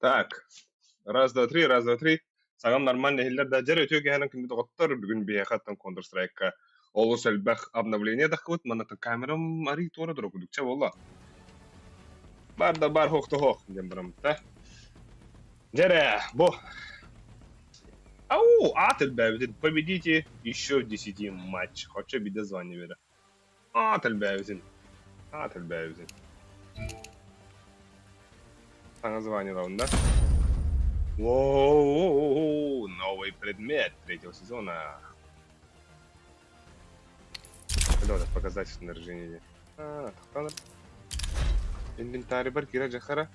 Так. Раз, два, три, раз, два, три. Сагам нормально хиллер да жер өтөге ханан күндү готтор бүгүн биехаттан Counter Strike'ка олус элбэх обновление дахкыт манатын камерам ари тора дуру күдүкче болла. Бар да бар хохто хох дем барамта. Жере, бо. Ау, Ательбэвзин, победите еще в 10 матчах. Хоча биде звание бере. Ательбэвзин. Ательбэвзин. Саңа звание да? Воу, новый предмет третьего сезона. Давай показать снаряжение. Тахтаныр. Инвентарь бар, кира жахара.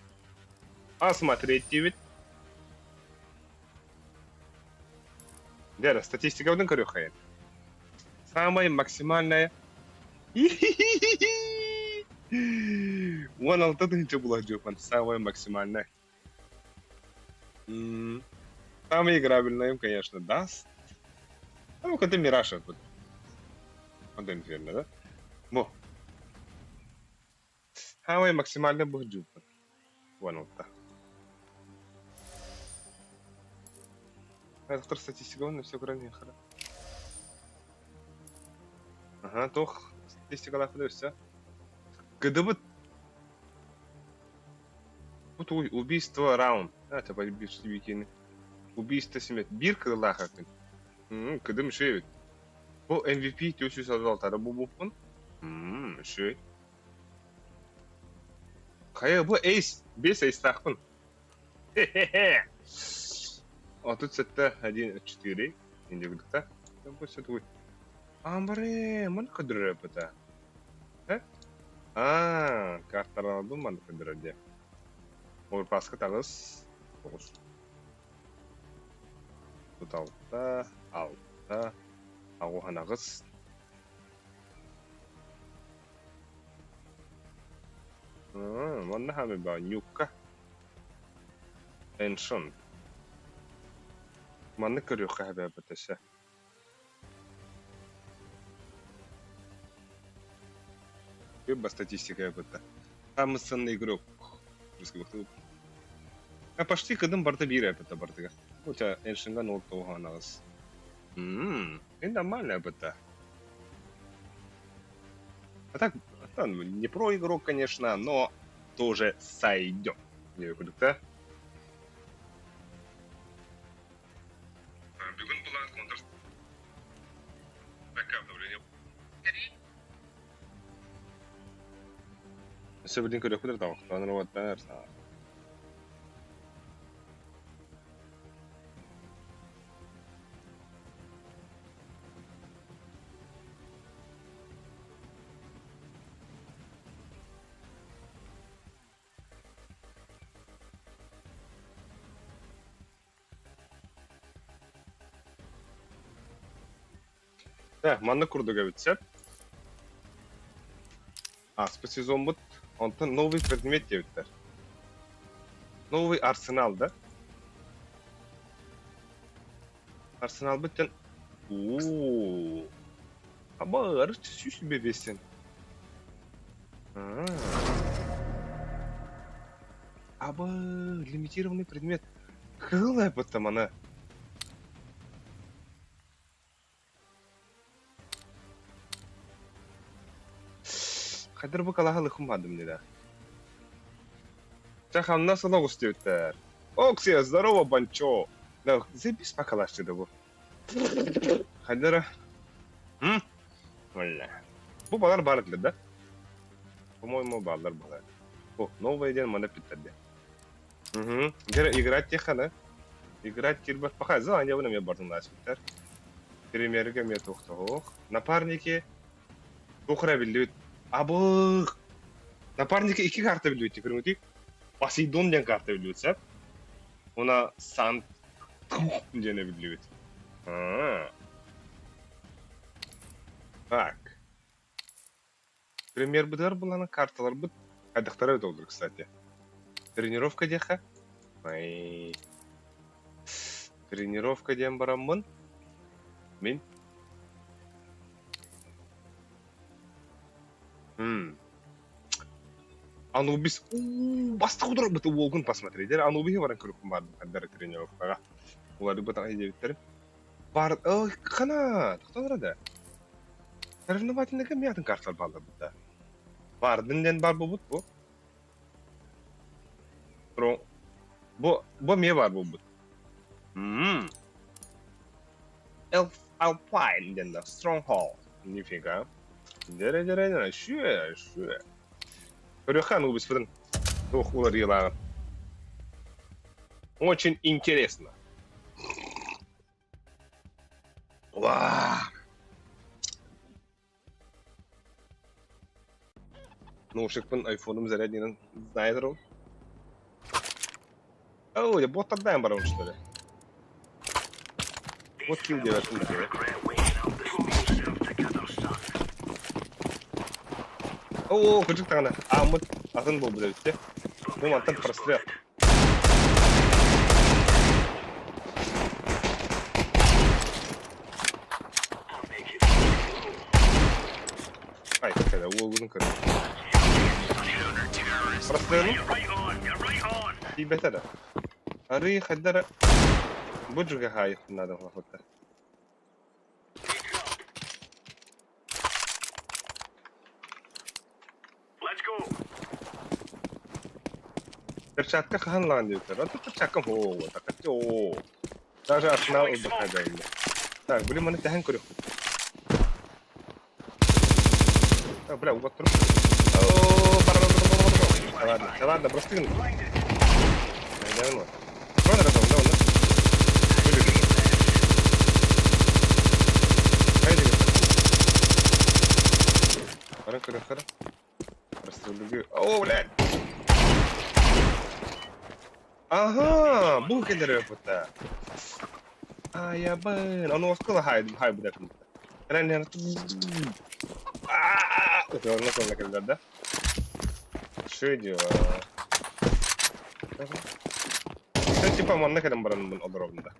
Осмотреть тивит. Дера, статистика вдын көрөк. Самая максимальная. 16 тысяча была жопан. Самая максимальная. Самый играбельный, конечно, даст. Ну, когда Мираж вот. Вот инферно, да? Во. Самый максимальный был жопан. Вон вот так. Это статистика, он все грани хара. Ага, тох статистика лафы все. Когда вот убийство раунд. Это убийство викины. Убийство семет. Бирка лаха. Когда мы шевит. По MVP ты все создал тарабу бупун. Шевит. Хая бу эйс. Без эйс тахпун. Хе-хе-хе. А тут это 1-4. Индивидуально. Там просто твой. Амбре, ман кадр это. Карталарды ман кадр де. Орпаска тагыз. Тут алта. Агу ханагыз. Манна хаме ба нюкка. Эншон. Манна көрөк хабе бетеше. Ба статистика это. Самый игрок. Почти кадым барда бир это бардыга. У тебя Эншинга 0 тоганагыз. Это нормально это. А так, не про игрок, конечно, но тоже сойдет. Не выходит, да? Бегун была контр. Бэкап давление. Все блин көрөк кудыр тау. Таныр вот берса. Манна курдуга битсеп. Спецсезон бут. Онтан новый предмет дебиттер. Новый арсенал, да? Арсенал биттен. Абар, чуть себе весен. Лимитированный предмет. Кылая потом она. Кадыр бу калахалы хумадым не да. Чахам насыл огус дебиттер. Оксия, здорово, банчо. Да, забис покалашчы да бу. Кадыра. Валля. Бу балар бар эле, да? По-моему, балар бар. О, новый день мана питтерде. Жер играть техана. Играть кирбат пока задание вона мне бардым насыптар. Премьерге мне тохтох. Напарники тухра билдит. Абы. Напарники 2 карта билдит, көрүңүтүк. Посейдон деген карта билдит, сап. Она Сан дене билдит. Так. Премьер быдар буланы карталар быт. Адыктары өтөлдүр, кстати. Тренировка деха. Тренировка дем барамын. Мен. Anubis. Basta kudur betul Wogun посмотри. Jadi Anubis orang kerukun bar dari trenirovkага. Ular bu tang ejebitler. Бар, kana, to'xtaver ada. Sirnovatindagi miyatın kartal ballar butta. Bardından bar bu. Pro bu miye var bu. Elf Alpine den da Stronghold. Нифига. Jere, şu. Көрөхан убис френ. Тох улар yılan. Очень интересно. Вау. Наушникпен айфоном заряднен знает он. О, я боттардан барам что ли? Вот кил делать надо. О, кучук тагана. Амут атын бол билет. Ну, антан прострел. Ай, какая угодно. Прострел. И бетера. Ари хаддара. Буджуга хай надо хватать. Перчатка ханлан диyor. А тут перчатка ho, так что. Даже арсенал отдыхает. Так, блин, мы тягаем курю. Так, бля, вот трубку. Ладно, просто гин. Давно. Правда, давно. Хара. Просто люблю. О, блядь. Ага, bu kadar yapıta. Ya ben onu oskala hay bu dakika. Yani это он на когда да? Что делать? Что типа man ne kadar baran bunun odorunda.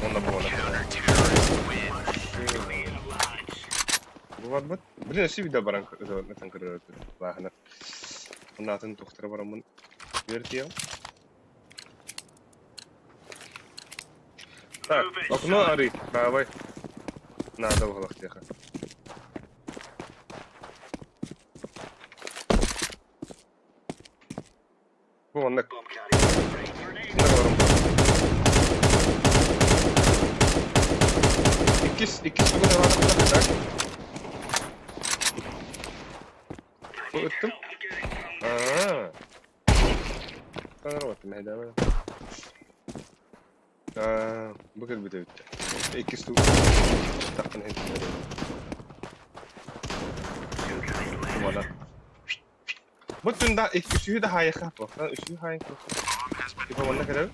Ona bu. Вот. Блин, все видео баран на танкере. Ладно. На тен тухтер баран вертел. Так, окно Ари, давай. Надо в углах тихо. Вон на. İki su kadar var tak. Öttüm. Tanrıvatım hedeme. Bu kadar bitti. İki su. Takın hedeme. Voilà. Bütün da iki suyu da hayır kapı. Üçü hayır kapı. Yapamam ne kadar?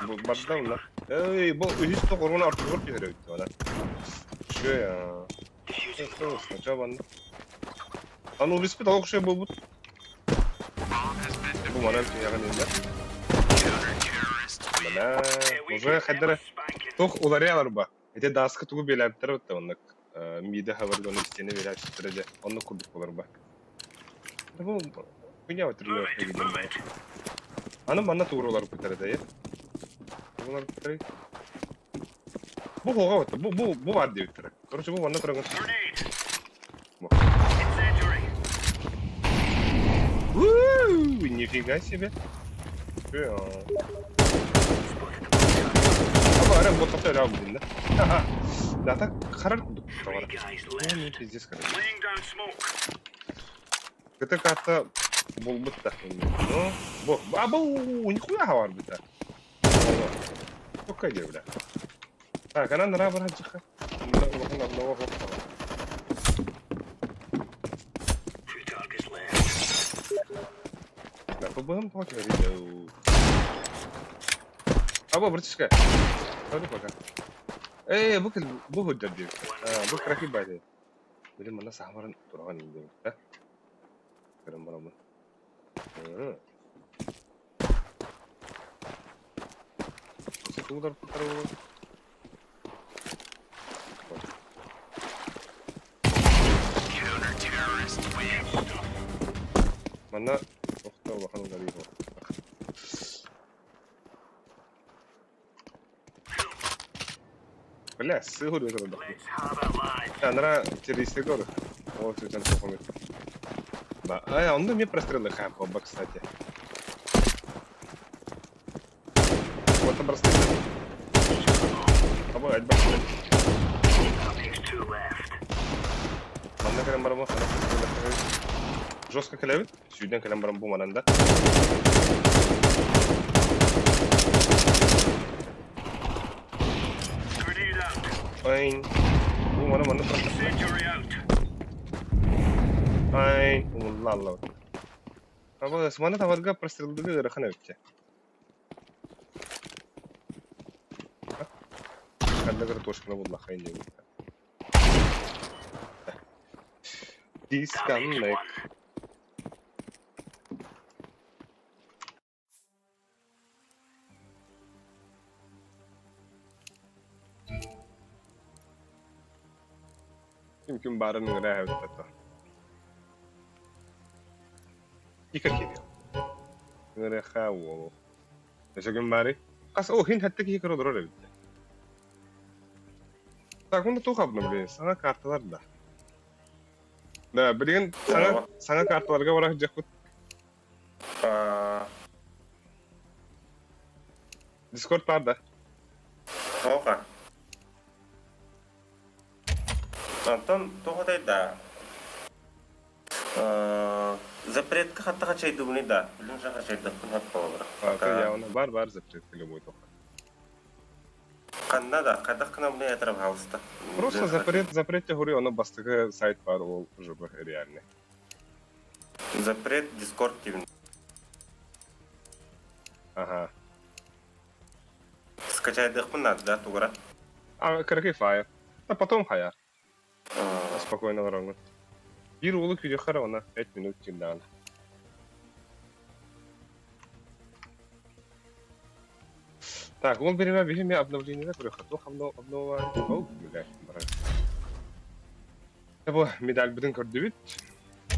Bu barda mı lan? Bu üç de korona artık çok güzel oldu lan. Şu ya. Acaba ne? Anu bir tavuk şey bu. Bu bana bir yakın değil. Bana уже хаддара. Тох уларялар ба. Эте даскы тугу беләптер отта оннак. Миде хаварда оны истене беләп читрәде. Онны курдук булар ба. Бу күнә өтүрлөр гидем ба. Аны манна тууралар күтәрде я. Булар күтәрә. Бу хога отта. Бу бар дип күтәрә. Короче бу манна турган. Нифига себе. Ama bu tatlı öyle almadın da. Zaten karar kurduk bu tavara. Ne pizziz karar. Kıta kartta bulbut da. Bu. Nikuya var bir de. Çok kaydı bile. Ha kanan da rahat çıkar. Bakın Allah'a bak. Bu benim çok öyle. Aba bertiska. Hadi bakalım. Bu hujjar diyor. Bu rakip baydı. Benim mana sahmaran durağan indi. Kerem bana mı? Nasıl kadar tutar o? Mana وقتها وحنا غريبة. لا السهول يقدر يدخل. أنا تريستي قدر. هو سويتن تفهمت. ما أنا عندهم يبرستر اللي خام كوبك ساتي. وأنت برستر. أبغى أعد بس. mana كلام برا ما خلاص. Жестко клевит. Сьогодні كلام برا بوم أنا Fine. Mana Fine. Allah. Ama semana tavarga прострелдыгы ырахана өтче. Кандагыр тошкына булла хайын деп. Disconnect. يمكن بعد نراها وتبتا يكركيني نراها و نشجم باري قاس هين هتك يكرو ضروري تكون توخبنا بلين سنة كارتlar da da bilin sana kartlarga var jakut Discord var da Oka. Антон тоғытайда запрет хатта қачайды бұны да білін жаға жайды құнат болыр. Яуына бар запрет любой тоқа. Қанда да қайдақ қына бұны әтіріп хауысты. Просто запрет те говорю, оны бастығы сайт бар ол жобы реальный. Запрет Discord тивін. Ага. Скачайдық бұны да туғыра. Кіркі файр. А потом хаяр. Спокойно ворогу. Bir улык видео харона 5 минут тимдан. Так, он берега бегем я обновление приехал. То обновление. О, медаль. Бу медаль бидин көрдү бит.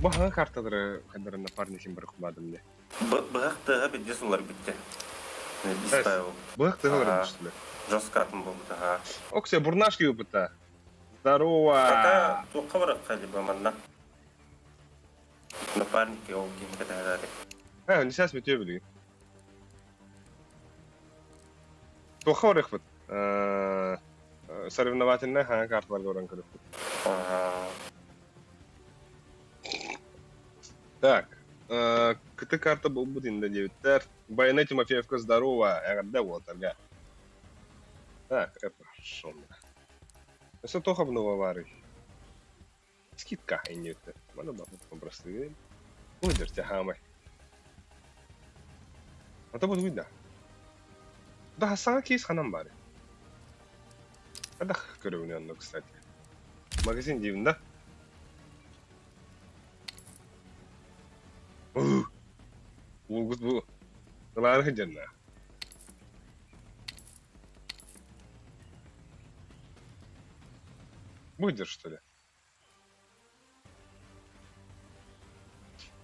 Бу хана карталары кадарын напарниким бір кумадым не. Бықты бит десулар битти. Бистайл. Бықты битти. Жоскатын болды. Оксе бурнашки опыта. Здорово. Ката тоққа бараққа деп аманна. Напарники ол кем катадари. Не сейчас метею билги. Тоққа барақпыт. Соревновательная хана карталарга оран көрөппүт. Так. КТ карта болбут инде дебиттер. Байна Тимофеевка здорово. Ягда болтарга. Так, это шонда. Все то обнова варить. Скидка не это. Mana bakın простые. Выдержите хамы. Это будет видно. Да, сама кейс ханам бари. Это корректно, кстати. Магазин дивен, да? Улгут бу. Ларга жанна. Будешь, что ли?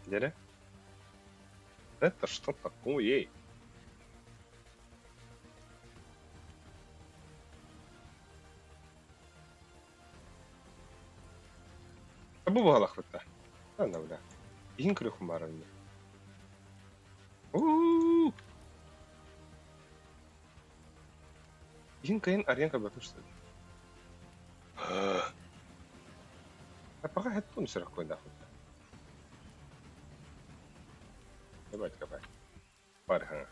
Дядя? Это что такое? Абу балахвата. Ана бля. Ин крюху маранне. Ин кайын аренка бату что ли? Apakah headphone sudah kau dah? Coba. Parah.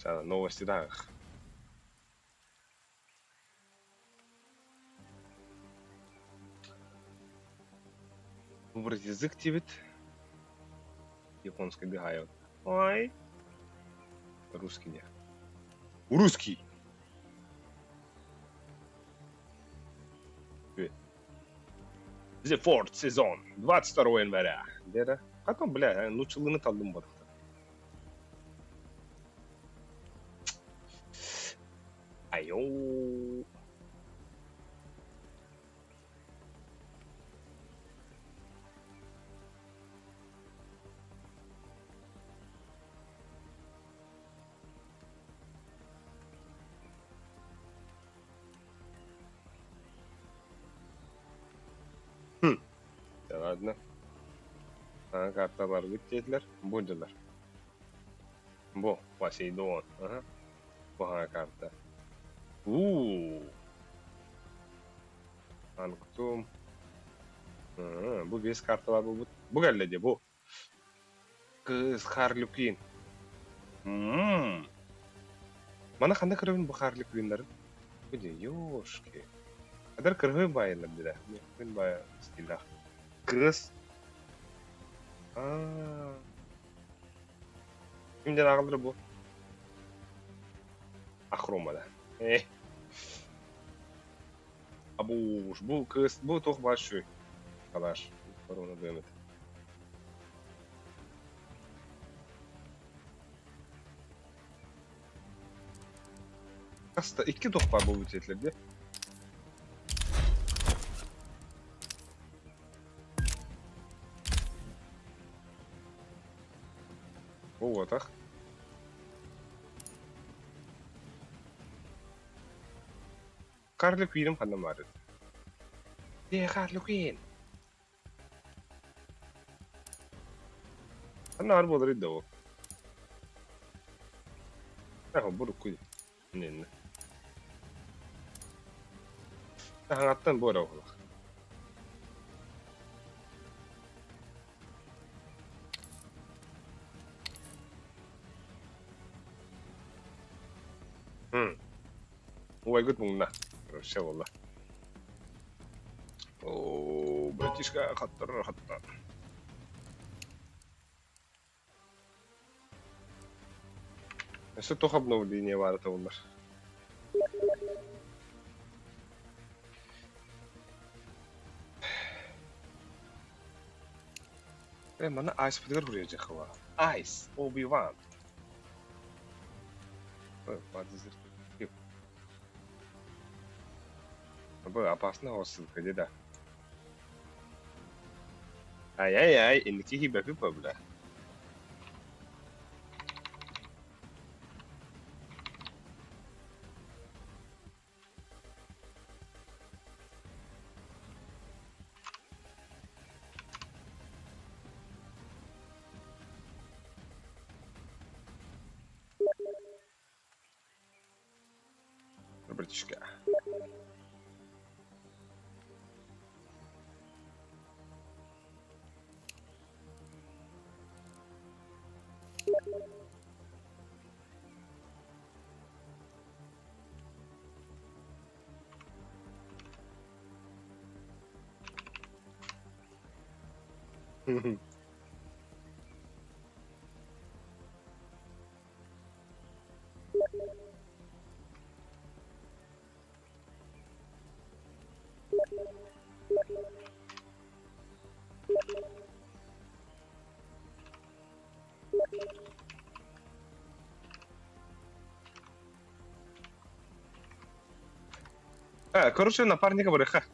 Cara новости dah. Выбрать язык тибет. Японский бегает. Ой. Русский нет. Русский. The Fourth сезон, 22 января. Где-то? Потом, бля, лучше лыны талдым бар. Айоу. Да ладно. Карталар бүттетілер. Бұдылар. Бұ, Посейдон. Ага. Бұға карта. Анктум. Бұ бес карталар бұл. Бұ кәлледе, бұ. Кыз Харли Квин. Мана қанда кірігін бұ Харли Квинларын? Бұде, ёшки. Адар кірігін байынлар деді. Квин байы стилах. Кыз. Kimden ağılır bu? Akromada. Abuş, bu kız, bu çok başlıyor. Kalaş, korona dönüp. Aslında iki top var bu bütçetlerde. Вот так. Harley Quinn'im kanım vardı. Diye Harley Quinn. Anne harbi olur da o. Ne bu kuy. Ne. Hangattan bu ara olak. Ой, гуд муна. Вообще валла. О, братишка, хаттар. Что то обновление варта у нас. Mana Ice подгар врежет хва. Ice, Obi-Wan. Подозреваю. Опасная ссылка, деда. Ай-яй-яй, инки хиба-хипа, бля. Братишка. Короче, напарника бреха.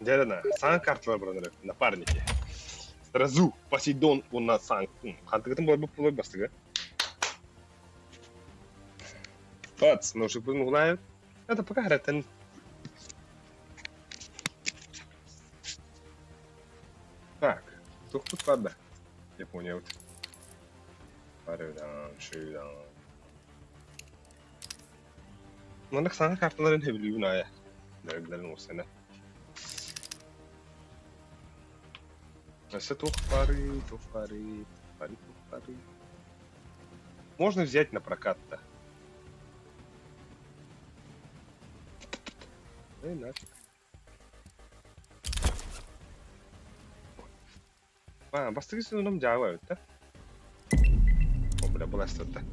Дядя, сан карталар браныр, напарники. Сразу Посейдон у нас сан. Хантыгытын болой бастыгы. Пац, ножик угнают. Это пока грятен. Так, тут ладно. Я понял. Парадан, шудан. Мана сан карталарын хевлүүн ая. Дэргэлэн усана. Ese тухпары. Можно взять на прокат-то. Нафиг. Бастыргысы оном жаба өт, да? О, бля, была что-то.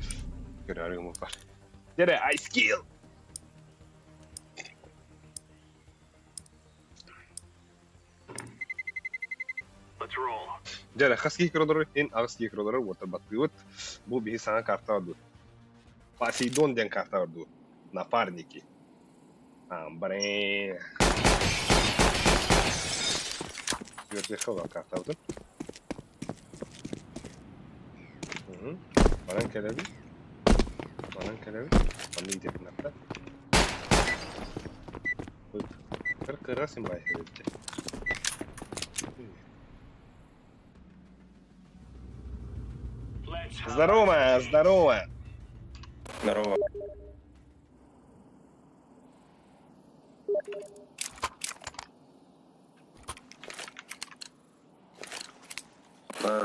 Görüyorum mu var? Yere ice kill. Let's roll. Jere хаски кrodor en ağız krodor water batıyor. Bu bir sana karta vardı. Poseidon den karta vardı. Напарники. Блин. Верховая карта vardı. Bana kelebi. Bana kelebi. Bana yiyecek nakta. Kır simbayı herhalde. Здорово, здорово. Здорово.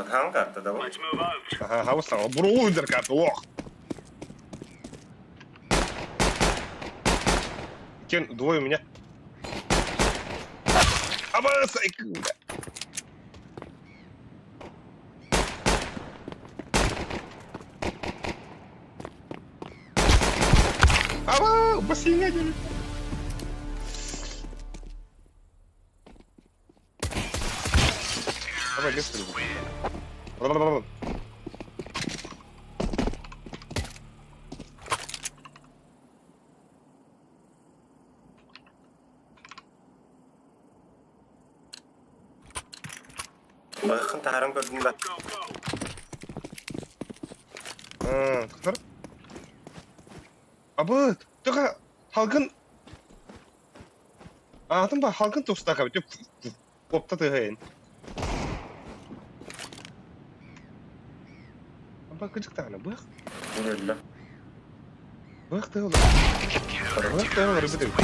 Hangi kartta da bu? Let's move out. Ага, а вот сам. Брудер карта, лох. Кен, двое у меня. Абасайку. Ава, бассейн. Давай, быстрее. Bakın tarım gördüm ben. Go, go. Kızlar. Abi, tıka halkın Атын ба халкын тустака битеп попта тыгын. Aba kıcık tane bak. Öyle. Bak da olur. Bak da olur bir de. Let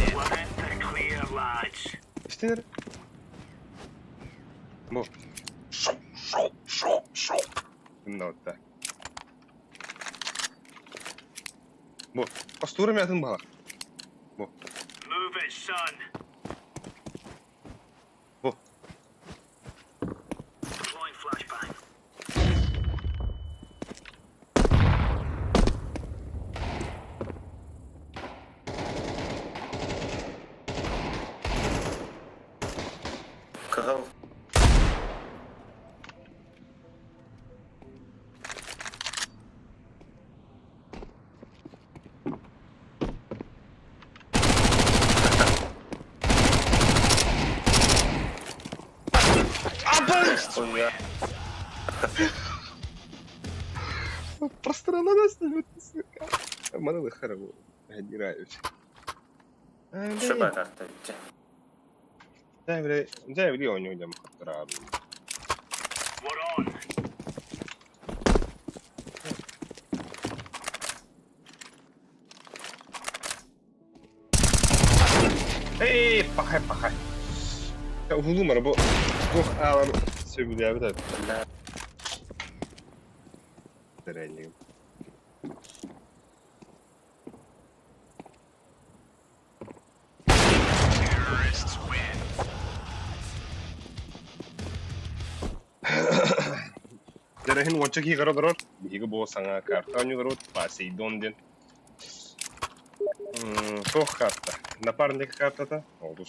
the clear, lads. İşte nere? Bu. Şimdi orada. Bu. Pastura mı atın bana? Bu. Move it, son. Bu. Deploying flashbang. Kıhıl. Ой, я. Пространно нас не сука. Мене вихарило. Грають. Şöyle kartta bitti. Дай бля oynayacağım hatta abi. We're on. Ey, pahay. Ya uzun var bu. Bu ağlar sevgili abi de. Allah. Dereyim. Terrorists win. Derehin wonchak hi garo doror. Bihi bo sanga karta onyu garo Poseidon den. Sok karta. Напарник karta oldu.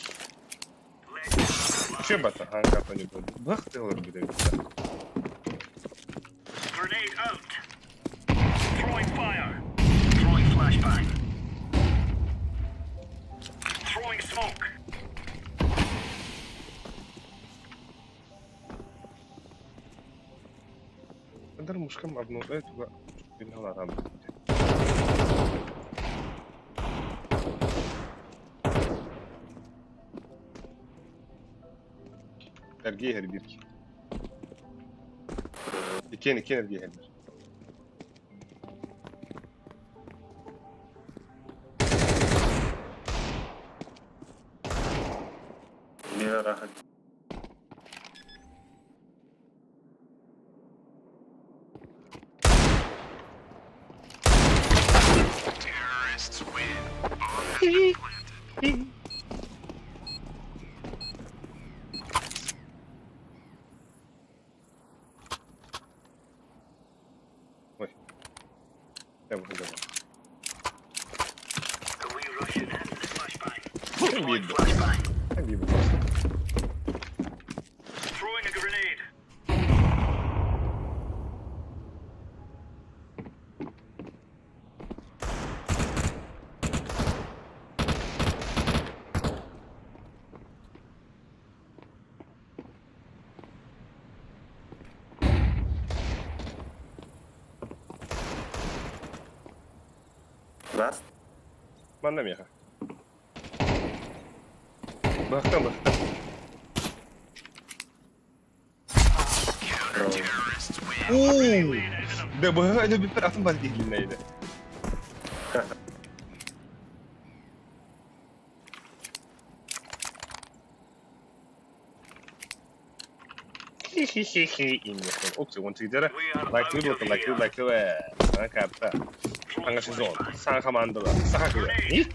Şey bata hangi karta onyu garo. Bak da olur bir de. Grenade out. Throwing fire. Throwing flashbang. Throwing smoke. Kadar muşkam abno tuga bilmem adam. Ergi her bir. İki ergi her bir. Bir rahat. Ой. Я буду добавить. Are we rushing in? Flashbang. Не Throwing видно. flashbang. Не видно просто. Throwing a grenade. Last. Manda меха. Бахтам, бахтам. Да бага bir tarafın var dilineydi. Inne också hon tidigare. Like du är kapta. Engagemang. Sang kommando. Sang kul. Ni?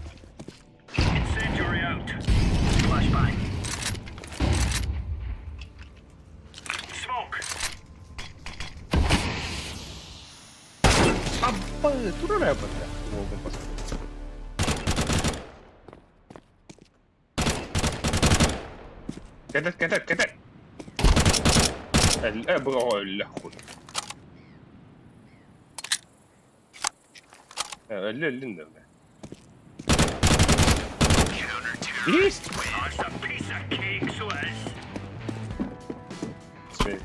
Incendiary out. Flashbang. Smoke. Abba, tror du det på det? Någon pass. كده الابره الاخر لا ايه Oh, it's a piece of cake, so it is. اسمه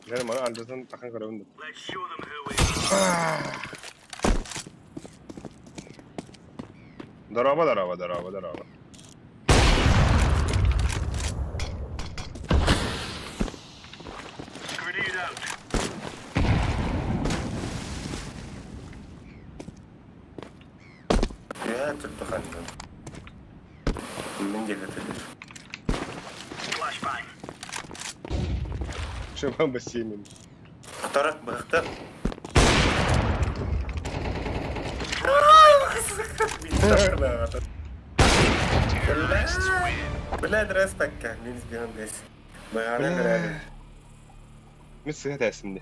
يعني ما عندنا تخن كلام Let's show them who we are. ضربه Grenade out. يا تتخنن من جهة الدش. Flashbang. شباب بسيمين اخترق بختار. بالله دراستك means beyond this. بغانا ميسي هذا اسمه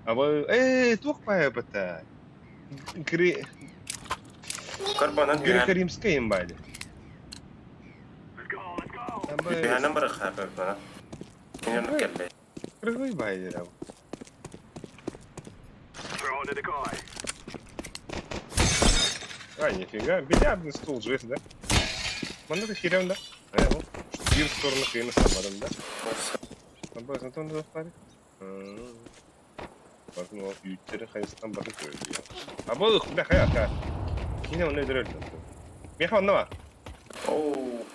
أبغى إيه توقع يا بتاع كربونات كريم سكيم بعد Let's go, let's go. بها نمبر خافر بنا. هنا نكلم. كريم بعد يا أبو Throw to the guy. нифига, бильярдный стул жив, да? Манда херем, да? А я вот в сторону хрена самаром, да? Абай, затон да парик. Bakın büyükleri hayasından bakıp söylüyor. Abi oğlum bir dakika ya. Yine onu öldürürdüm. Bir anla var. أوه.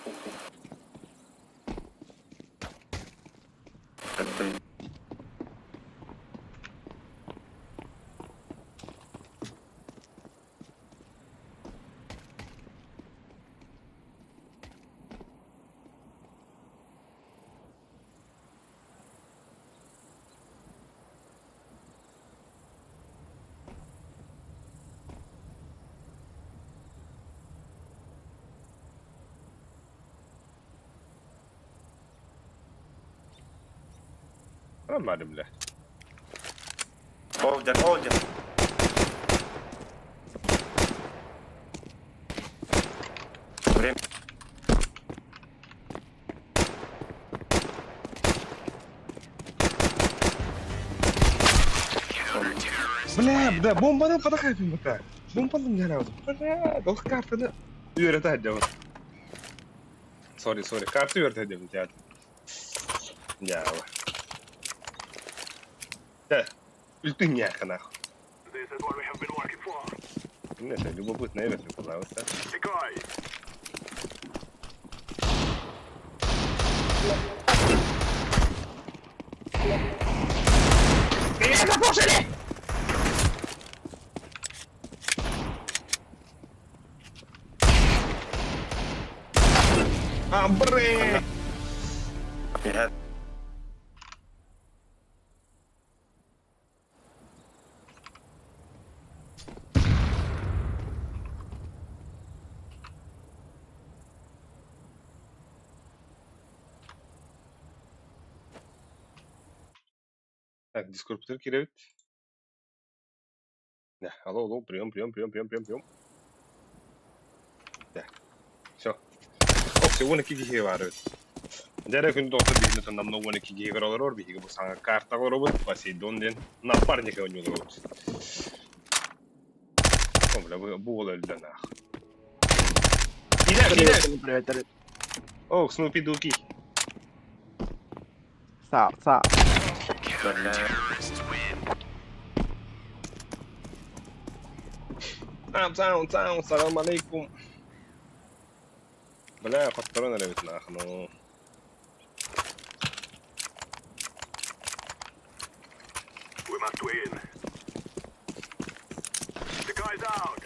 طيب. Ama bile. أوجد أوجد. بريم. Bля, bombadan pada kaybım bak. Bombadan ne lazım? Bля, doğru kartını üret edeceğim. Sorry. Kartı üret edeceğim ya. Ya. Да. Ультыня хана. This is what we have been working for. Нельзя, любопытно, наверное, пожалуйста. The guy. Амбре! Я Так, дискорпутер киребит. Да, алло, прием. Да, все. О, всего на киги варит. Жара күн доктор бизнес там на уны киги гролор биги бу саңа карта горобут Посейдон ден напарника у него. Бля, бу өлдөн ах. Иде. Привет. О, Снупи Дуки. Сау. бля. Сам, салам алейкум. Бля, خطرنا اللي بتناخنو. We must win. The guy's out.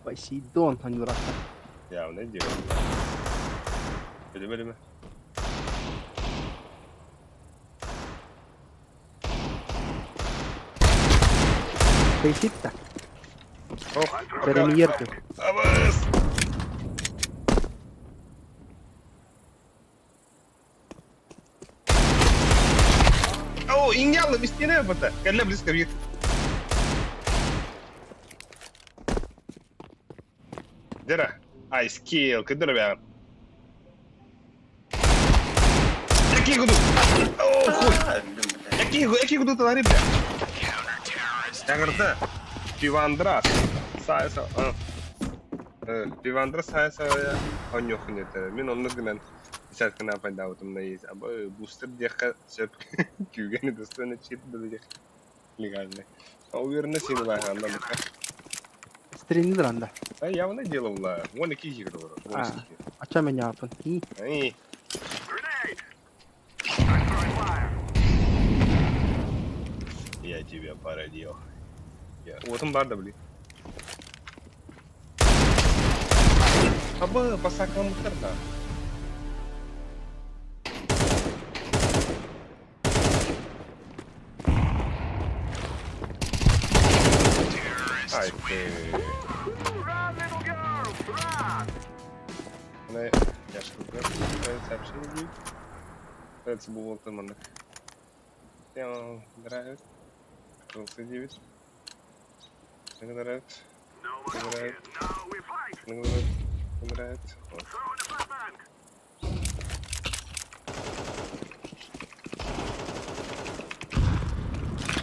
Посейдон, а не враг. Ya ne diyor? Böyle mi? Посейдон. Hop. Премьерки. Avaz. О, иньялы без стены это. Когда близко вид. Дера. Айс килл, когда ребят. Какие гуду? О, хуй. Какие гуду товары, бля? Я говорю, да. Пивандрас. Сайса. Пивандрас сайса я. Он нюхнет. Мен он нагнан. Сейчас к нам пойдет, вот он есть. А бустер деха все кюганы достойно чит будет легально. А уверенность не была, она пока. Стрельниранда. А я вон делал ла. Вон и киги говорю. А чё меня опен? И Ай. Grenade. I'm throwing fire. Я тебя породил. Вот он бар, да, блин. Аба, пасакам мутерна. Ай ты. Run, little girl. Run. Я что-то сообщение. Это был туманок. Я нравится. Просто 9. Нравится. No more Right. talking. Now we fight. Нравится. Throwing a flashbang.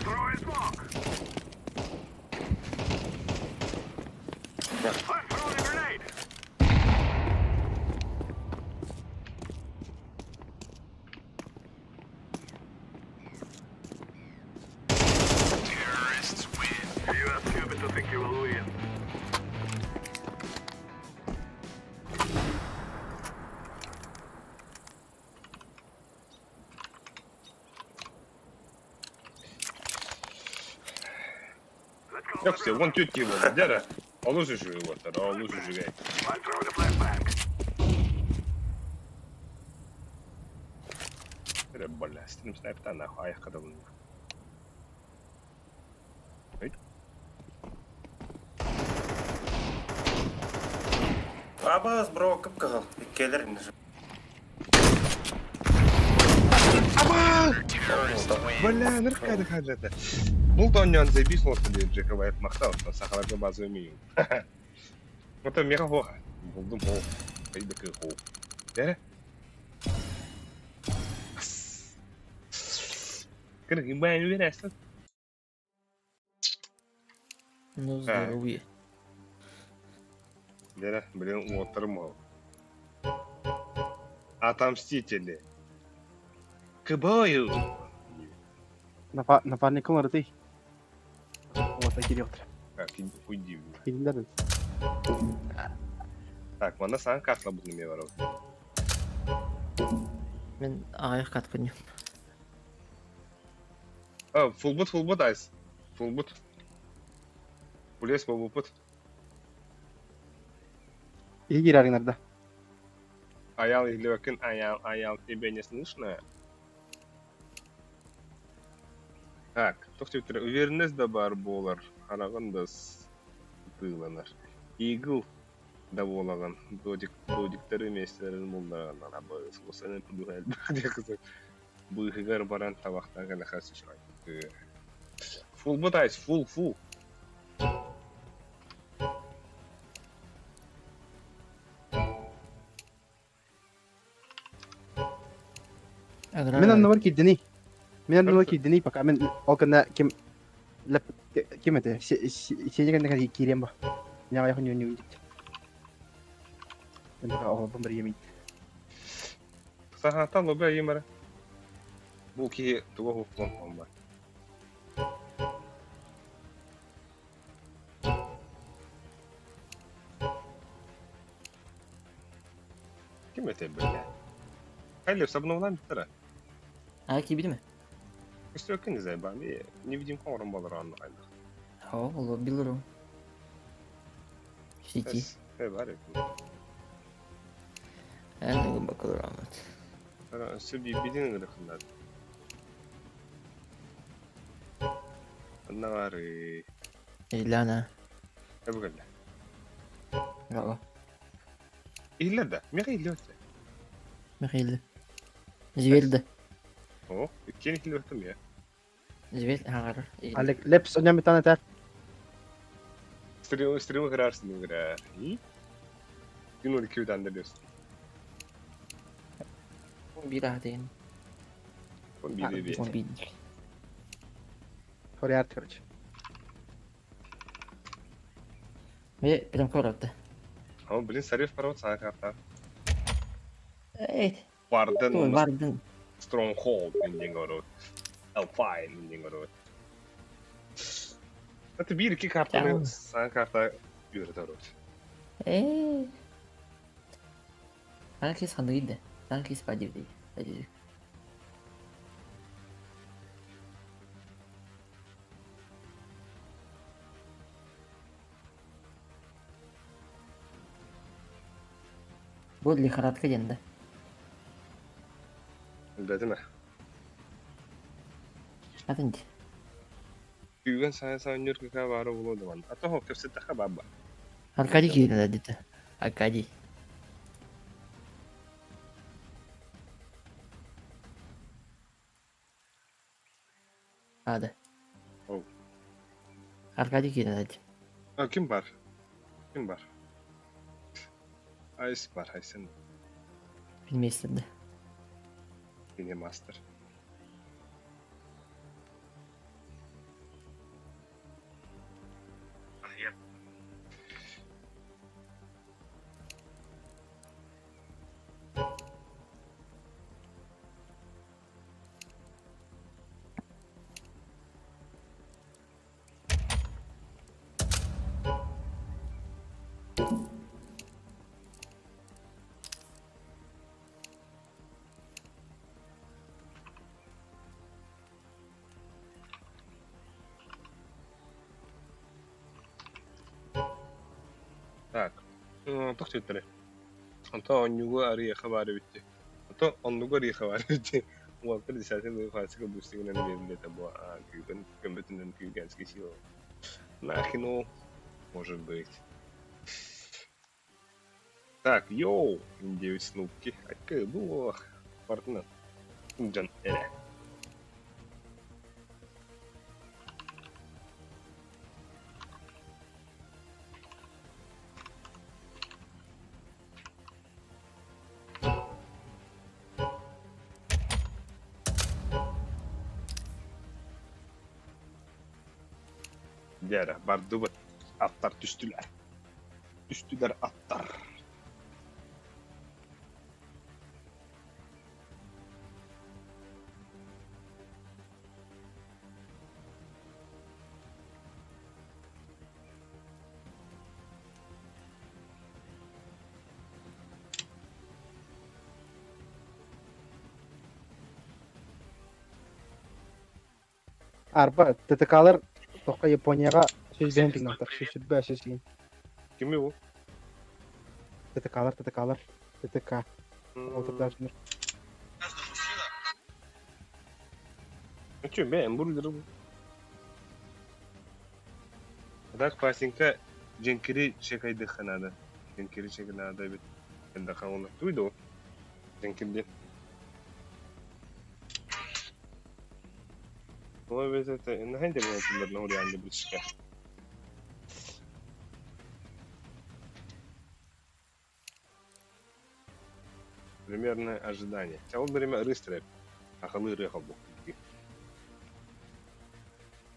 Throwing smoke. I'm throwing a grenade. Terrorists win. You are stupid to think you will win. Let's go. Як все, вон тютки его, дяда. А лучше же его, тогда лучше живей. I'm throwing a flashbang. Бля, стрим снайпта нахуй, аяқ қадамын. Абаз, бро, кып-кығыл. Келер енді. Бля, ныркады хаджаты. Бұл тоннан заебись лоқты деп жекавайт мақтау, сақаларға базы өмейін. Это мега хоға. Бұлдым хоқ. Қайды күй хоқ. Дәрі? Кіргі бәйін верәсін. Ну, здоровье. Дәрі, блин, отырым ол. Отомстители. К бою! напарником ты. Вот такие вот. Так, уйди. Фильмдер. Так, мана саған қақла бұл неме бар. Мен аяқ қатқанем. Full айс. Full Пулес, full boot. İyi girerler nerede? Ayal izliyorken ayal тебе слышно? Так, тоқтеп уверенность да бар болар. Қарағандас тыйланар. Eagle да болаган. Додиктер еместерін болдағаннан абыз. Осыны пүдуғал бүйде қызы. Бұйғығар баран табақтан ғана қасы шырай. Фул бұтайыз, фул. من النور كيدني من النور كيدني بقى من أوكنا كم لب كم ده شيء كان كان كيريم با نيا يا خنيو نيو من أو بمر يمين Сахатан лобя емара. Бұл ке туға хуфлан қалма. Кем өте білі? Қайлеп сабынуынан біттірі? Кибиди mi? Üstü ökün izay ben bir невидимка орын балар анны қайда. Ол bilirim. Şiki. Var ya. En bakılır Ahmet. Üstü bir bildiğin ırkınlar. Ne var? Lana. Ne bu kadar? Bravo. İlle de. Mega ille öte. Mikhail. Zivil. O. İkini ille ötüm ya. Zivil hangar. عليك لبس قدام التاني تعال Stream'ı kırarsın değil mi kırar? İyi. Gün 12'yi dandırıyorsun. Bir ahdeyim. Onu bir. On bir. فوريات كرج Ve benim koraktı. Ama bilin sarif para sana kartar. Evet. Vardın. Vardın. Stronghold indiğin oru. Alpine indiğin oru. Hatta bir iki kartını Tamam. sana karta yürütür oru. Herkes sandığı Herkes bacı değil. Bacı. Bu liharatka yanında. Bildi mi? Hadi. Güven sana yürü var oldu bana. Hatta o köfte taka baba. Arkadi girdi dedi. Arkadi. Hadi. Oh. Arkadi girdi dedi. Ha kim var? Kim var? Ice var Aysen. Bilmeyiz de. Yine master. Yep. Так. Тоқтеп тұр. Anta onnugu arıya xabari bitti. Anta onnugu arıya xabari bitti. Muhakkak lisasın da fasıka boosting'in yerinde tabu. Güven gömbetinden güvenski şey o. Нахрен, ну, может быть. Так, йоу, 9 снупки. Какая была партнер. Джан, Diğer bardı bu. Atlar düştüler. Düştüler atlar. Arpa TTK'lar Toka Japonya'ya söz benim tingnatar. Söz be söz yiyin. Kimi bu? TTK'lar. TTK. Oturdular şimdi. Çünkü ben burada bu. Dark Passing'e Cenkiri çekaydı kanada. Cenkiri çekilada bir. Ben de kanalına duydu o. Cenkiri. O vezete ne hangi bir oraya anda bir çıkar. Примерное ожидание. А он время рыстрэп. Ахалы рыхал bu.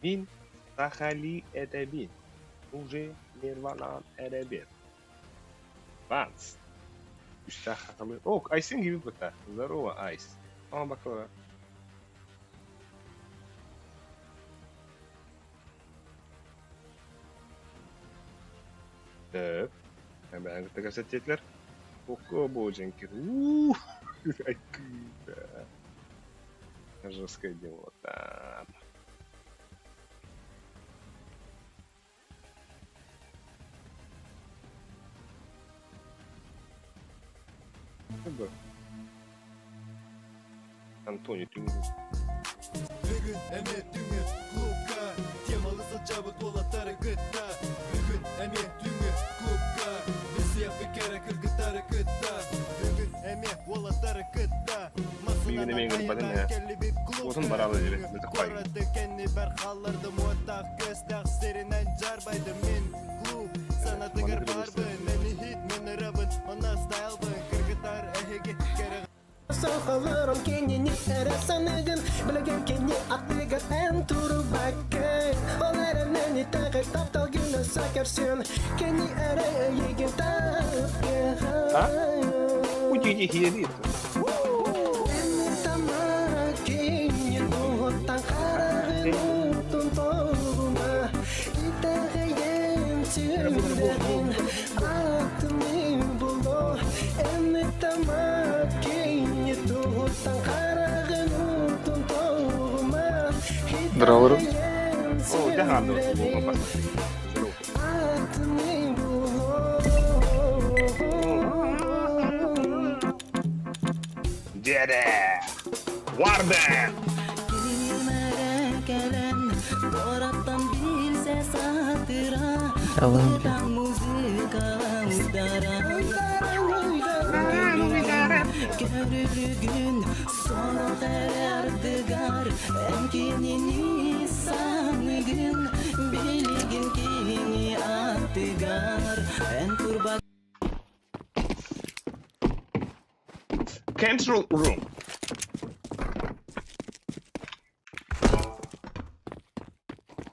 Bin Сахали это бин. Уже Нирвана это бин. Банс. Üstah Ахалы. О, Айсин gibi bu da. Здорово, Айс. Ama bak o. Evet. Hemen gazeteciler. Oku bu Cenkir. Ай, да. Жесткое дело. Да. Ага. Антоний, ты Бүгін әме түңі клубқа Демалысы жабық болаттары күтта Бүгін әме түңі клубқа Бізияқы кәрі кіргіттары күтта Бүгін әме болаттары күтта Бүгін әме кіргіттары күтта Осын баралы жібе, бізді қойын Қорады кәнні бәр қаларды Муаттақ көстақ серінен жарбайды Мен клуб санатығыр барбын Мәні хит, мені рабын, она стайлбын Кіргіттар әхеге кәрі Sokalarım kendini sanıgın Bilegen kendi atlıga en turu bakın Onların eni takır taptal günü sakarsın Kendi araya yegin tapkın Ucuyci hiyeli Eni tamak kendi doğuttan kararın Tuntuğuma Gideğin tüylerin Aklımı buldu Eni tamak Здорово. О, тягар до свого паса. Деде! Варден! Görürgün sonra erdigar Emkinini sanıgın Bilgin kini attıgar En kurban Control room.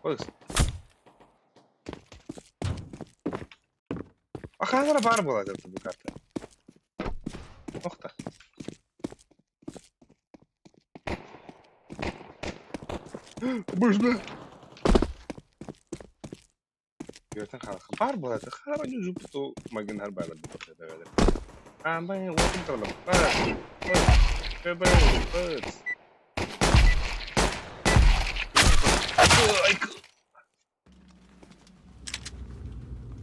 Pois. Akşamlara var bu arada bu kartı. Nokta. Можно. Görsen halka var bu arada. Hala önce zıptı magin her baylar bu kadar böyle. Ben vakit alalım. Evet. Evet.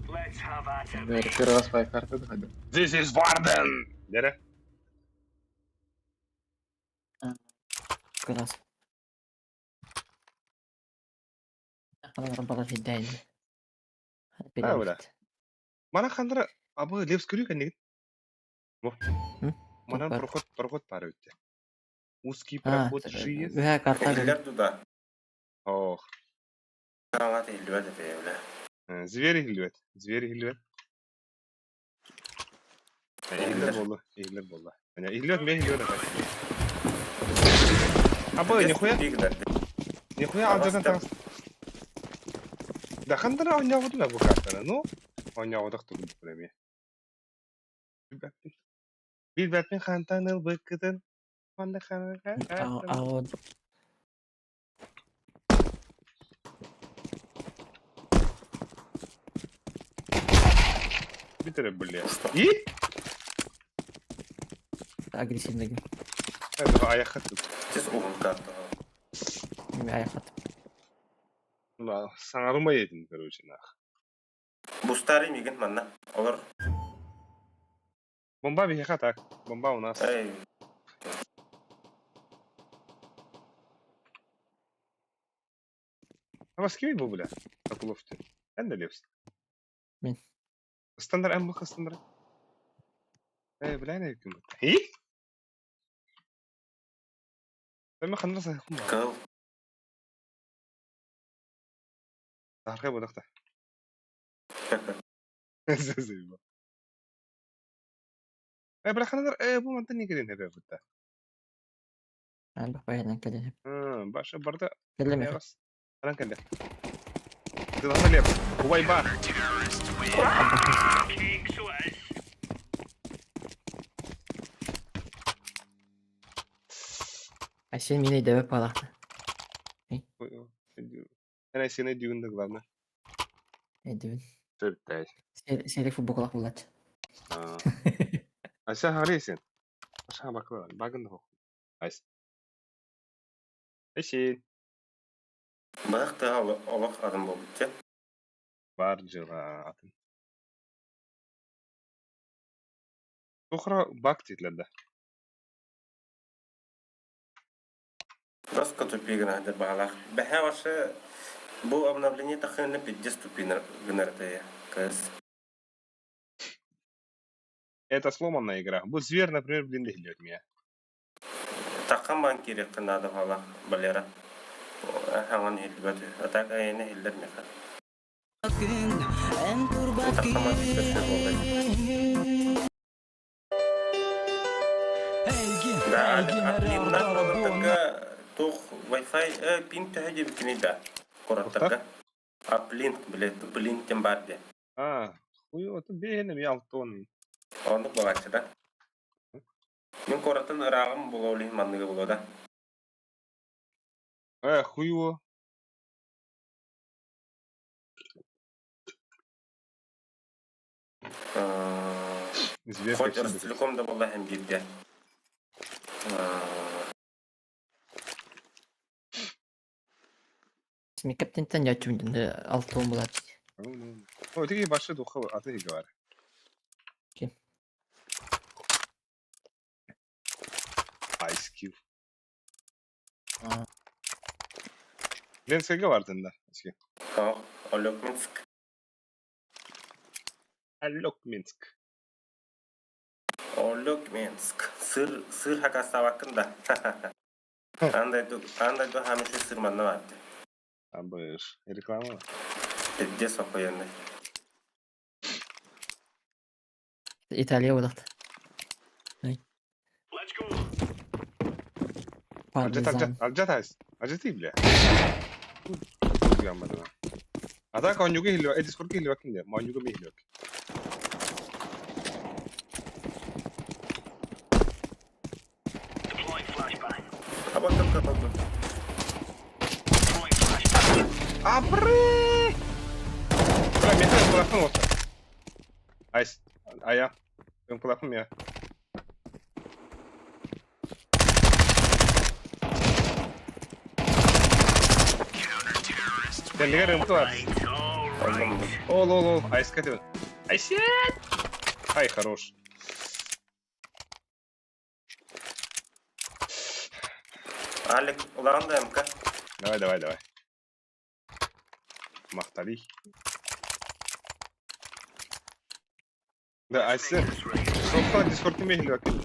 Let's have at it. Первый раз свои карты доходил. This is Warden. Nere? Класс. Она работала в день. Правда. Mana kandıra abi Levs görüyor kan ne? Mana var? prokot para ötte. Узкий проход жизнь. Ve karta Эллер туда. Ох. Караңат эллер деп эле. Звери хилвет. Ihler boldu. Yani ihler men ihler. Abi нихуя алжадан тагыс. Да kandıra oynayadı la bu kartları, no? Oynayadık da bu problemi. Bir batman kantanıl bıkkıdın. Banda kanaka. Ağod. Bitir böyle. İyi? Агрессивный. Evet, ayak attı. Сиз угул катты. Ayak at. Ulan sanarma yedin короче nah. Бустары мигин манна. Олар Бомба бихи так. Бомба у нас. Эй, А вас кем был, бля? Акуловты. Энда лепс. Мен. Стандар МБХ стандар. Бля, не кем. И? Там خلنا نصح кыл. تعرف بدك زي ما بلا خلنا بو ما تني كده هبه بتا Ben bak bayağı kadar. باش برضه Kelleme. يا بس انا كده تظهر لي هو يبان Cake sweats. Ay sen yine deve palaktı. انا سينا ديون ده главное Ne diyorsun? ترتاي Seyre futbol kulak bulat. عشان هريسين عشان بكره باقي هو عايز ايش Balık da olak adam oldu. بارجر أخرى باكتي لده Раз тупик надо балах. Бахаваше bu обновление тахны 50 ступеней генератая. Кас. это сломанная игра бу зверь например блин легнет меня Такан банкире надо балах балера. Ханган хилбат. Атак айне хилдер меха. Такан банкире Да, аплиннан коротага тох Wi-Fi пин тәһәҗи бикини да. Коротага. Аплин билет плин тембарде. хуй это бейнем ялтон Аны багачы да. Мен коротын ырагым булоулы манныгы булода. хуй зверь Хоть почти Ростелеком да булла һәм бирде. Şimdi kapten ya çünkü altı on bulat. تيجي باشد وخو اعطيه جوار Kim? ايس كيو Aa. لين سيجا واردن ايش Ha, Olok Minsk. اللوك مينسك Olok Minsk. Sır hakasta hakkında. Anda da hamişe sırmanna vardı. абыш реклама Edce sokoyanı. İtalya bulat. Let's go. Partizan. الجت عايز اجتي بلا جامد انا هذا كان يجي هلو ادي سكور كي هلو كده ما يجي مي هلو Deploying flashbang. Kapattım. Deploying flashbang. ابري بلا ميتين بلاكم وصل عايز ايا يوم بلاكم يا اللي غير مطلع Right, all right. اوه عايز كتب عايز هاي خروش Alek ulan da mka. давай مختلي لا عايز صوت ديسكورد مي هلو كده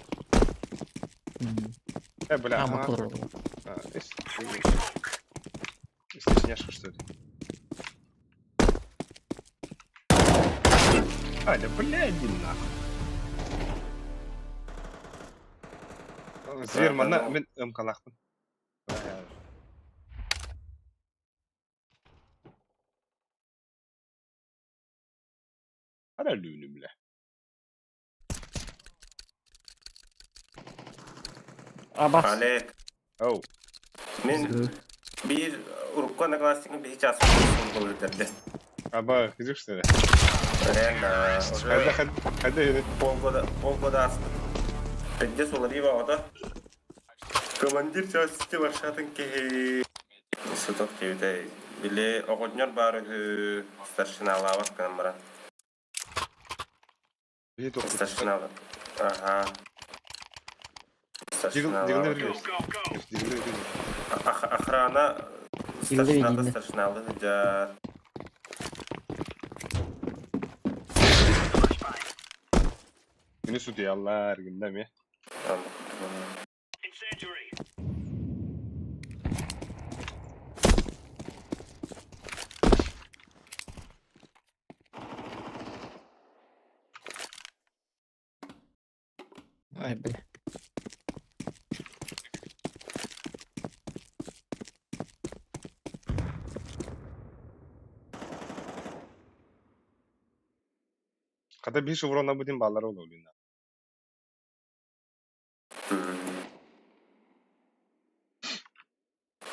بلا Ama olur. ايش стесняшка что ли да блядь нахуй зверь мана мен мкалахпын Hala lüğünümle. Abbas. Alek. Oh. Men bir urukkan klasik bir hiç asmıyorum bu derdi. Aba kızık işte. Renda. Hadi. Polgoda astı. Edce soları var da. Komandir çağrısı var şatın ki. Sıtok kevde. Bile oğudnyor bari starşına alavak kanımlara. Bir dokuz. Starşına alavak. Ага. Старшина Дигл алабы. берген. Дигл берген. Охрана Дигл берген. старшиналы жар. Beni tutuyorlar gündem ya. Incendiary. Ай, бля. Kada bir şey vurana budin balları oluyor oyunda.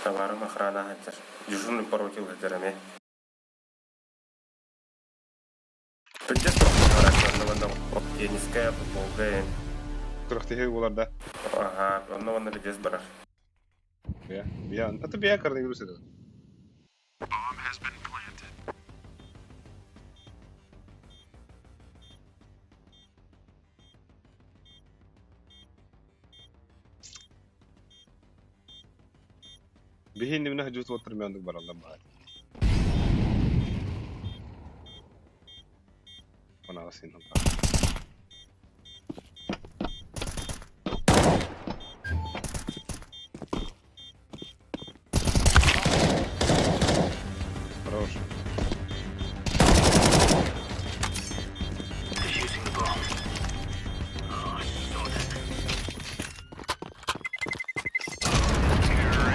Товаром охрана хатер. Дежурный поротил хатерами. Придет одного тенниская, полгая. Kırıktığı olarda. Ага, одного ледес барах. Ya. Ya. Atı bir yakarını yürüse de. Bihin nimine hücum oturmayandık var Allah'ım bari. Bana asayım Allah. Хорош. Defusing the bomb. Oh, sorted.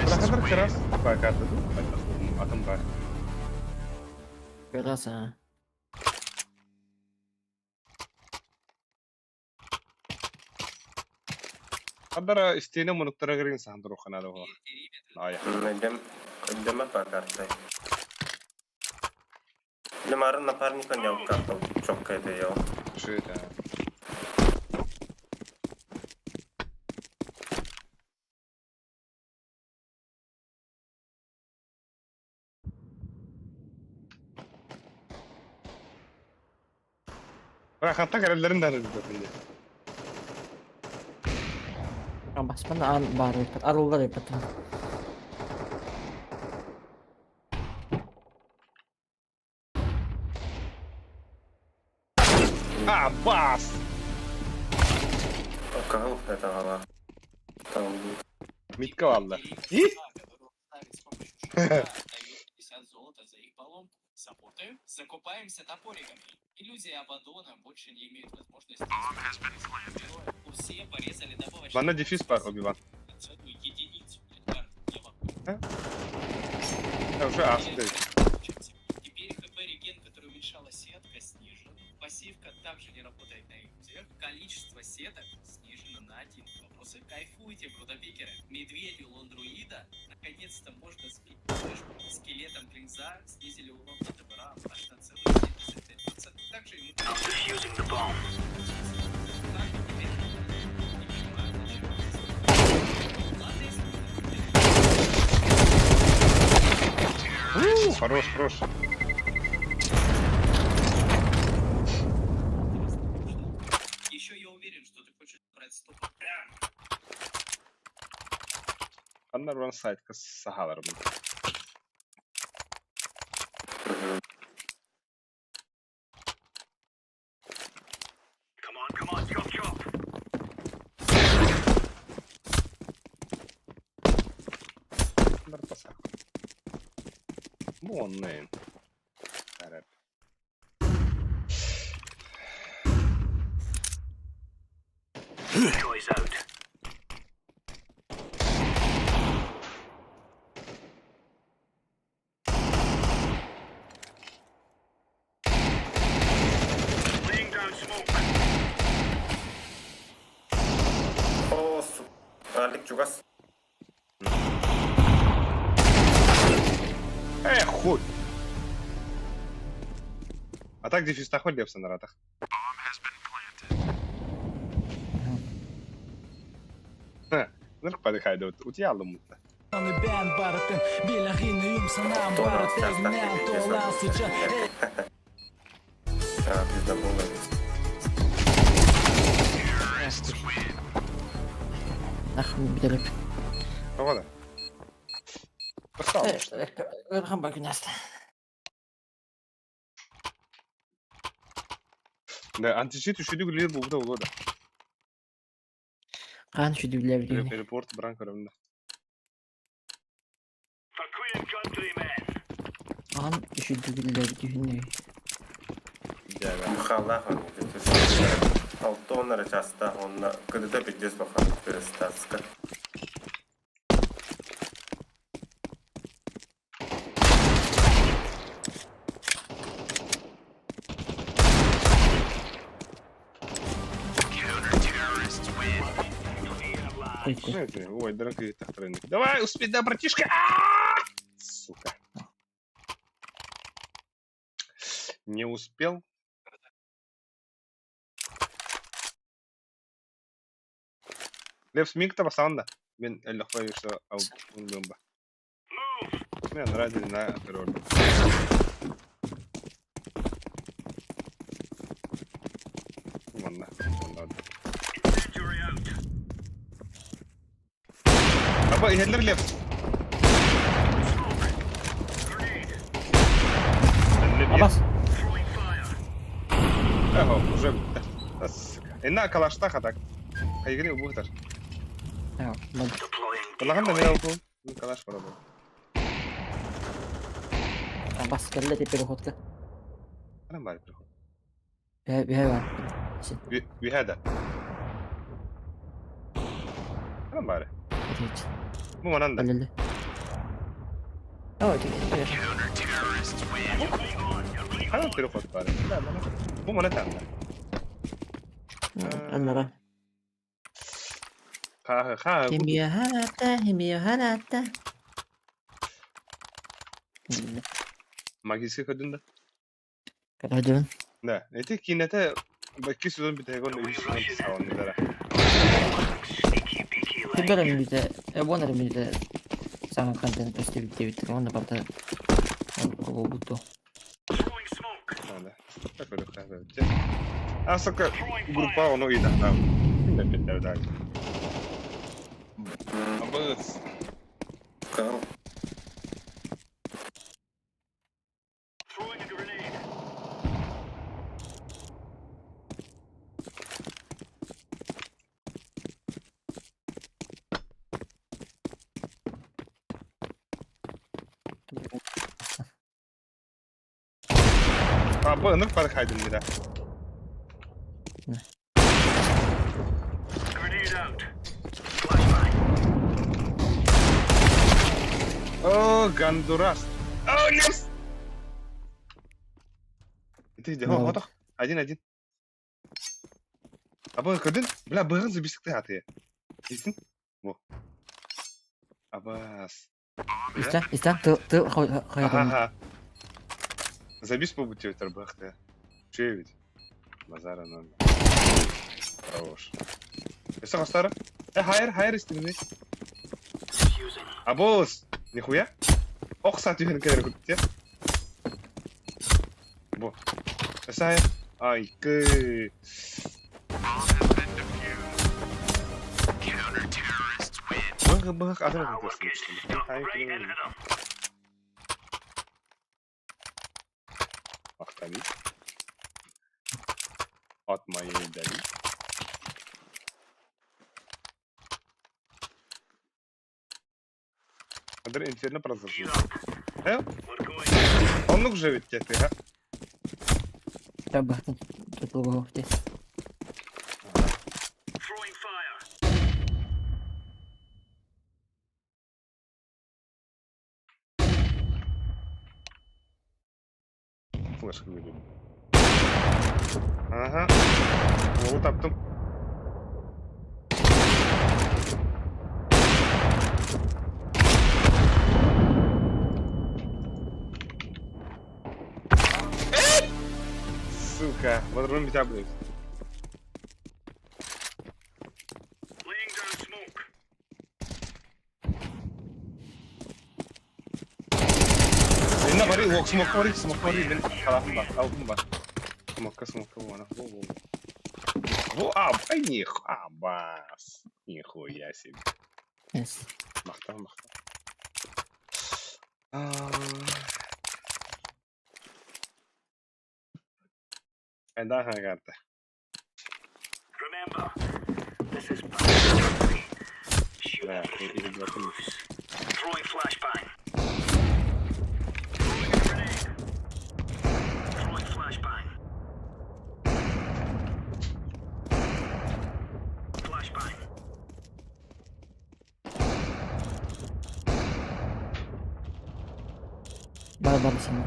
Ne kadar keras bakardı bu? Atım var. Biraz ha. Kadar isteğine munuktara girin sandır o kanalı o. Aya. Идем по карте. Лемарын напарника не укатал. Чокка это я. Şu ya. Bırak hatta kararların da arıyordu böyle. Ah, basman da baru dapat. Arulga dapat. Ah, bas! Кого это гала? Там Mitka valla. Золота за их поломку. Саппортаю. Закупаемся топориками. Иллюзия Абадона больше не имеет возможности использовать героя. Все порезали добавочные... Bana defis var Obi-Wan. Целую единицу. Карт не могу. Ya şu astı. Теперь ХП реген, который уменьшала сетка, снижен. Пассивка также не работает на иллюзиях. Количество сеток снижено на 1. Вопросы кайфуйте, брудопикеры. Медведю лондруида наконец-то можно сбить флешку. Скелетом клинза снизили урон от ТБРа аж на целых 75%. Также ему... I'm defusing the bomb. Так, теперь не понимаю, зачем это. Ладно, если... Хорош, хорош. Еще я уверен, что ты хочешь брать стоп. Onlar buranın site kız sahalarında. Come on, chop, chop. Bunlar basa. Bu onun neyin? Evet. Toys out. Laying down smoke. О, Алик Чугас. Хуй! А так дефис tahoy yapsın arataq. Nırk badi kaydı uti aldım mutlu. Тоже сейчас так и А, пизда была. Bir de rap. O kadar. Bakalım. Evet işte rap. Ölkan bakın hasta. Ne anti-cheat üşüdü gülüyor bu da olur da. Kan şu düğüler düğünü. Report bırak önümde. For Korean countrymen. Kan şu düğüler düğünü. Gel. Mıhallah onu götür. Altta onlara çasta, onunla kıdıda bileceğiz bakalım. Stats'ka. Пойти. Знаете, ой, дорогие так тренды. Давай, успей, да, братишка! А-а-а! Сука. Не успел. Лев Смик-то басанда. Мен әлләхвай что албымба. Мен ради на природу. Ванна. Incendiary out. Аба, иһэллэр Лев. Grenade. Абас. Throwing fire. Эхо, уже бітті. Та, сука. Инна калашта хатак. Хайгыны убухтар. Tamam. Ben Deploying. Калахан да не алку. Мен калаш барабы. Абас kelle de переходка. Ana bari prihod. Bir hay var. Şimdi بهذا. Ana bari. hiç. Bu mananda. Belirli. Evet. Ana prihod bari. La la la. Bu manata. Ömer. Ha. Himiyo halatta. Magisi kadında. Kadın. Ne? Eti kinete bakki sezon bir tegon üç sezon savanlara. Выбираем где, вон где самый контент поставить 9 он правда будто. Throwing smoke. Hadi. Tak öyle kahve. Asaka grupa onu iyi daha. Ne bitter daha. Abız. Kal. Throwing a grenade. Abi ınık para kaydın bir daha. Grenade out. Flashbang. Oh, Ganduras. Oh, yes. Itu dia. Oh, toh. Ajin. Apa kadın? Bila bığın zibisik de atıyor. İzin. Bu. Abbas. İstem ты Ага. Забис по бути тербахта. Чевить. Базара ноль. Хорош. Эсэ хастара? Хайр истемни. Defusing. Абос. Нихуя? Ох, сатюхен кэдэр гүтте. Бу. Эсэ хайр. Ай, кэ. Бых, адыр гүтте. Right into them. Ахтами. Atmayı deli. Kadir internet parası. He? We're going. Onluk живет теперь, ha? Треба тут было где. Throwing fire. Флешка выйдет. Ага. Вот таптым. Сука, вот рум тебя будет. Laying down smoke. Inna bari, walk smoke bari. Ben tarafım var, altım var. Smoke bu bana. Bu. Bu ab, ay nih, abas. Нихуя себе. Yes. Мақтан. Айда карта. Remember, this is shoot Да, everything или that два moves. Throwing flashbang. Throwing flashbang. Flashbang. Бар синий.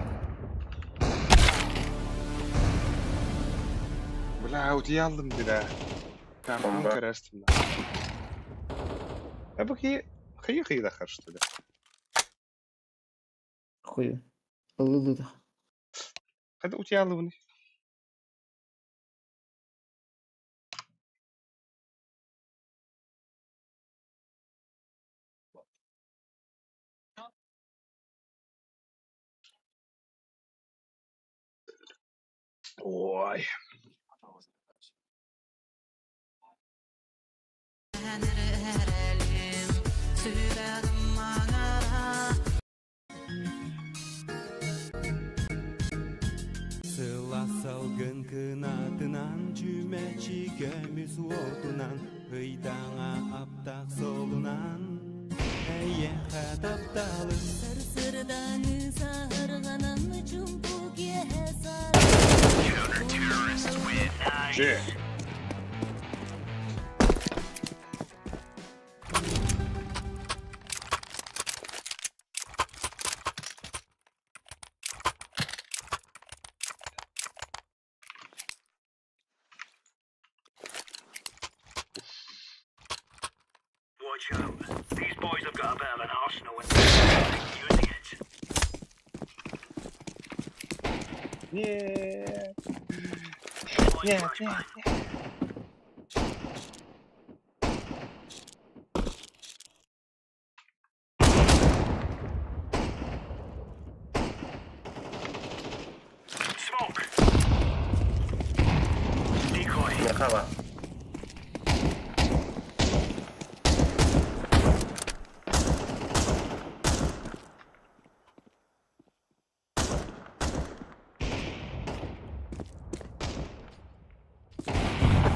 Бля, утиялдым бля. Карпан Бомба. карастым. А баки хый дахар что ли? Хую. Лылыда. Хада утиялдым. Ой. Сыла салгын кынатынан чүмәчигәміз отынан Ыйдаңа аптақ солынан Әйе хатапталы Сырсырдан сарғанан чумпуге хесар Counter-terrorists win. Че? Watch out. These boys have got a bit of an arsenal and they're using it. Нет. Throwing flashbang. Smoke. Decoy. Мехава.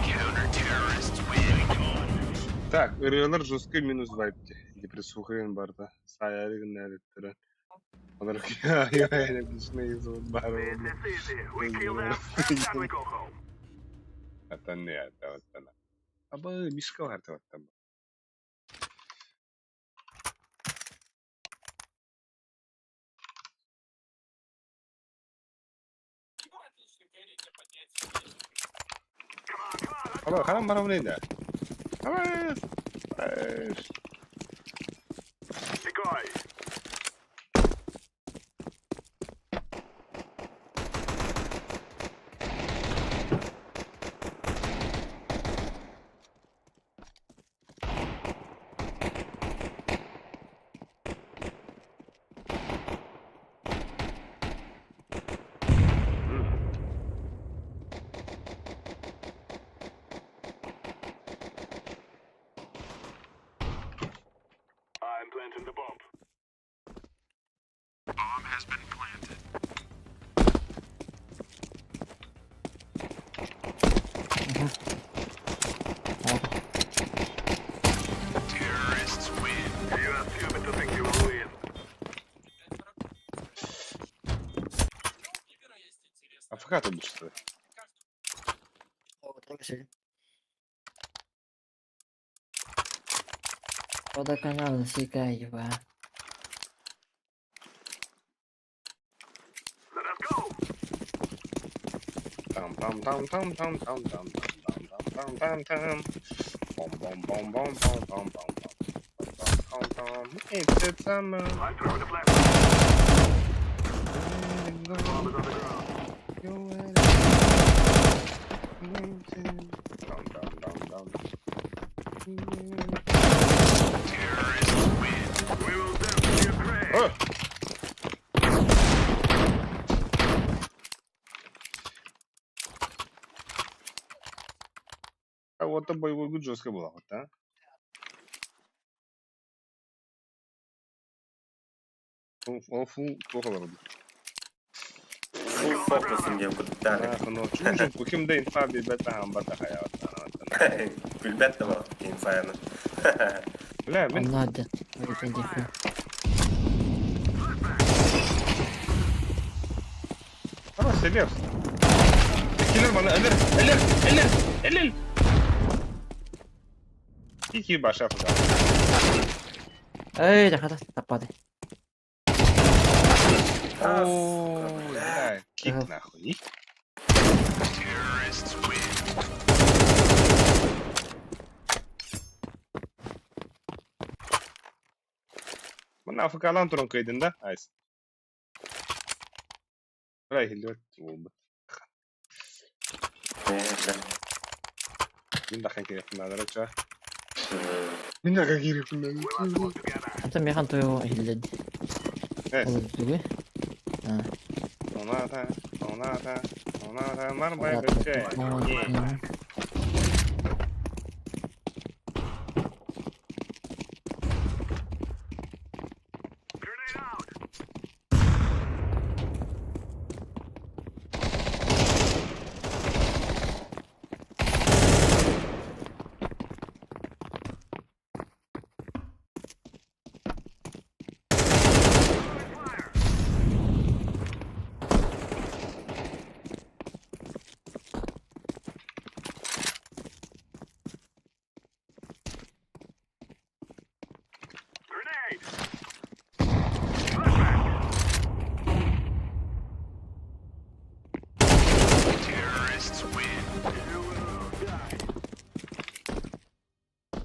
Counter-terrorists win. Так, ырыалар жестко минус вайпте. Депрессухаен барда. Саярыгын нәлеттірі. Олар аяғайын күшіне езуыт бары Made олы. this easy. We kill them and we go home. Atan ne ya tavatan. Aba miska var tavatan. Aba karam bana bu neydi? Aba. Decoy. I'm planting the bomb. Bomb has been planted. Terrorists win. You are stupid to think you will win. АФК тут был, что ли? Вот так же. Водоканал засекаева. Let us go. Там. Бом-бом-бом-бом-бом-бом-бом-бом-бом-бом. It's the summer. I'm throwing the flashbang. Bomb is on the ground. Terrorists win. We will definitely agree. А вот это боевой гуд жестко было, вот, да? Фу, плохо было. Full focus in your good dad. Ну, чужу, каким да инфа бибета хамбата хаят. Билбет var infärno. Бля, мен Он надо. Говорит, иди хуй. Ара себеп. Килер бана, элер. Кики баша фуда. Эй, да хата, тапады. О, бля, кик нахуй. Мана афкалан турun кайдында, айс. Бля, хилет болду. Мен дахан керек надо ча. Мен дахан керек надо. Это механ твоего хиллед. Эс. Он тугой. Оната, марбай бече.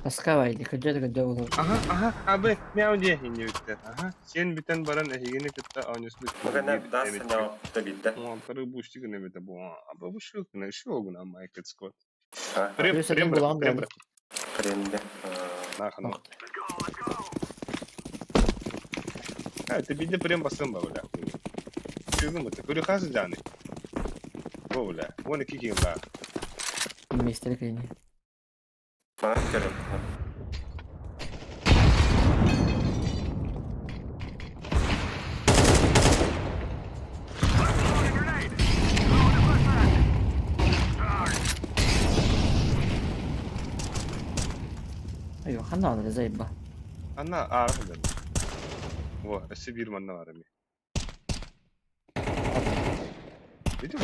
Таскавай, ходят как доулу. Ага, абы, мяу де хиневиттер. Ага, сен битен баран эхигини кытта анюсбит. Magana dasanya tolidda. Муантары бушти гыне бите бу. Абы бу шул гыне шул гыне майкет скот. Плюс один был он, Прем. Кренде. Нахну. Ты биде прем басым ба бля. Чугум это. Курю хазы даны. Бу бля. Вон кикин ба. Вместе ликайни. Манкер. Ayyo, хана надо заеба. Она арф да. Во, Сибирь манна арами. Видишь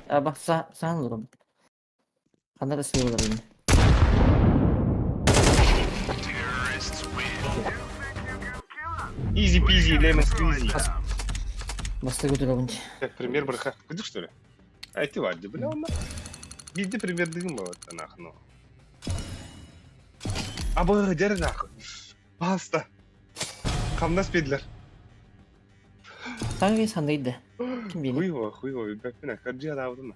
ба? Бak sağ olurum. Хана да слева olurum. Изи пизи, лемон сквизи. Басты götürüyorum. Как пример браха. Где что ли? А ты вадди, бля, он. Биде пример дыма вот нахну. Абы, дер нахуй. Баста. Камнас педлер. Sanki sandaydı. Kim bilir? Хуево, бэпина, хаджи адавдана.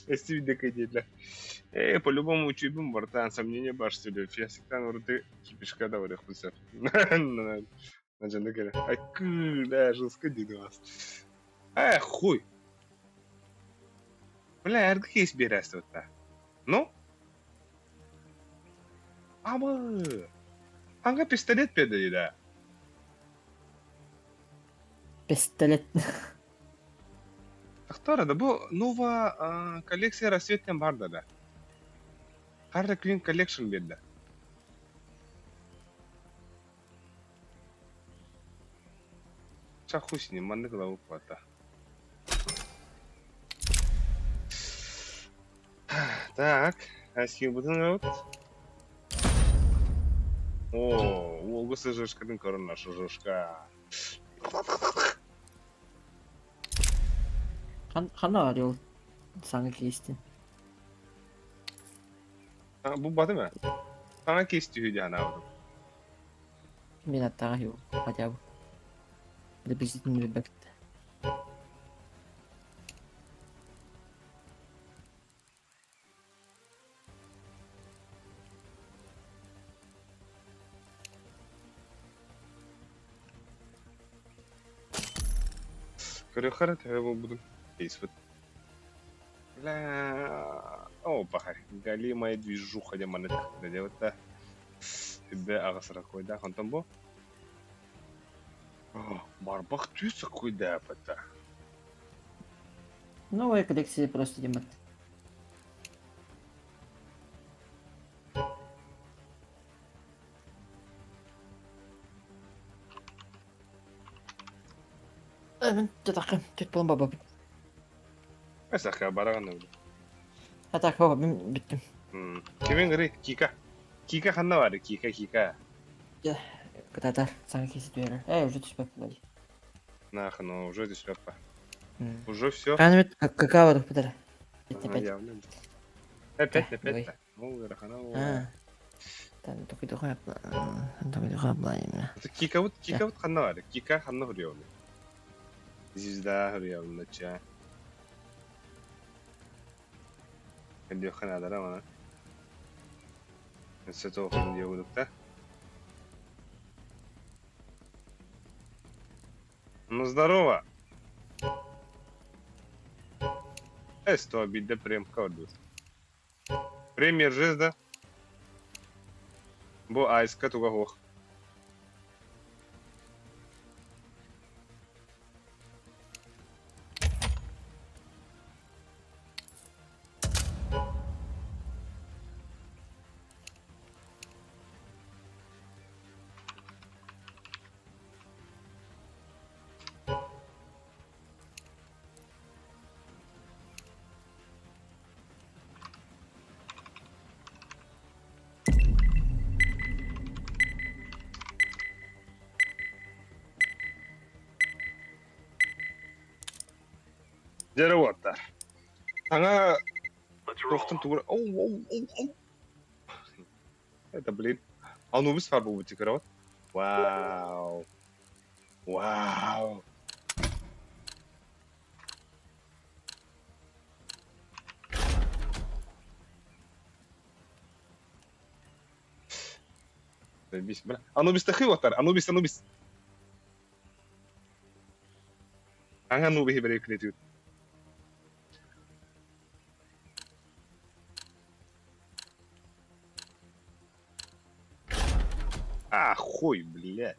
Если видно, конечно. По-любому учебим, братан, сомнения баш себе. Фиасиктан вроде кипишка давай хуйся. На джандекере. Ай, да, жестко диду вас. Хуй. Бля, эрдік ес берәсті өтті. Ну? Абы. Қанға пистолет беді дейді. Пистолет. Ақтарады, бұл нова коллекция рассветтен барды да. Harley Quinn collection берді. Чақ хуй сіне, манды қылау қуатта. Так, әске бұтын өт. О, осы жошқадың көрін ашы жошқа. Хана arıyor sanki işte. Bu batı mı? Sana kesti hücü ana oğlum. Bir hatta yok. Hadi abi. Bir de bizi dinle bekle. Көріқары тәуі бұдың. Кейсфіт. Бля... Опа, галимая движуха деманы тақыды деп отта. Тебе ағасырақ қойда, қантан бұл? Барбах түйсі қойды апата. Новая коллекция просто, Димат. Татакым, чуть полом баба. Әсәққа бараған өді. Атак баба, мен биттим. Кемен ғыры, кика. Кика қанна бары, кика. Кататар, саңа кесіп берер. Уже түспеп болады. Нахы, ну, уже түспеп па. Уже все. Қанымет, какао дұқ бітір. Опять. Ну, рахана. Тоқиды қойып. Кика вот қанна бары, кика қанна ғыры Звезда ғыры нача. Кәнде қанадара мана. Сәт оқын де өдікті. Ну, здорово. Эсто обида прям кодус. Премьер жизда. Бо айска туга хох. Жараваттар. Аңа тоқтын туғыр. Оу. Это, блин. Анубис бар бұл бітті қарават. Вау. Анубис тахи ваттар. Анубис. Аңа нубихи бәрі күлетіп. Хуй, блядь.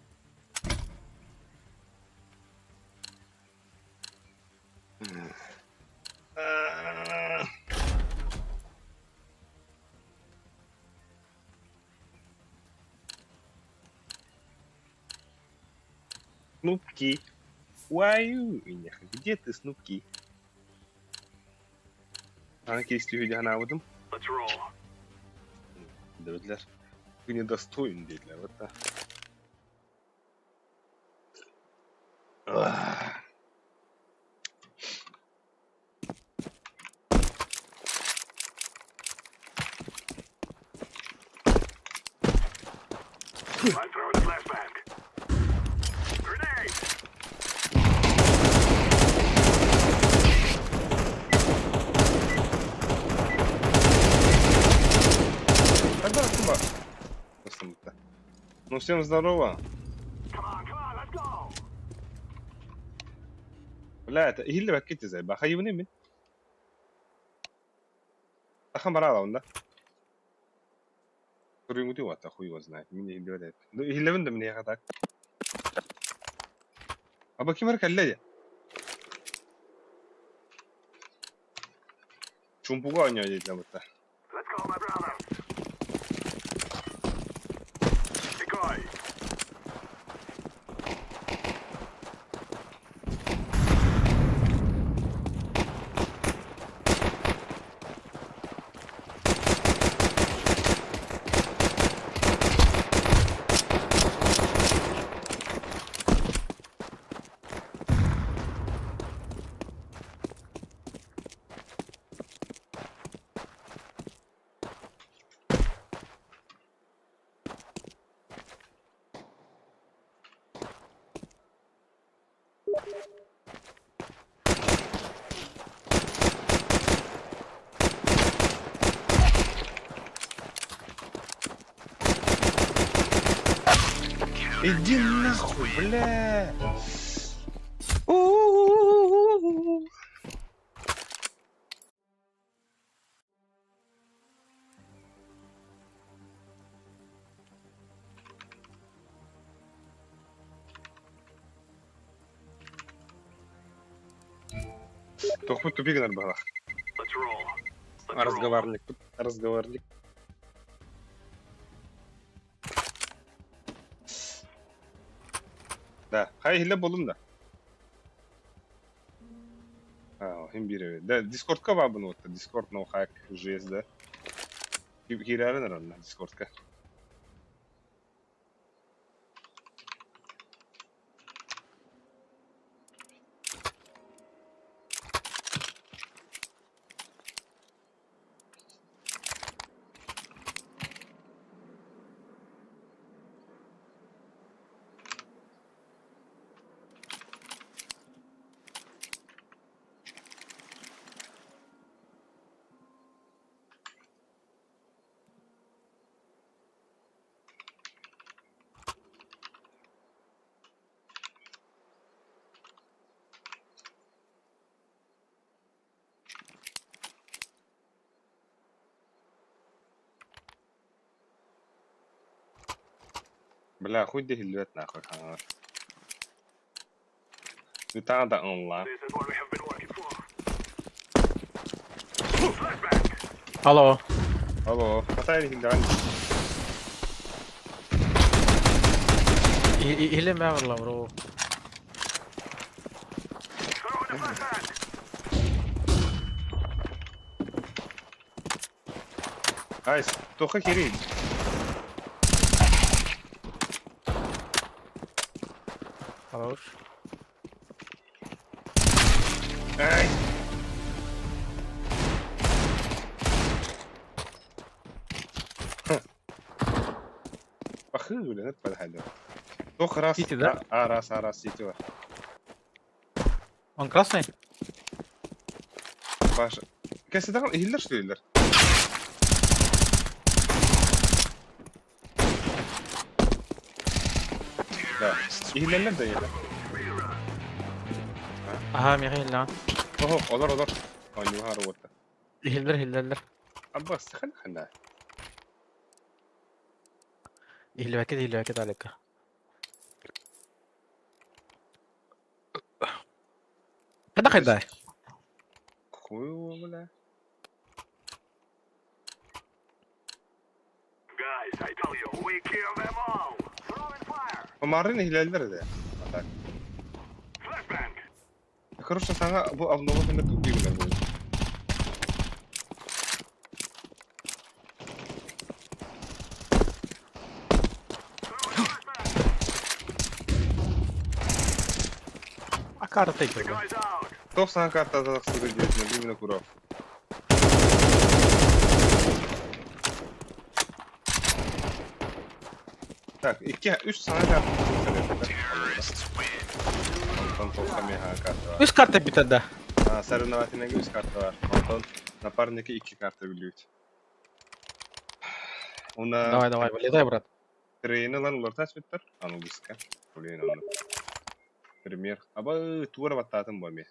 Снупки. Где ты, Снупки? Ана кести видео вот там. Dediler. Bu недостоин dediler. Вот так. I'm throwing a flashbang. Grenade! Ну всем здорово. Come on, let's go! لا هي اللي بكيت زي بقى خيبني من أخم برا لوندا تري مودي وات أخوي وزناي من اللي بدأت هي اللي من هي خطأ أبغى كي مركز ليه شو مبغى أني أجي جامعته Let's go, my brother! Decoy! Иди нахуй, бля! Тохпут тупик надо было. Let's roll. Let's roll. Разговорник. Да, хай хиле болун да. Hem biri. Da Discord'ka var bunu otta. Discord no hack JS'de. Girerler onlar Discord'ka. Бля, хуй де хилвет нахуй. Nu tar det online. This is what we have been working for. Hallå. Hallå, vad är det hildan? Hille med valla bro. Ай, только Кирилл. Хорош. Ай. Ахы, блин, это подходит. Только раз. Сити, да? Раз, Сити. Он красный? Паша. Кэс, это хиллер, что ли? Да. Хиллерлер да еді. Aha, Mihil lan. Oho, olur. Oyunu var orada. Hiller. Abbas, خلنا. Hille vakit alaka. Kada kayday. Хуй вلا. Guys, I tell you, we kill them all. Throwing fire. Помарин хиллерлер да. Так. Flashbang. Короче, sana bu avnovatında çok iyi bilir böyle. Akarta tek. Guys out. 90 kartta azalıq sürü gözünə bir minə quraq. Так, 3 sana kart. Антон Толкамия kartı var. Üst kartta bir tane daha. Соревновательная 3 kartı var. Антон напарники 2 kartı biliyor. Ona Давай, вылетай, брат. трейны lan ular tasbitler. Anılgıska. Блин, onu. Пример. Aba tuvar batatım bu me.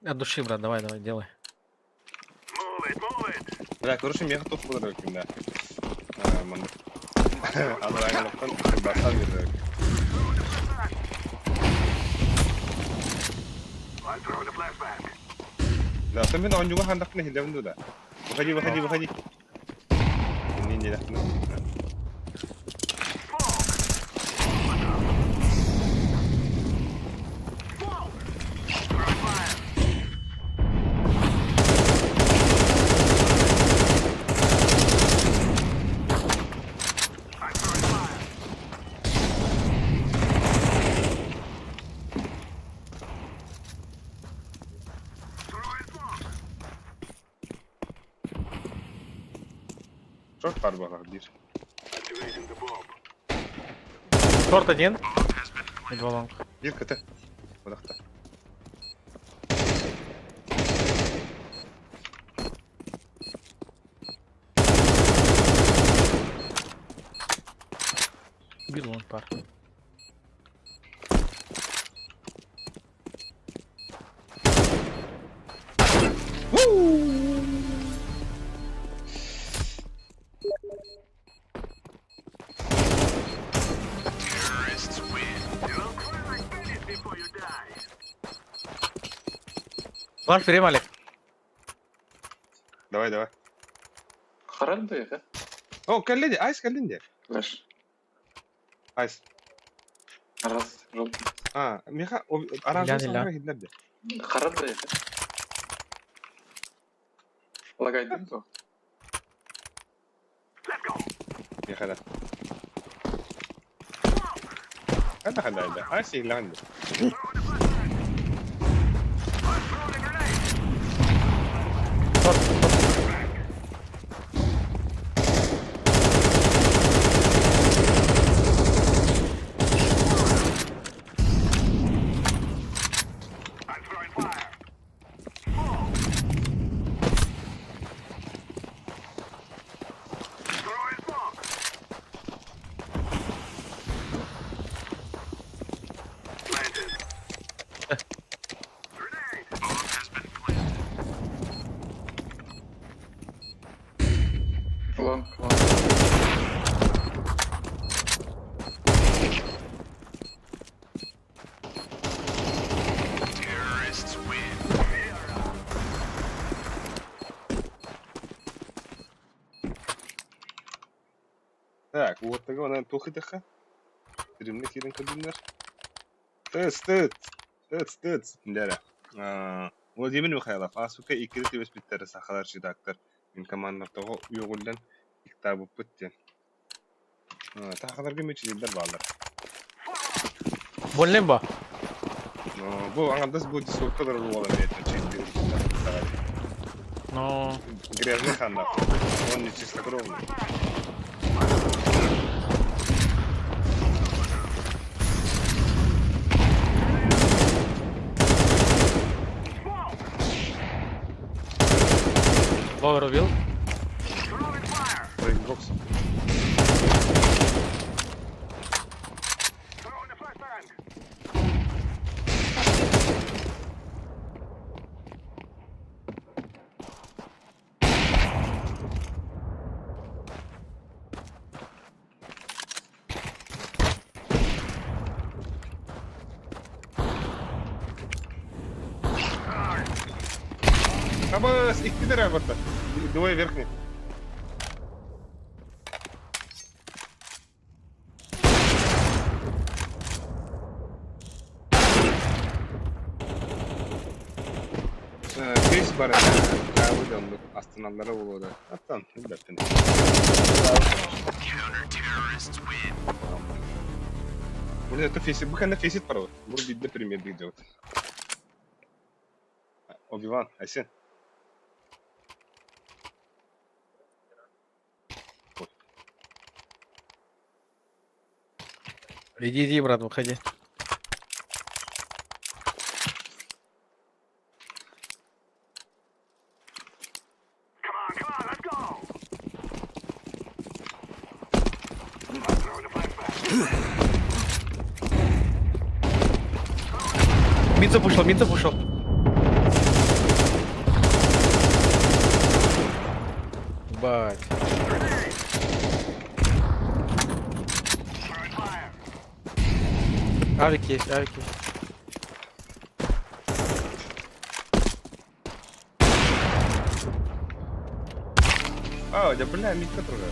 От души, брат, давай, делай. Move it. Бля, короче, меха топ булар өкүн да. Мын. Алар айналыктан баста берди. I'm throwing a flashbang. Да, ты мен онжуга хандакны хилевинду да. Выходи. Не да. Çok var bak bir. Activating the bomb. Торт один. И два лонг. Bir kıtı. Odakta. Bir лонг пар. Var frame Alek. Давай. Харан да яка? О, калленде, айс калленде. Лаш. Айс. Раз, жол. Меха, аранжы Яны, саңға хидлерде. Харан да яка? Лагайдың то. Меха да. Хада. Айс хидлерде. Лонг. Так, вот такого надо тухы-тыха. Стримны кирин кабинler. Тыц. Дәрі. Владимир Михайлов, Асука иккері тебес біттері сақалар редактор. Мен командақтағы үйіғылдан иктабы бүттен. Тақаларға мечелелер балдар. Больным ба? Бұл аңандас бұл дискордтар болған етін чекті. Ну, Грязный ханда. Он не чистокровный. Ловер убил. Брейкбокс. Абас, их пидоры работа. Двое верхних. Кейс бар еді. Астаналары болуды. Аттан, үлбәттен. Бұл это фейсит. Бұл кәнде фейсит бар ғой. Бұл бидді пример дейді. Оби-Ван, Айсен. Иди, брат, выходи. Мид запушил. Бать. Авик есть. Да бля, митка тоже.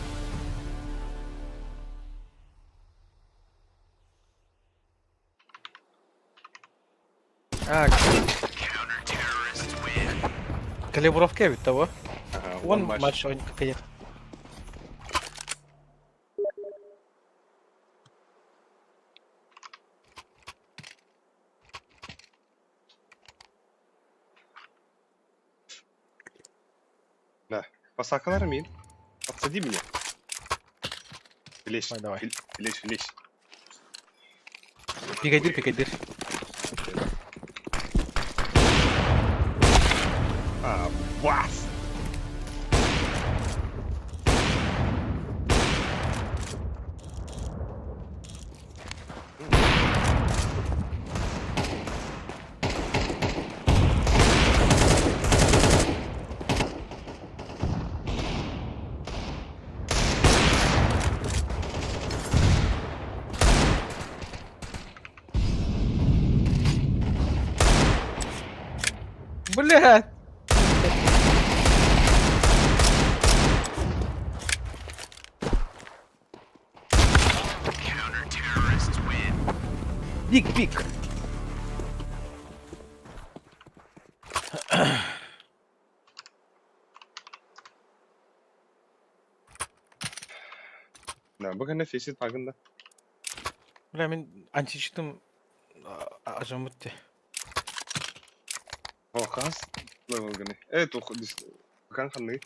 Калибровка ведь того. Ага, Вон матч. матч он какой-то. Да. Посакалар мин. Подсади меня. Влезь. Давай. Влезь. Пикадир. Вас! Блядь! Пик. Да, бugün ne fesit farkında. Бля, мен anti çıktım. Acımıttı. O kas. Ne bu gene? Evet o kan kan ne?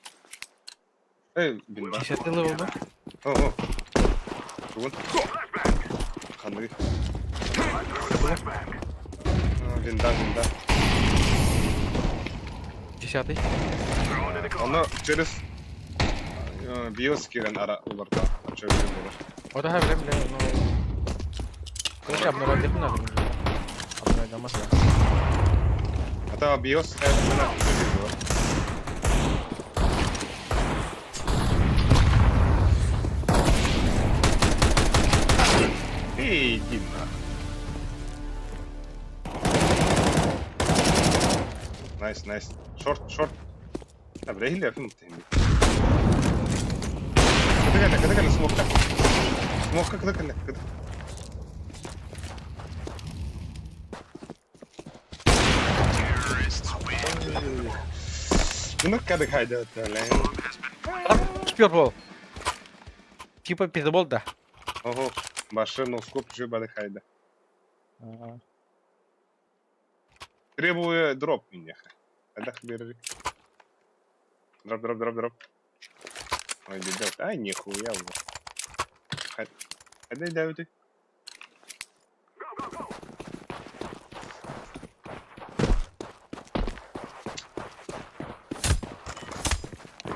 Bilmem. Çeşitli level'da. O. Bugün. Kan ne? Vinda. Десятый. Onu через BIOS kiren ara ularda açabilirim. O da bile no. Короче, обнародить надо. Обнародить надо. Hatta BIOS her buna açabiliyor. Hey, dinle. Nice. Short. طب ده اللي في متهم كده سموك كده Ну как хайда тэлэн. Спёрбол. Типа пиздобол, да. Ого, машину скоп же бады хайда. Требую дроп меня. Когда бери. Дроп. Ой, бедок. Ай, нихуя уже. Хайда давай.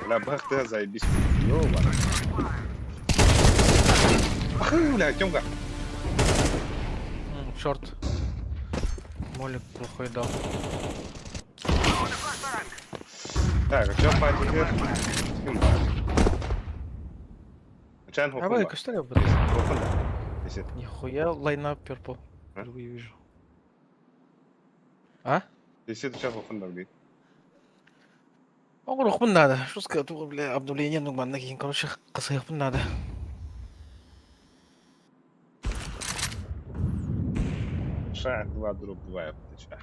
لا بختها زي بيس يوبا لا тёмка. Шорт. Молик плохой дал. Так, что пойдёт? Чан А вы что ли? Нихуя лайнап перпл. Впервые вижу. А? Если ты сейчас офендер бит. أقول أخبرنا هذا شو سكت تقول عبد الله ينو ما نجي نقول شيء قصير أخبرنا هذا شاعر دوا دروب دوا بتشاع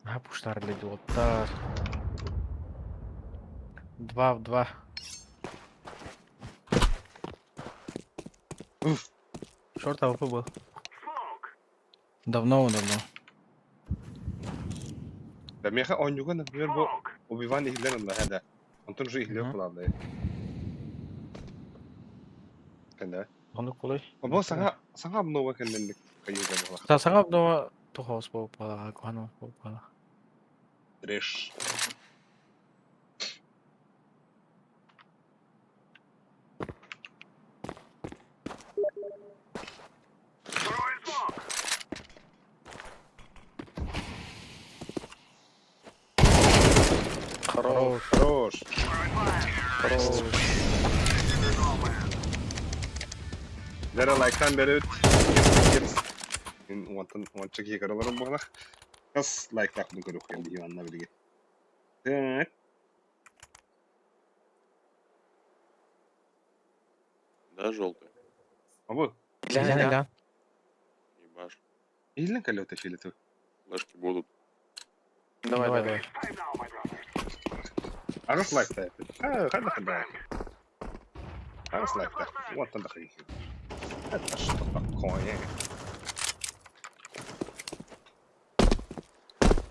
هبوشتار اللي دوتار 2 в 2 Шорт АВП был. Давно. Да меха он juga например бо убивание Хиллера на هذا. Он тоже Хиллер кулады. Канда. Он кулай. Бо сага много канден кайга бо. Та сага много тухос по квано по. Треш. Хорош. Дара лайктан берет. Ин want чеки караларым бана. Кас лайктак bunu көрүп келди Иванна билге. Так. Да, желтый. Абу. Ля. Ебаш. Илен калёта филету. Флешки будут. Давай. Арас лайкта. Хада. Арас лайкта. Вот он дохрень. Это что такое?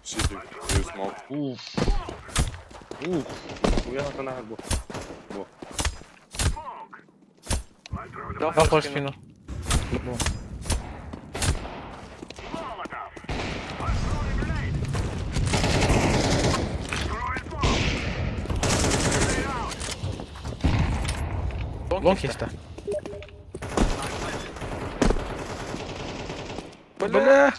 Сиди, ты смог. Я на канал был. Дал в спину. Лонг есть, да? Бля!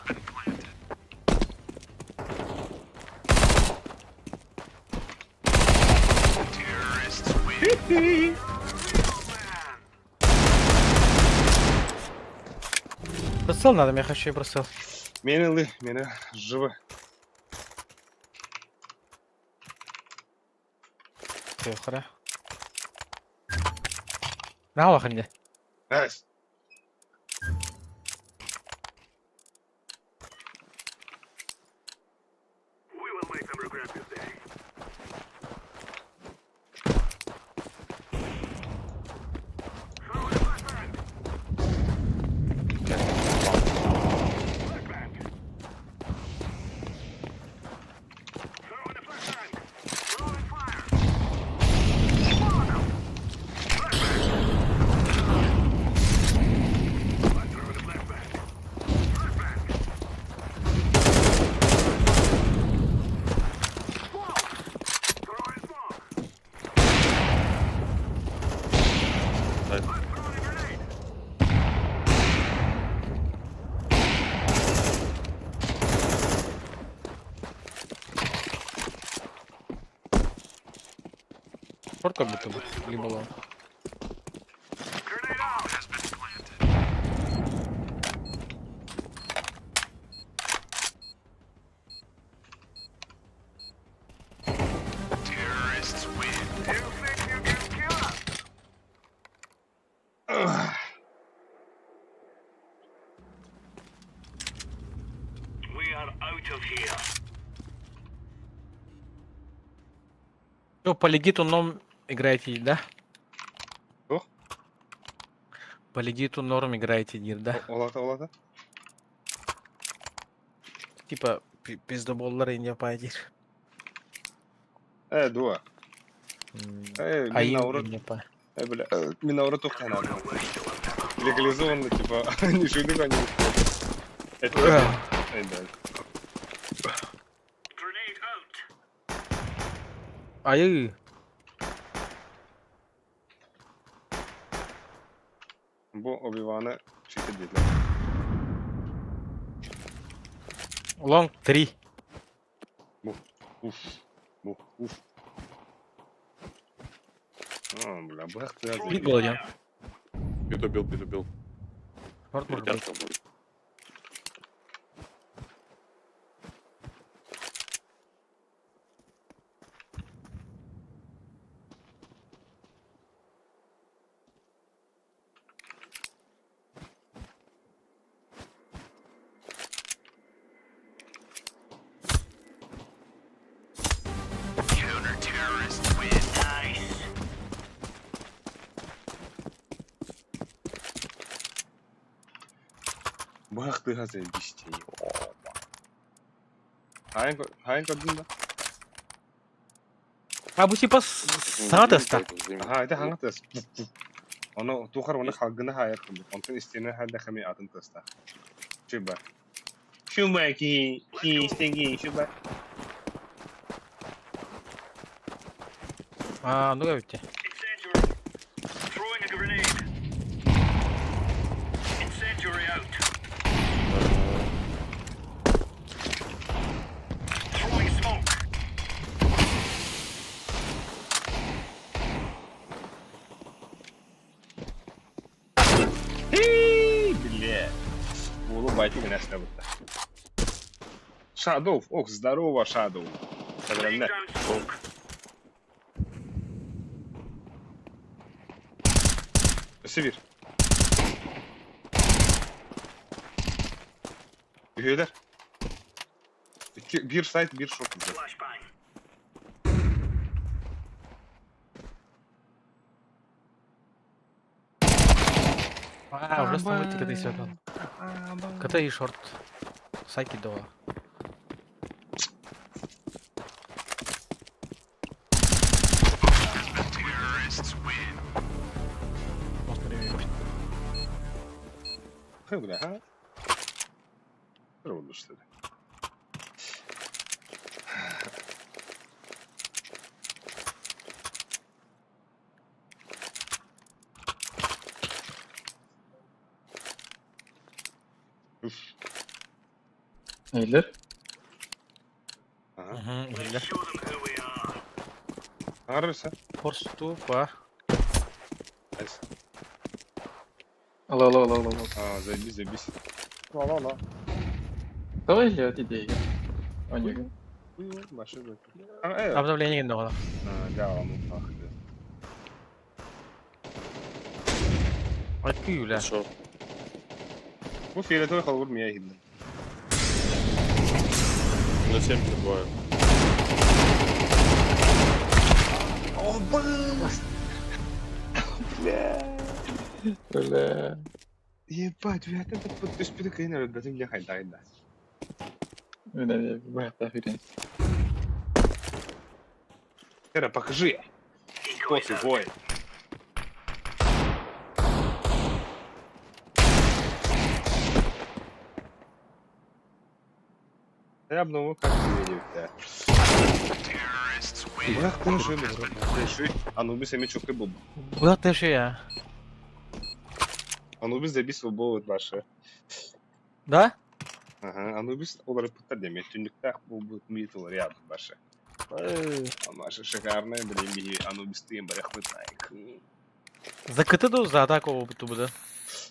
Прицел надо, я хочу и прицел. Мені живе. Yukarı. Ne var şimdi? Найс. We will make them regret this day. Throwing a flashbang. Flashbang. Throwing a flashbang. Throwing fire. Follow them. Flashbang. I'm throwing a flashbang. Flashbang. Smoke. Throwing smoke. Дай. I'm throwing a grenade. Шорт как будто бы. Либо лонг. Grenade out. Has been planted. Terrorists win. You think you can kill us? We are out of here. Ну, по легиту норм играете, да? Что? По легиту норм играете, Дир, да? Олата. Типа пиздоболлар yapaydır. Дуа. Мен Ayı наоборот, yapay. бля, мен наоборот тоқтан надо. Легализованно, типа, не шуды, они... Это... да. Grenade out. Ayı. Bu Obi-Wan'ı çekildiler. Long 3. Уф. Бля, бах ты. Mid был один. Пидубил. Шорт может быть. Перетяжка будет. Counter-terrorists win. Nice. Бах ты, газель, бестей. Хайын көрдің ба? Ha bu типа sana testa. Ага, это хаңа тест. Оны тухар оны халгына хайыр кылды. Онтон истене халда хами атын теста. Шуба. Шуба ки стенги шуба. Ha ну bitti. Incendiary. Throwing a grenade. Incendiary out. Throwing smoke. Бля. Улыбайте меня с тобой. Шадов. Ох, здорово, Шадов. Laying Огромное. down smoke. Sivir. Üyeler. Bir site, bir short bize. Flashbang. Уже становится когда еще один. КТ и шорт. Сайки до. Terrorists win. Bля, ha? Oldu işte. Neyler? Aha. Let's show them who we are. Ağrırsa. Force 2 по. Nice. Al. Zabiz. Ла-ла-ла. Давай же идеи. Они. Buyur, başa bak. Обновление келді ғой. Devamı farklı. Айтпай үлә. Шо? Bu fiyatı kalır mı ya hildim? На 72. Бля. Ебать, я как-то ты спит, конечно, ребята, я хайдай, да. Бля, охеренно. Кера, покажи. Кто ты, бой? Я обновил как видите. Бах ты реши. Анубис ими чокай буб. Бұлақ тәші я. Анубис да бис болот башы. Да? Ага, Анубис олар пытар деме. Түндүктө бул митулар я башы. Маша шикарная, блин, беги, Анубис ты им барахвытайк. За КТ за атаку буде.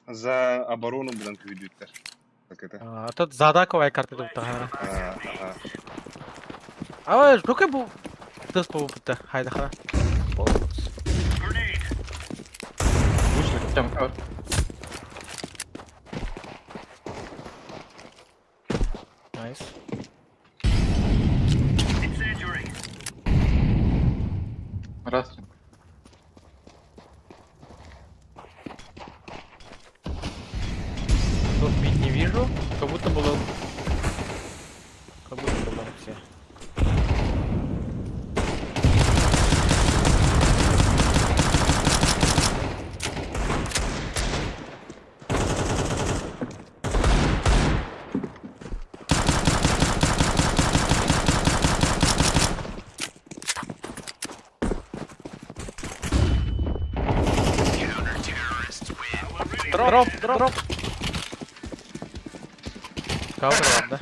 За оборону блин ведётер. Так это. А тут за атаку ай карты тут тагара. Ага. А жокай бу. Тыс бу бутта. Хайда хара. Там кар. Найс. Раз. Тут бит не вижу, как будто было все. Дроп. Скаутер, ладно.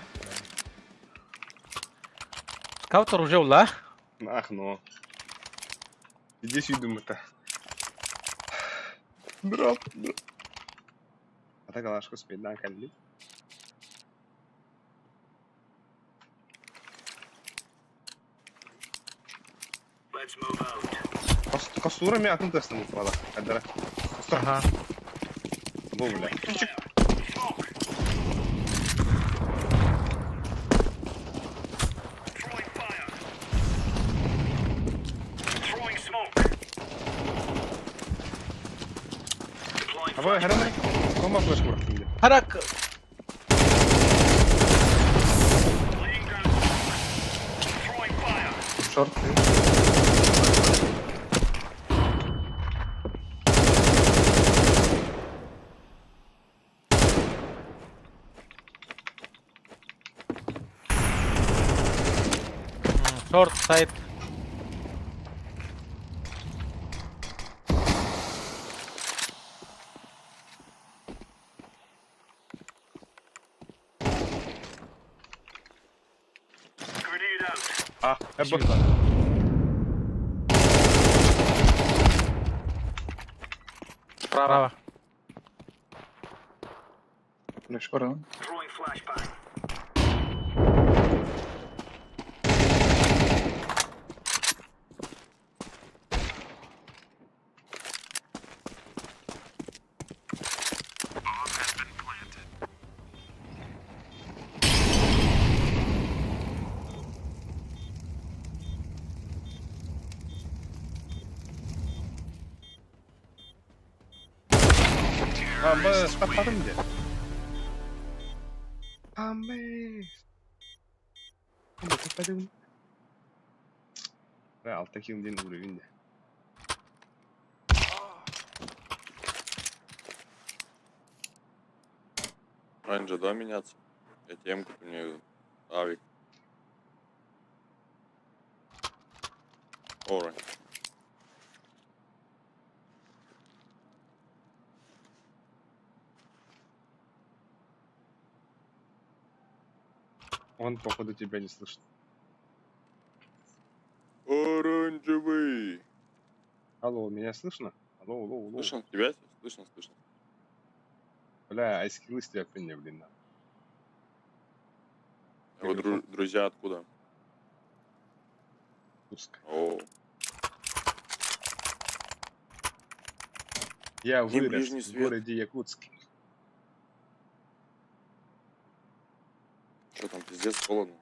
Скаутер уже ула. Ах, ну. Иди сюда, думаю-то. Дроп. А так галашку спит, да, калли. Косурами атом тестом упала. Адара. Ага. Бовля. А вы гранаты? Кома флешку рахтили. Харак. Шорт. Шорт, сайт. А, эбо. Справа. Флеш пора. Амбы, стопарым де. Амбы. Амбы, стопарым. Да, алтаки день уровень де. Раньше, да, меняться? Я темку, у нее авик. Оранж. Он, походу, тебя не слышит. Оранжевый. Алло, меня слышно? Алло. Слышно? Тебя? Слышно. Бля, айскиллы с тебя приняли, блин. Его друзья откуда? Курск. О, Я Не вырос Ближний в Свет. городе Якутске. что там, пиздец, холодно.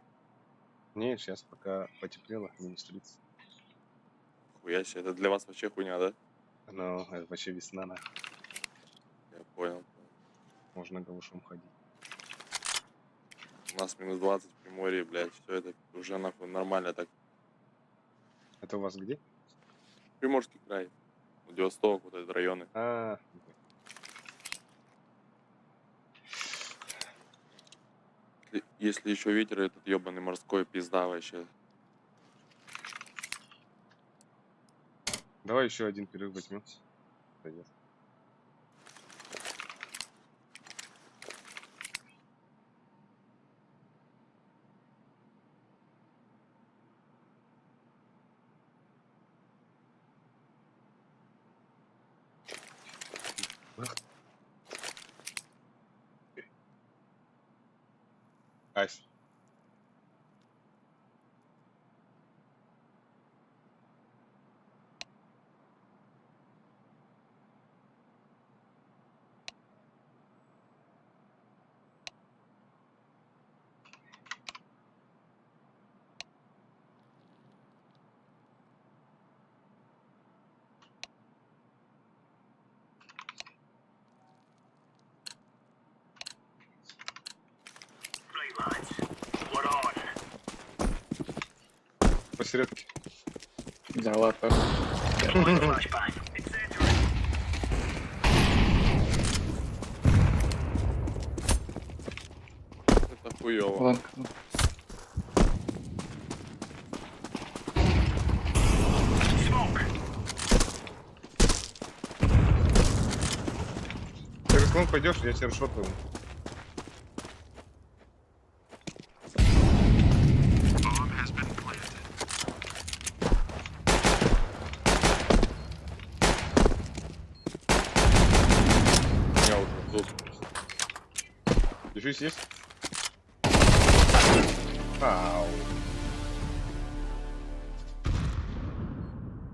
Не, сейчас пока потеплело, минус 30. Хуя себе, это для вас вообще хуйня, да? Но это вообще весна, на. Я понял. Можно голышом ходить. У нас минус 20 в Приморье, блядь, все это уже нахуй нормально так. Это у вас где? Приморский край, Владивосток, вот эти районы. А, Если еще ветер этот ебаный морской, пизда вообще. давай еще один перерыв возьмем. Пойдет. Ась. Right, lads. We're on. Посередке. Взяла так. Deploying flashbang. Incendiary. Это хуёво. Ладно. Smoke. Ты Руслан пойдешь, я тебя шотаю. Я уже тут. Держись, есть? Ау.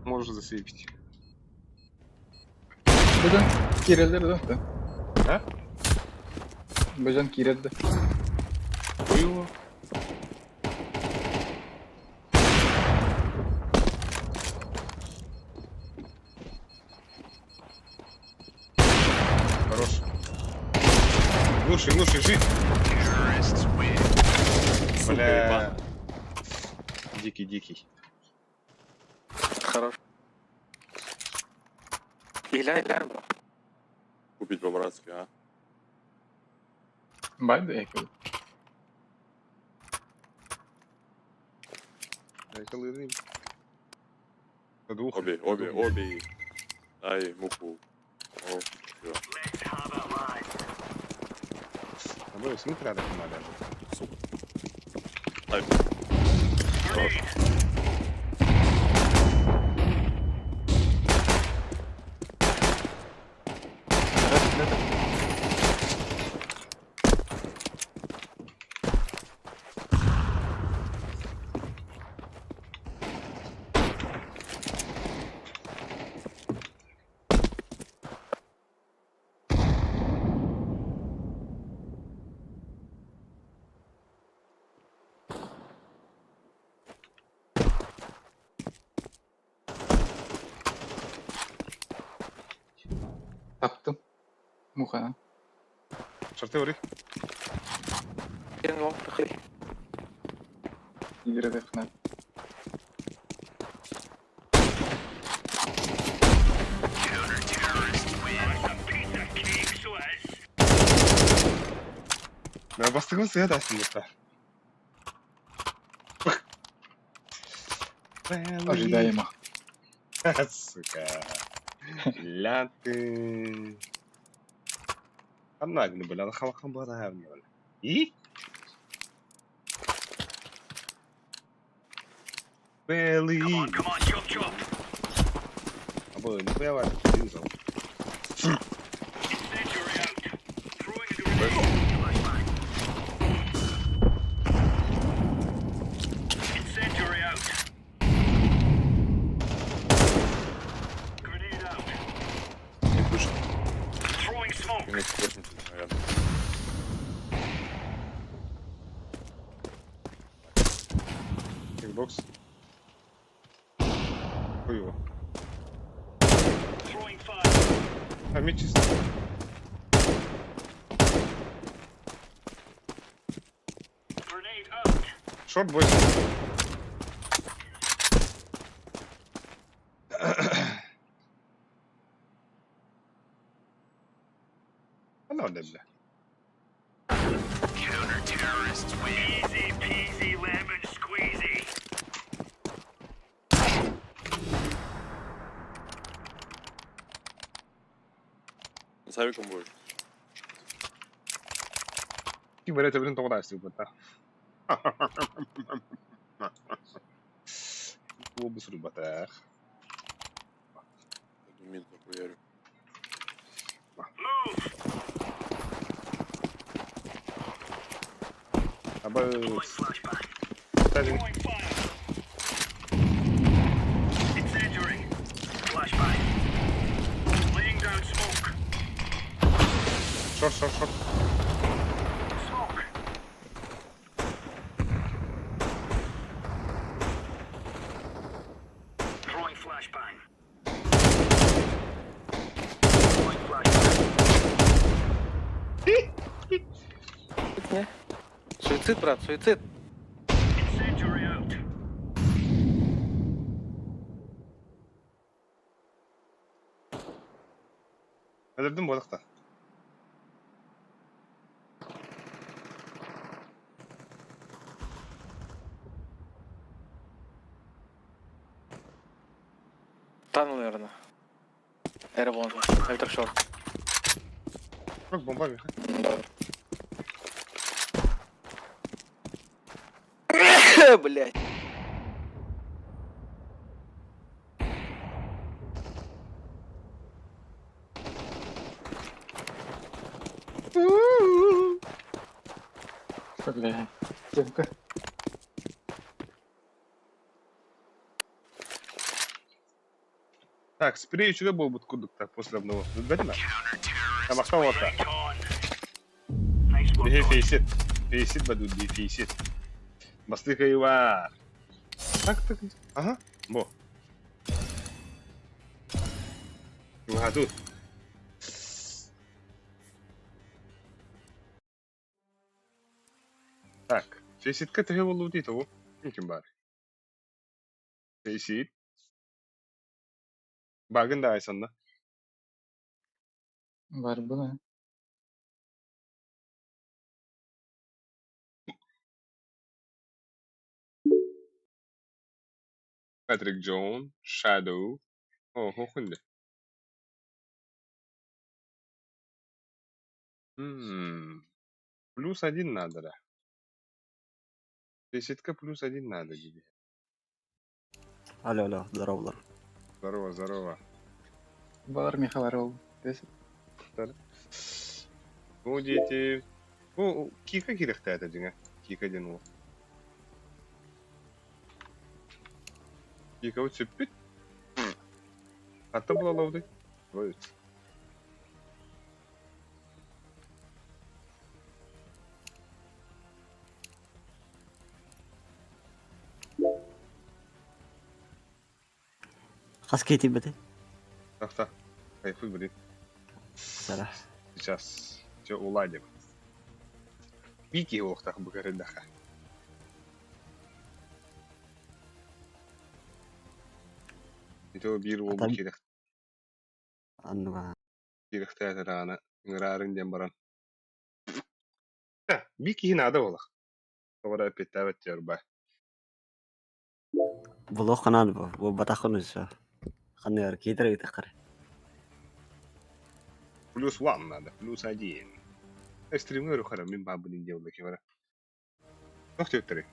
Можешь засейвить. Бөжен кирелдер да? А? Бөжен кирелді. Было. Хорош. Глуши, жить. Сука, Бля. ебан. Дикий. Хорош. Купить по-братски, а? Байды екел. Обе. Дай муху. О, всё. Let's have it, lads. Обои смотри, надо помогать. Сука. Дай. Grenade. Таптым. Муха. Шарты ори. Игры дефнет. Piece of cake, so it is. Да, бастығын сыядасын бұта. Ожидаемо. Сука. Ля ты. Аннагны, бля, халахан бада хавни, бля. И? Белый. Come on, chop. Обои, не появай, юзал. Incendiary out. Throwing a grenade. Flashbang. Бокс. Хуёво. Throwing fire. А, мид чисто. Grenade out. Шорт бойся. А надо, бля. Counter-terrorists win. Easy peasy lemon squeezy. С авиком будет. И варианты, блин, тогда если бы, да. Клубы с рыбатах. Пойду мид захуярю. Move. Абы... Deploying flashbang. Даже... Throwing fire. Incendiary. Flashbang. Laying down smoke. Шорт. Smoke. Throwing flashbang. Throwing flashbang. Суицид, брат, суицид. Incendiary out. Öldürdüm bu arada. Танул, наверное. Эйрбон. Электрошок. Как бомба вверх. Блять. Бля. Темка. Так, спрей еще был бы кудук-то после одного. Видно? Там осталось вот Right on. Nice work. Дефейсит. Фейсит баду, дефейсит. Бастыка ива. Так. Ага. Бо. Ага, тут. Так. Фейситка теге болу дейді ол. Кім бар? Фейсит. Багын да айсанна. Бар было. Патрик Джон, Shadow. О, хохунде. Плюс один надо, да. Фейситка плюс один надо тебе. Алло, здорово. Здорово. Бар Михаларов. Ну, дети. Ну, кика кирехта это динга. Кика дину. Кика вот сюппит. А то было лауды. Вот. Қас кетейін бе де? Так. Кайфуй, блин. Сара. Сейчас все уладим. Вики охтах букаредаха. Это бир ол Атам- кирехта. Аннуға. Кирехта это ана. Нгарарын дем баран. Вики надо олах. Тогда опять тавать терба. Бұл оқынан бұл батақын өзі. Қанығыр кетірі өтіққыр. Плюс 1 надо, плюс 1. Стримеру хара, мин бабу не делал кивара. Ну, кто это?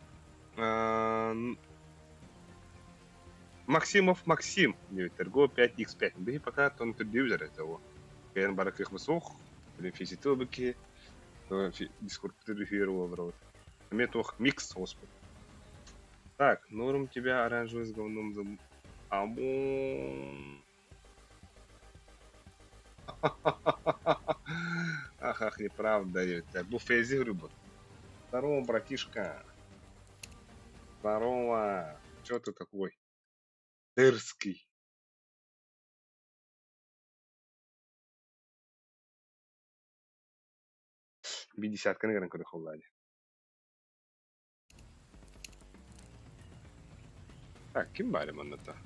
Максим, Го 5x5. Бей пока тонко дюзер этого. Кен барак их высох, или физитил быки, дискорд фотографировал вроде. Метох микс, господи. Так, норм тебя оранжевый с говном зам... Амон. Ах, неправда, это буфези грубо. Здорово, братишка. Здорово. Чё ты такой? Дерзкий. Bir dесятканы гана көрө холлали. Так, ким бari мында?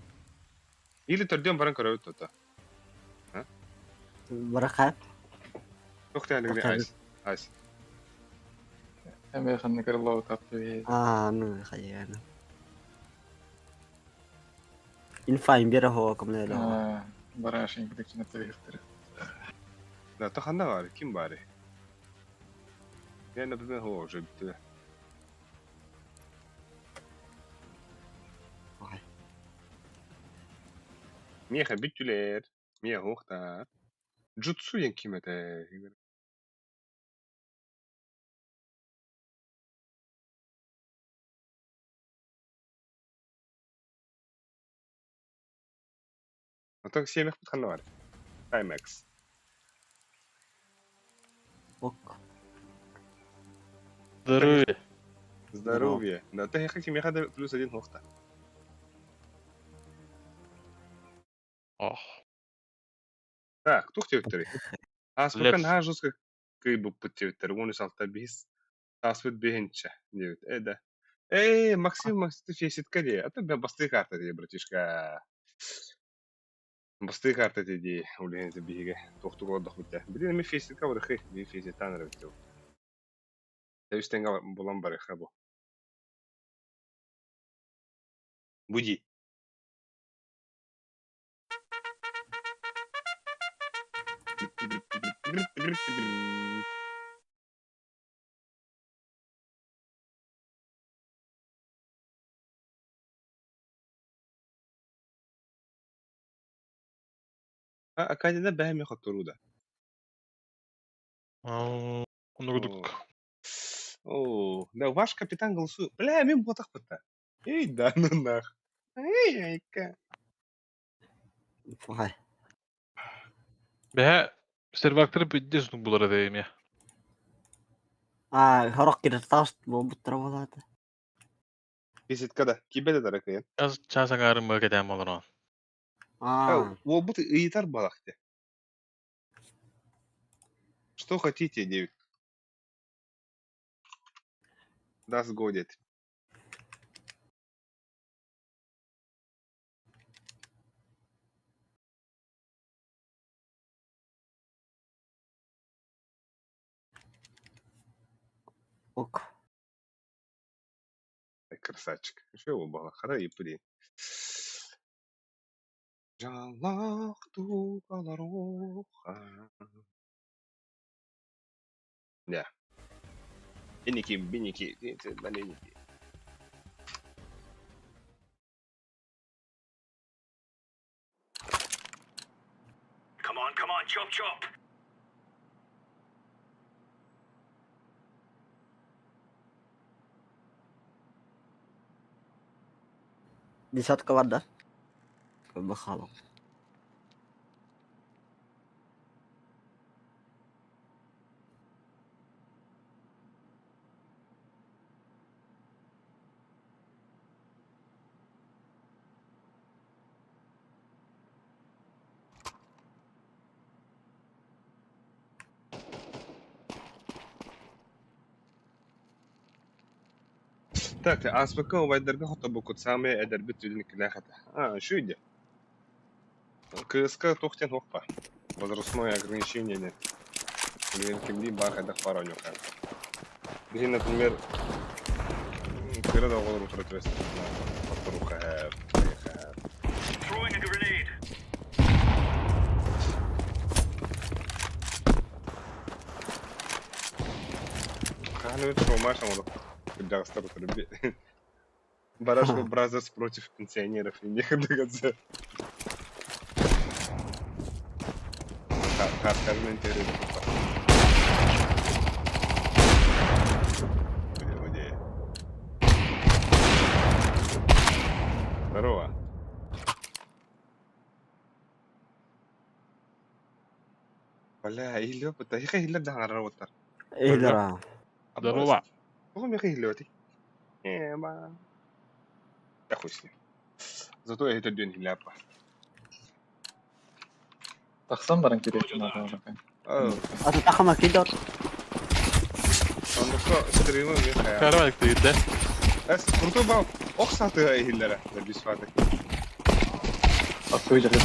Или төрдөн баран көрөбүт тота. بركات Тохта алыгы айс. Айс. Hem خلنا نقرا الله وتعطي نو خيانا ينفع ينبيره هو كم له براشين بدك نتبه اختر Да, тоханда бari, ким bari? Я, например, его уже битве. Меха биттүлер. Мия хохта. Jutsu yen kim ete? Атак семех битханда бар. Таймекс. Здоровье. Здоровье. Да, ты хотите меха плюс один хохта. Ох. Так, тух твиттери. Аспекан хажуска кыйбы твиттер. Оны салта бис. Аспет бехенче. Девит. Да. Максим, ты фесит каде. А то бя басты карта ди, братишка. Басты карта ди, улен ди биге. Тохту годох бите. Билин ми фесит кавыр хы. Би фесит таныр бите. Тевистенга булан бары хабу. Буди. Акадеда бәһәм яхаттыру да. Онугудук. О, да ваш капитан голосует. Бля, мен ботақ бітті. Ей, да ну нах. Ей, айка. Вай. Бе сервактор биддес ну булар дейм я. هروح كده طاست بطرة ولا Песет када, кибеде даракайын. Аз часа гарын ба кетем олорон. Ол бұт ыйтар балақты. Что хотите, девять? Das годит. Ок. Красавчик. Что его было? Хара и при. Жалахту калароха. Да. Биники, маленькие. Come on, chop chop. Десятка вода. Бахало. Так, АСПК вайдерга хота букут самые эдер битвилник ляхата. Что иди? КСК тохтен хопа. Возрастное ограничение нет. Или кемли бархадах паронюха. Где, например, когда голову противостоит подруха. Throwing a grenade. Ну это по-моему, когда старый ребят. Барашко Бразерс против пенсионеров и них догадаться. Хардкорный интерес. Здорово. Бля, и лёпа-то, я хай лёп да работа. إيه درا Здорово. Кого мне хай лёти? Ба. Да хуй с ним. Зато я это день ляпа. Тахсан баран керек надо уже. Аты тахама кидот. Андыкка стримы мен хая. Карвалик ты да? Эс крутой бал. Оксаты айхиллера. Да без фаты. Акой жарып.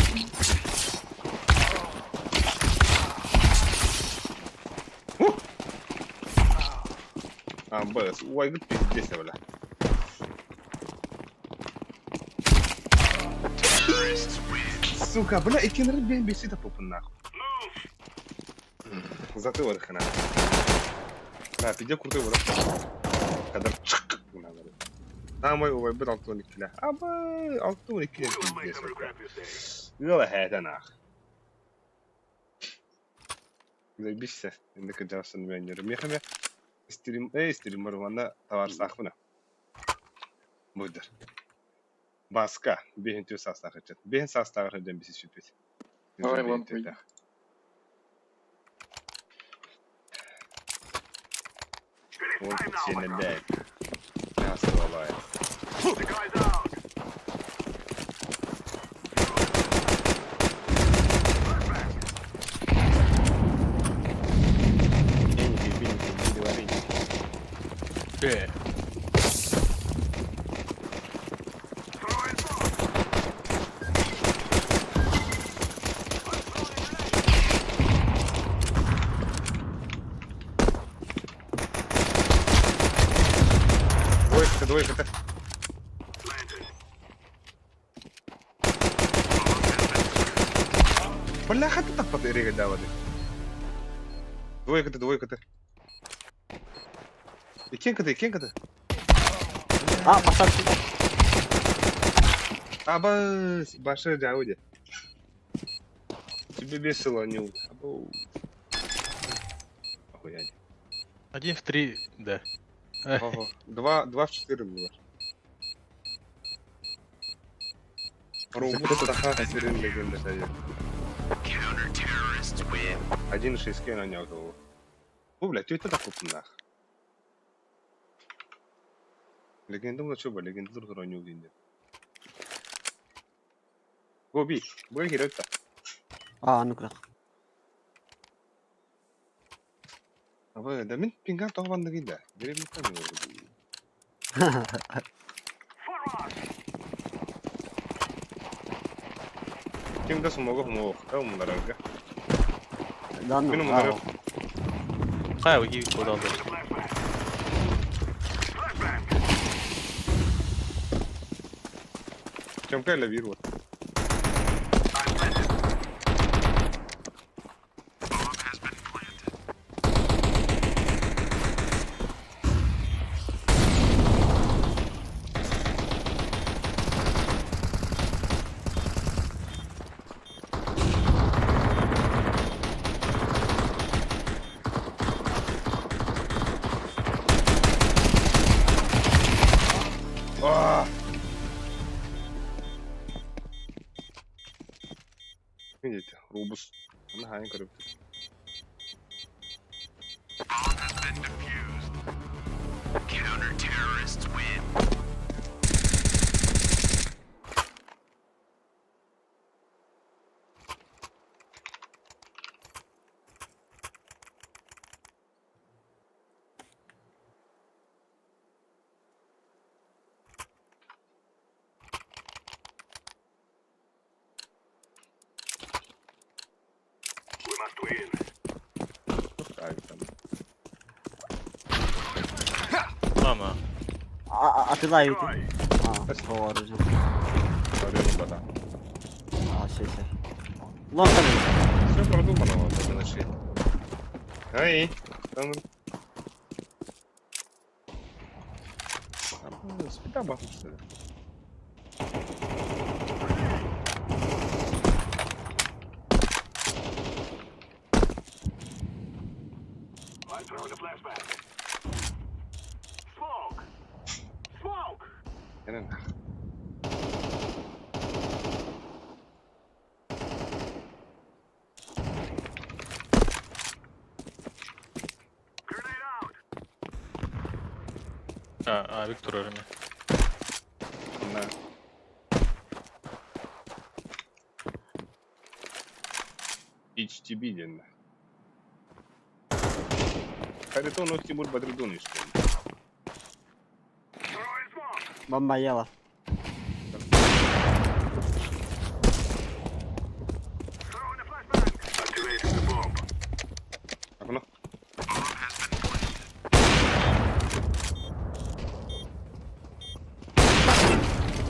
Бэс. Ой, гыт пиздец бля. Сука, бля, икенер бен бесит попын нахуй. Затылок хана. Да, пиде крутой бля. Кадар чык. Самый ой bir 6-12'le. Ama 6-12'le pиздец. Yola hayata nах. Zaybisse. Indiki javasını ben görüyorum. Yekeme streamer vana tavar sakmına. Budur. Baska. Behin tüy saslar için. Behin saslar için bizi süpüt. Ой, вон твой. Вон senin de. Nasıl olay? The guy's out. Двойка-то. Бля, хата так потеряли давали. Двойка-то. Икенка-то. А, пошарчик. Абас, баша Дауди. Тебе весело, не охуянь. 1 в 3, да. Ого. 2 в 4 было. Роубус таха сирен легенда совет. 1.6 кен нанял его. О, блядь, ты это так нах. Легенда на что, легенда тут не увидит. Гоби, бой гирать-то. А, ну куда? Абы, да мен пинган тоғбандығы да. Деревніктен не olur. Kimde smoke mu? Tamam bunlar aga. Lan. Benim bunları. Hayır, o gibi kod aldı. Çamkayla bir var. Видите, Рубус. Она хайн коррупт. Mama. Atilla yedi. Doğru canım. Arıyorum bana. Şey. Ulan sen. Все продумано, вот это нашли. Ай, там... Спита бахнул, что ли? I'm throwing a flashback. Smoke! Gene ne? Grenade out! Виктор Арми. на. HTB ден. Харитон от Тимур Бадридун işte. Бомба ела. Окно.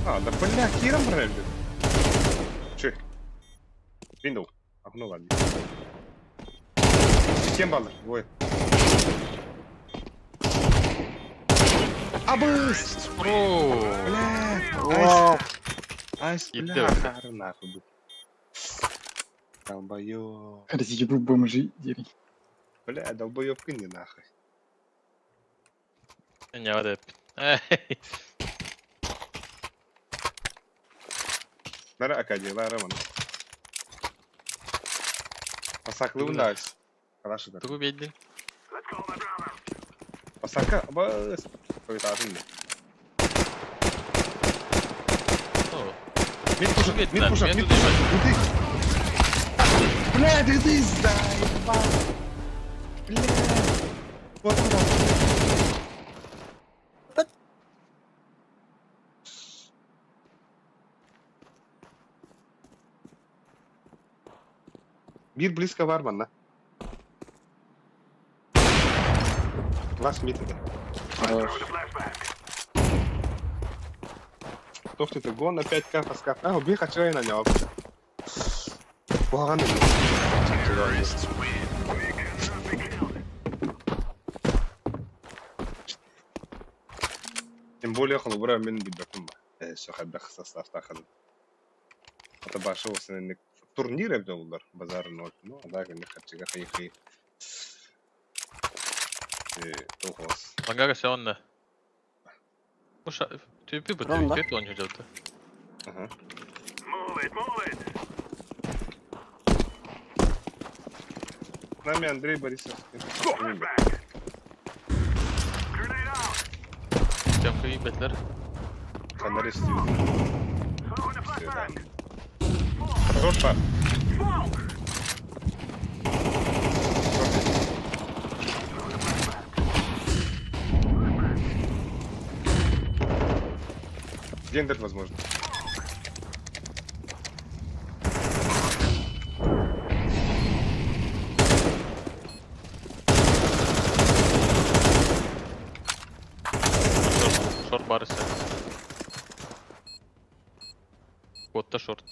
Да бля, Киром правильно. Че? Window. Окно ладно. Кем баллы? Ой. Абыс! Бля! Айс, бля, хары нахуй. Долбоёб. Разъебу бомжи, дерь. Бля, долбоёб не нахуй. Не, вот это. Нара акадиялары мана. Пасаклы ундайс. Хорошо. Тугу бедный. Пасака, абыс. Повитатын ли? Мид пушат, мид пушат, мид пушат. Бля, ты заебал. Бля. Вот он. Bir близко var bana. Last mid de. Toch dit gewoon naar 5k pas kap. Ah, bir kaç ayına ne yaptı? Bu hagan ne? Тем более хлопра мен дибеким ба. Шахад хасас тахал. Это башо сен турнир yaptı bunlar. Bazarın ortasında. Daha günde kaçıga kıyı. Tuhos. Mangaka se on. Muša, tyyppi Ronda. tyyppi on jolta. Aha. Move it. С нами Андрей Борисов. Чем kıymetler? Канар istiyor. Хорошо. Гендер, возможно. Шорт барысы. Котта шорт.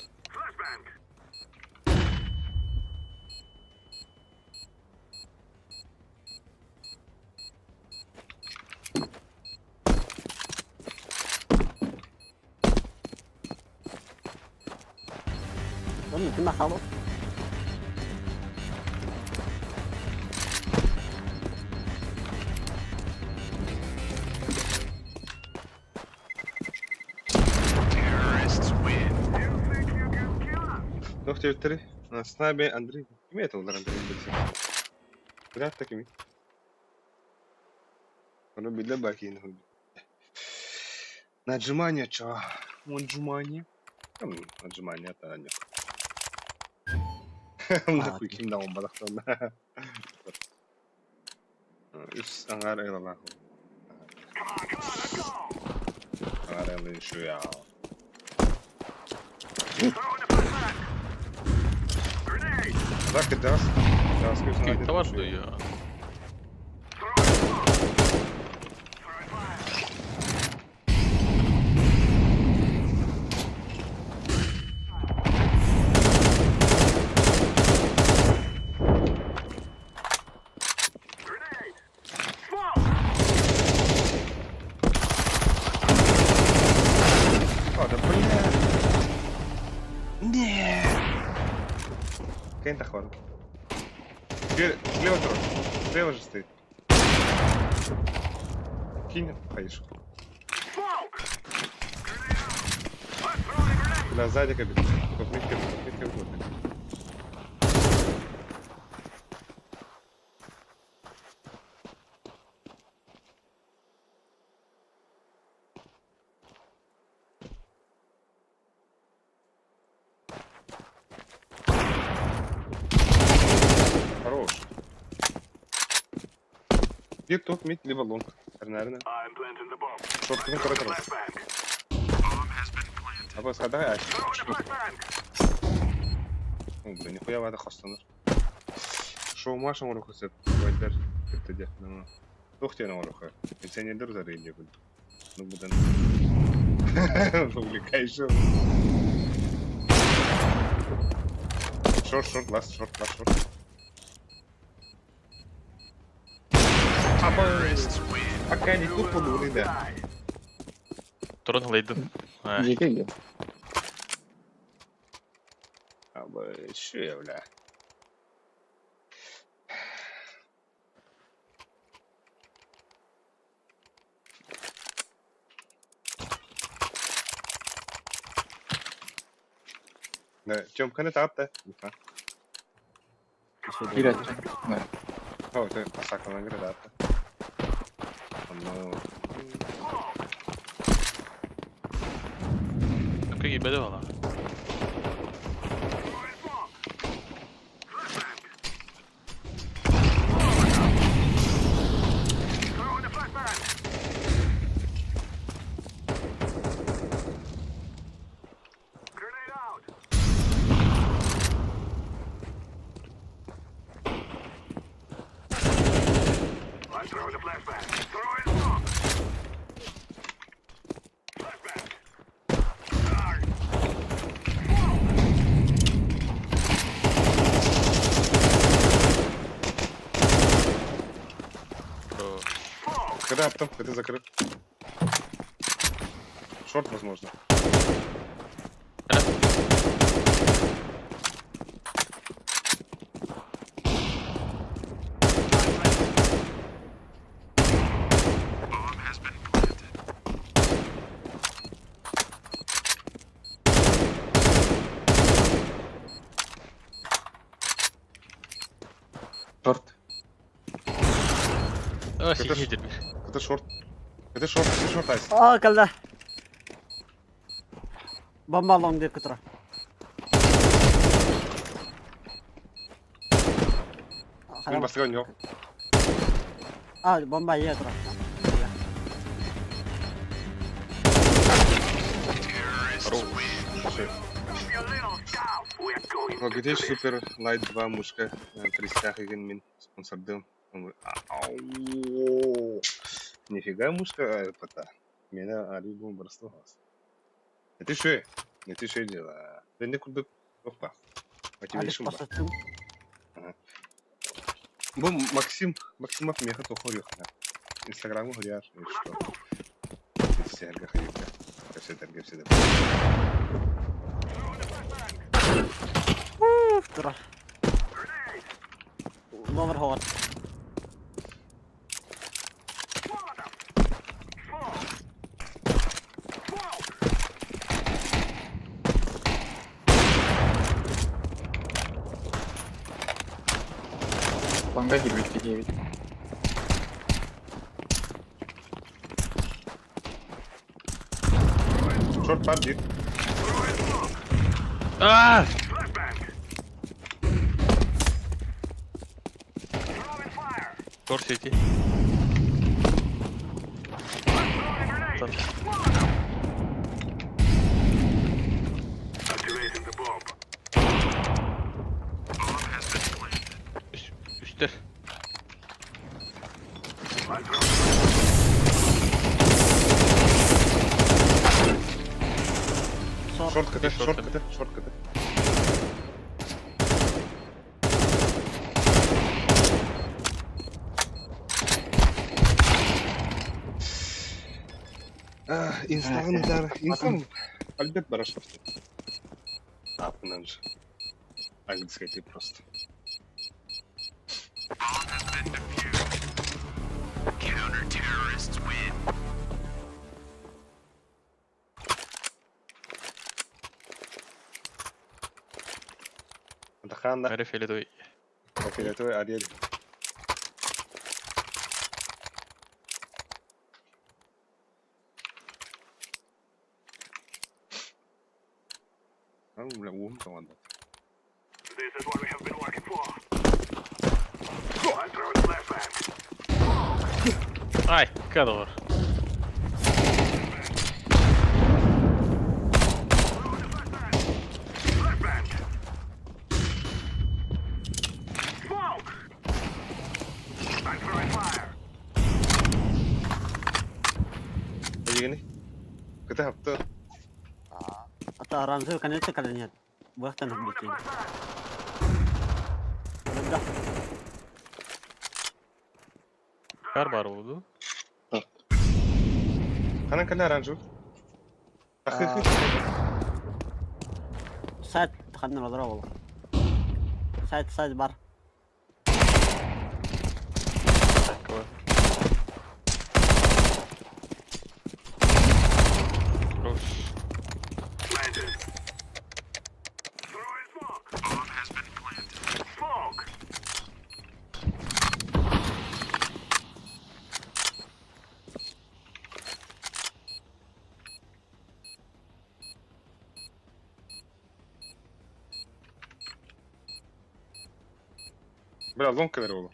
Ты нахало. Доктор 3. С нами Андрей. Имеет он Андрей Борисов. Вряд такими. Роби для баки. На отжимание, чё? Отжимание. Отжимание, это не. Нахуй ким да он бадахтан. Üs angar eyvallah. Angar eyvallah şu ya. Так, это Tavır duyuyor. Кента хватит. Слева трон. Слева же стоит. Кинь, ходишь. Да, сзади кабин. Попытка. Bir top mid, либо long. Тернарина. Шортканы кыра кыра. Абы садай аш. Блин, нихуя вада хастаныр. Шоу машин оруху сеп. Вайдар кетті де. Тоқтен оруху. Пенсионерлер зарейде бұл. Ну бұдан. Увлекайшы. Шорт, ласт. Пока не тут подуры, да. Тұрын лейдін. Абы, шо я, бля. Да, Тёмканы тапты. О, ты сакана градата. Ну, Көй бәді бала. когда потом, когда закрыт. Шорт, возможно. Шорт. Это шорт. Это шорт, айс. Aa kaldı. Bomba long dia kutra. Мен бастырған жоқ. Bomba iya kutra. Где супер лайт 2 мушка пристях еген мен спонсордым. Нифига мушка пота. Меня арибу бросил. Это что дело? Да не куда попа. Мотивейшн. Бу Максимов меха тохорюх. Инстаграму гряж, и что? Серга ходит. Все. Kutra. Bomber hot. Банга 9. Шорт падит. Тор сети. Üstte. Шорт КТ. Инстаграм альбет барашов. Нам же. Английский ты просто. Атаханда. Рефилетуй. Ариэль. Бля, ум команда. This is what we have been working for. I'm throwing the flashbang. Ay, kadar. Smoke! I'm throwing fire. Gini. Kita hafta. Atau Ransul kan itu katanya. Buah tanah bikin. Udah. Kar var oldu. Kanan kana Ranju. Saat tekannya lo terlalu. Saat bar. Planted. Throwing smoke. Bomb has been planted. Smoke! Biraz long kadar oğlum.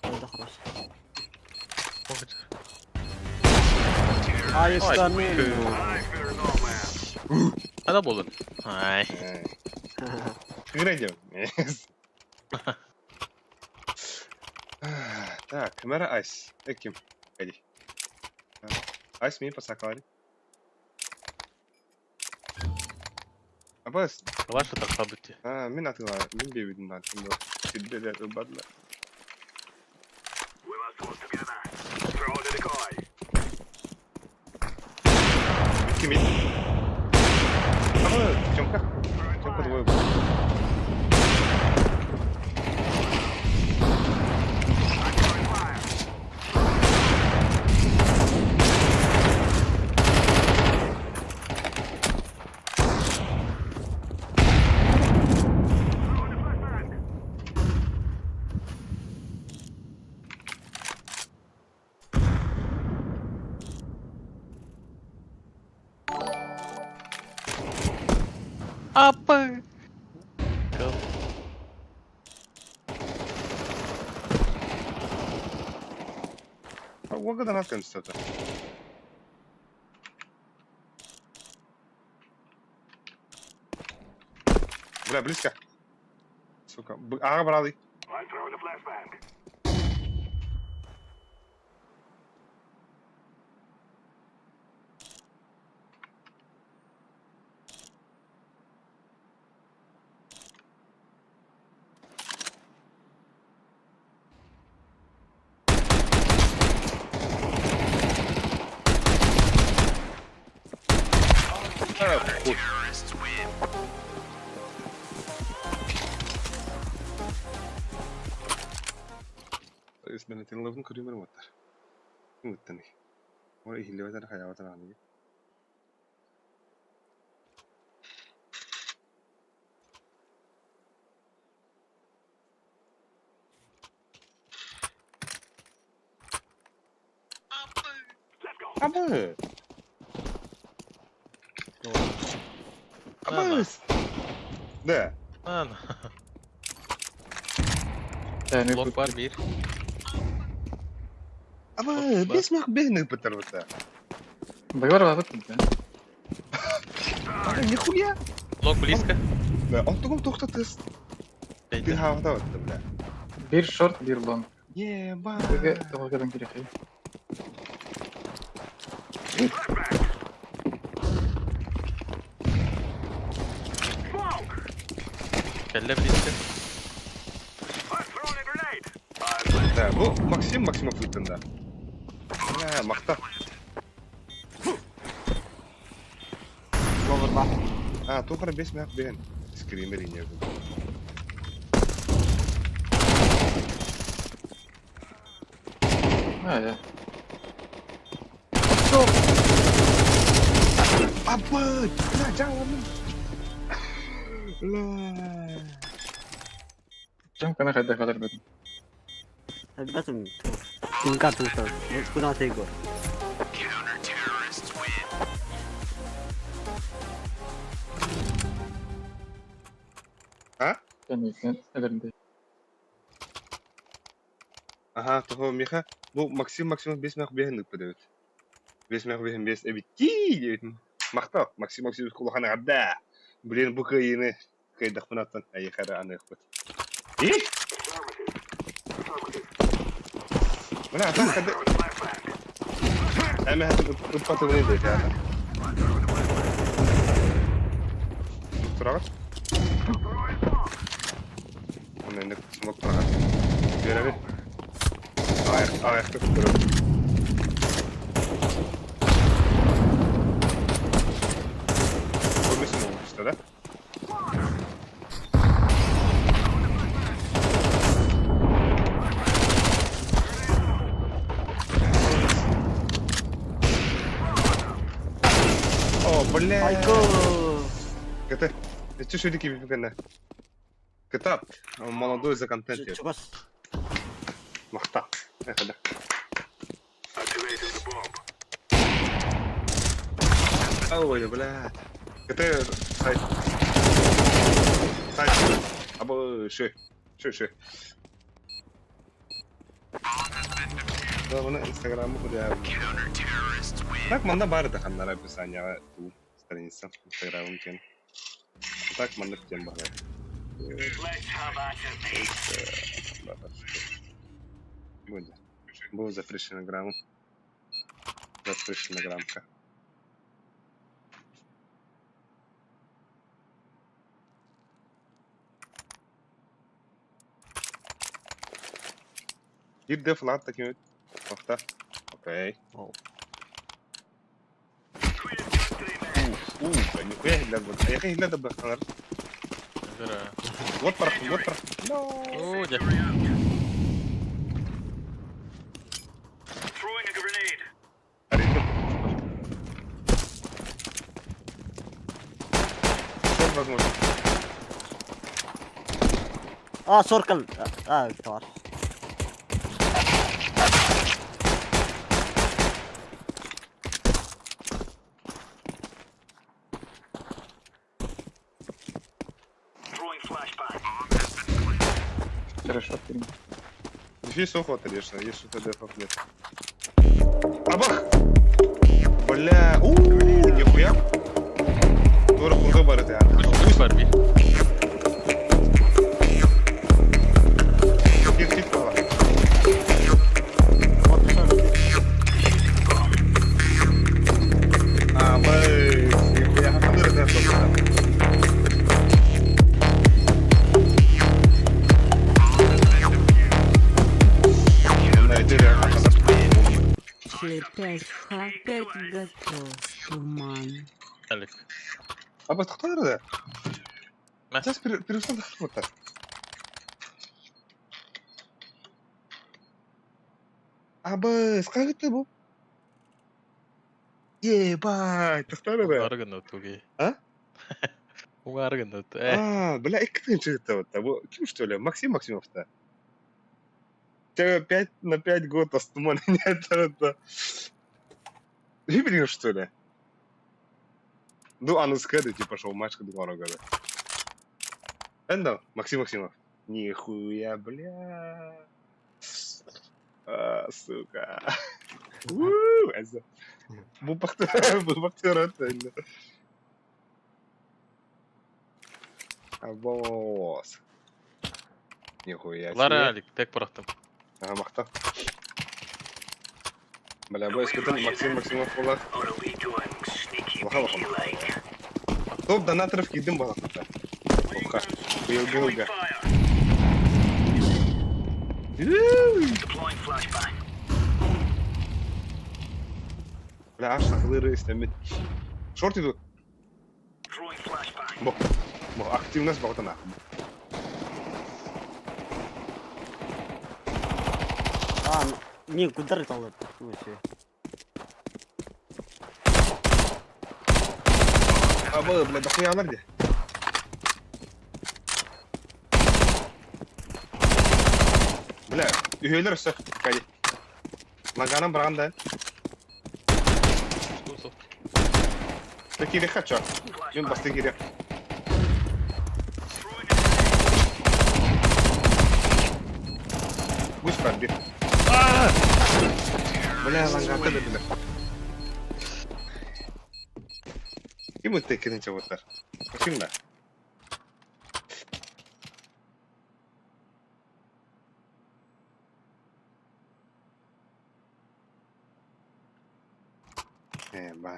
Udah خلاص. Ay, Ay istemem. Ada bolun. Ay. Кырайдем. Так, камера айс. Эким. Иди. Айс ми посакали. Абас. Калаш это событие. Мен атыла, мен бебидин да. Сидде де убадла. We must work together. Throw the decoy. Кими. Чёмка. Чёмка двое. Apa? Вот это надо что-то. Бля, близко. Сука. Брали. I'm throwing a flashbang. Terrorists win. اسمه تنلفن كريم الموتر. متني. ولا إيه اللي بدنا حياة وطن عني. أبا. أبا. ده. Ana. Yani Blok var bir. أبا بيسمع بهنك بالتربة. Договор работает, да? Нихуя. Blok близко. Да, он только тоқтатыз. Bir havada attım da. Bir short, bir long. Ебать. Dalgadan gerek. Kelle blizko. I'm throwing a grenade. Да, bu maksimum fırtında. Ya makta. Lower bar. توخر بيسمع بين سكريمر ينجو. Ya. Apa? Nah, jangan. Lah. Jam kana kadar kadar bedim. Hadi basın. Tingkat tuh. Kuna tego. Counter terrorists win. А? Конечно, эдерде. Ага, того Миха. Бу Максим 5 мех бехин подают. 5 мех бехин 5 эбитти дейт. Мактал. Максим кулахана гадда. Блин, бу кайны. Кайдах панаттан. Ай хара аны хпат. И? Мына атан кады. Ама хаты уппаты вне дейт ата. Турагат. Мына нек смок турагат. Береги. Ayakta tutuyorum. Görmesin olmuş işte de. О, бля. Это что ж такие бификаны? Катап, молодой за контент. Махта. هذا أول بلاد كتير سايد أبو شو ده أنا إنستغرام كده لك من ده بارد خلنا نلعب ثانية تو سترينسا إنستغرام ممكن لك من ده جنب هذا Був запрещена граму. Запрещена грамка. Йде флат такий. Охта. Окей. Нихуя гиляд буде. А який гиляд буде, Ханар? Вот пар. О, дякую. Возможно. Соркл. Товар. Хорошо, фильм. Дефис охо, конечно, есть что-то дефов нет. Абах! Бля, нихуя. Doğru burada var ya. Üç var bir. Bir fit var. Ama ya hakkında da sorun. Опять готов, туман. Алик. Абы тахтар да. Сейчас перестал вот так. Абы, скажи ты бу. Ебать, тахтар да. Арган туги. А? Арган. Бля, и кто это вот? Кем что ли? Максимов-то. Тебя 5 на 5 год остумали нет это. Гибель что ли? Ну, а ну скажи, типа, шел матч, когда 2 года. Это Максимов. Нихуя, бля. Сука. Это. Bu baktı öğretmenle. Abos. Нихуя. Lara Алик, tek bıraktım. Ага, мақта. Бля, бой, скажи, Максимов была. Лаха. Топ донаторов кидым была. Лаха. Хуя. Бля, аж сахлыры истемет. Шорт идут. Бо, активность богата нахуй. Не, куда рытал вообще? Бля, да хуя где? Бля, üyeler üstü. Kaydı. Maganam branda. Такие легко, чё? Він бас такі рек. бар, бир. Бля, лангаты да биле. Ким өтті екенінші оттар? Көшің ба? Ба.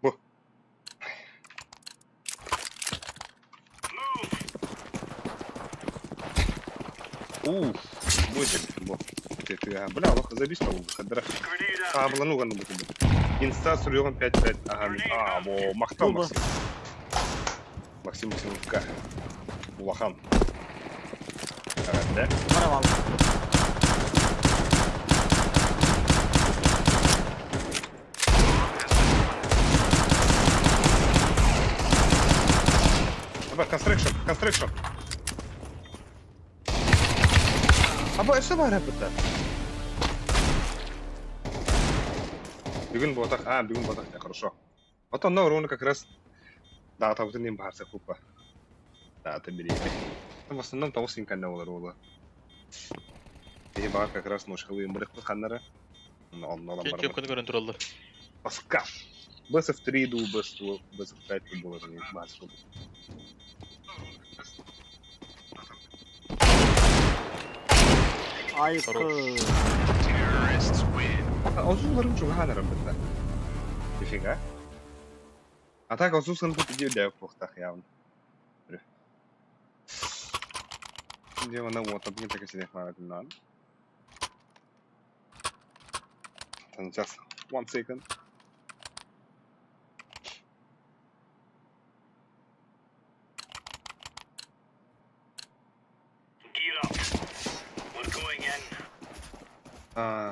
Бұ. Бұ. Бля, Allah забись того выхода. Саблану ганы бутылды. Инста сүрёгөн 5-5. Ага, во, мактал Максим. Максимовка. Улахан. Да? Барабал. Давай, construction. Аба, что бар это? Бегун ботах, да, хорошо. Вот он ровно как раз. Да, там вот ним барса купа. Да, ты бери. Там в основном того синька не уларула. И бар как раз ножкалы мрых ханнара. Но он на ламбар. Чем көрүн туралды? Паска. Бэсов 3 ду, бэсов 5 было не маску. Ай, Озуларым чуга ханарым битта. Нифига. А так озусын бит идея да пухтах явно. Где она вот обним так себе хватит нам. Just 1 second.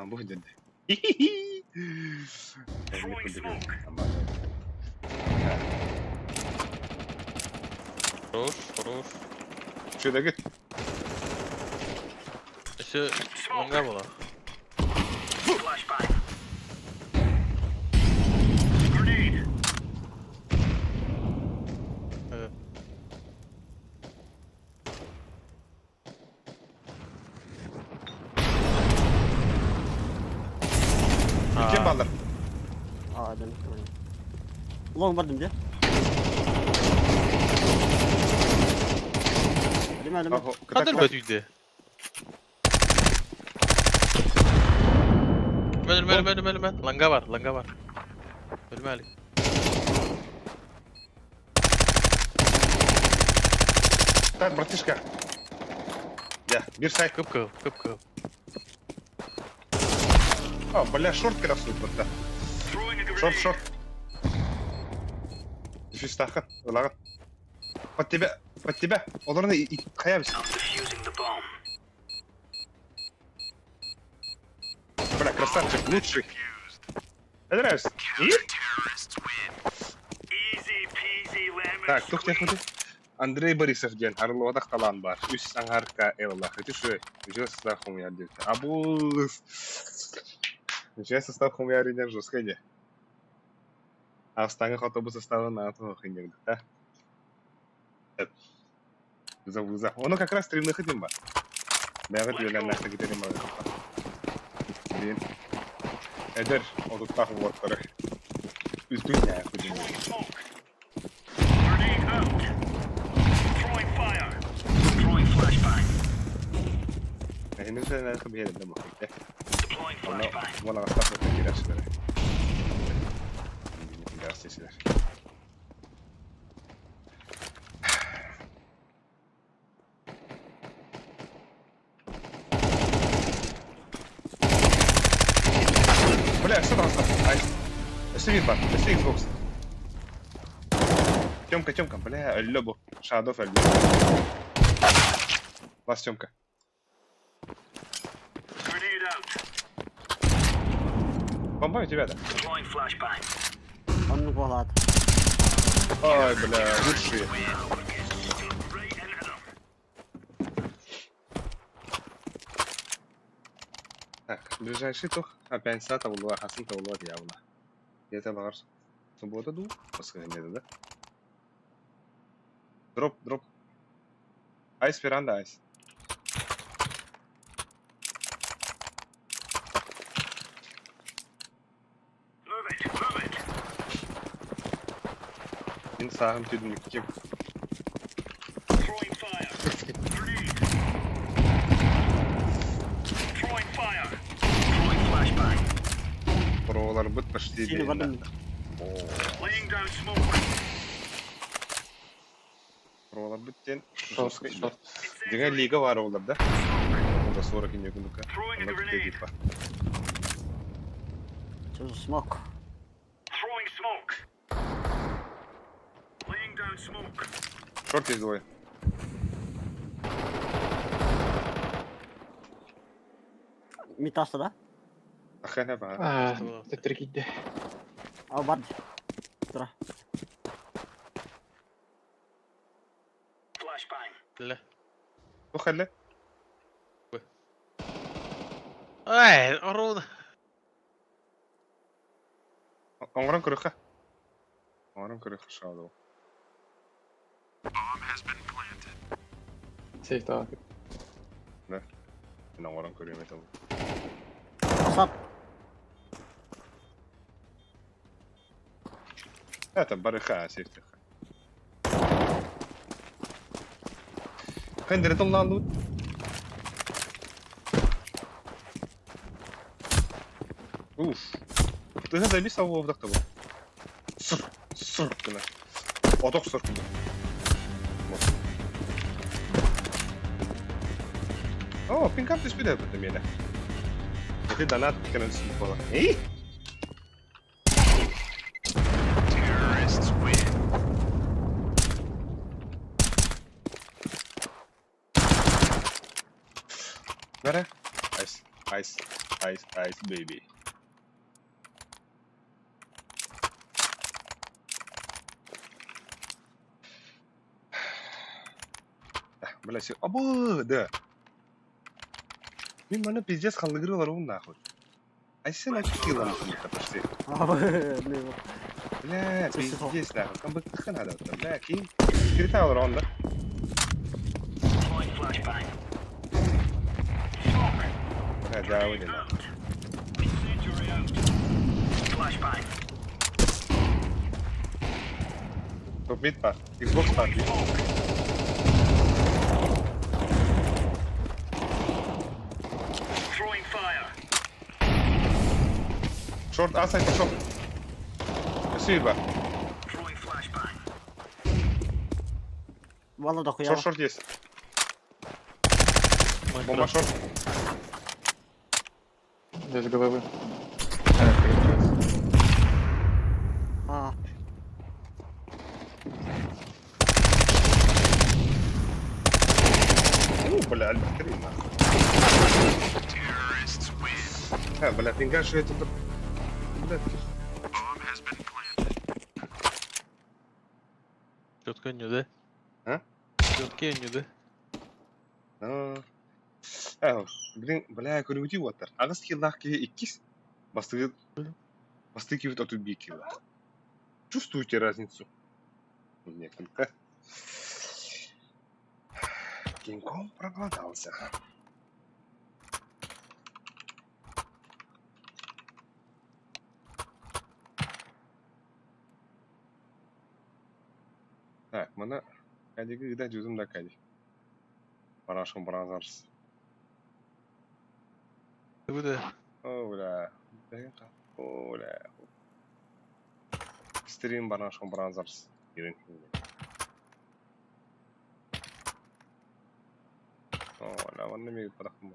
Bu dedi. Хорош. Şurada git. Еще лонга была. Kim ballar? Adam. Long vardım diye. Demedim. Kadar kötüydü. Ölme. Langa var. Ölme Ali. Так, братишка. Я, бир сайт. Кып. О, бля, шорт красует, брата. Шорт. Фистаха, лага. Под тебя. Оларны и хаябис. Бля, красавчик, лучший. Мне нравится. Так, кто хотел смотреть? Андрей Борисов ден, Орловадах талан бар. Үс аңарка элла. Хочу что? Уже состав хумяр ден. Абулыс. Сейчас состав хумяр ден жесткий де. А встанах автобус составы на этого хрень, да? Вызов. Он как раз стримных хотим ба. Да, вот я на что-то не могу. Блин. Эдер, он тут так вот короче. Извиняюсь, блин. Henüz de ne bir yerinde bakıyor. Bana hasta bir dersler. Dersler. Бля, что там? Ай. Сидит бар, сидит бокс. Тёмка, бля, Лёбу. Шадов Лёбу. Вас Тёмка. Бомба у тебя, да? Он голод. Ой, бля, лучшие. Так, ближайший тух. Опять сата улуа, хасын та улуа явно. Где-то бар. Суббота ду? Пускай не да? Дроп. Айс веранда айс. Move it, move it. Мен сағым түйдім кем. Throwing fire. Grenade. Throwing fire. Throwing flashbang. Құролар бұт почти Сені дейін. бадым. Laying down smoke. Құролар бұттен. Шорт. Деген лига var оларда. Олда 40 инде күндікі. Throwing a Олар grenade. дейіп ба. Choose smoke. Throwing smoke. Laying down smoke. Шорт есть двое. Митасы да? Ахана ба. Тетір кейді. Ал бар. Тұра. Flashbang. لا Бұл қалі? ай أرونا Оңыран көріқі. Оңыран көріқі шауды ол. Сейф тағы. Мен оңыран көрем етім. Асап. Это барыха сейфтіқі. Қандері тұлланды бұд? Уф. Тыға да бес ауы овдақта бұл. Сұр күні. Отық сұр күні. О, пинкап түспеді бұдды мені. Еті донат кінін түсініп болы. Ей? Нара? Айс, baby. Бля, все. Абы, да. Мен мана пиздец қалдығыры бар оң нахуй. Айсен очки килам почти. Бля, пиздец нахуй. Там быктыққа надо. Бля, кейін кирита алыр онда. Throwing flashbang. Smoke. Да, ойден. Incendiary out. Flashbang. Топ мид па. Xbox па. Throwing fire. Шорт, асай, шорт. Спасибо. Throwing flashbang. Вала да хуя. Шорт есть. Бомба шорт. Без головы. А, Бля, альбатрин нахуй. Бля, пингаш что это... Бля, Четко önünde. Ha? Четко önünde. Блин, бля, көрүгүти уаттар. Агыс киллах ке 2. Бастыгы кибит оту 1 килла. Чувствуете разницу? Нет, только... Кинг-Конг проголодался. Так, мына кәдеге гыда жүзім да кәде. Барашым бразарс. Burada. Оля. Оля. Стрим барашым бразарс. Оля, ванна мегит барахым.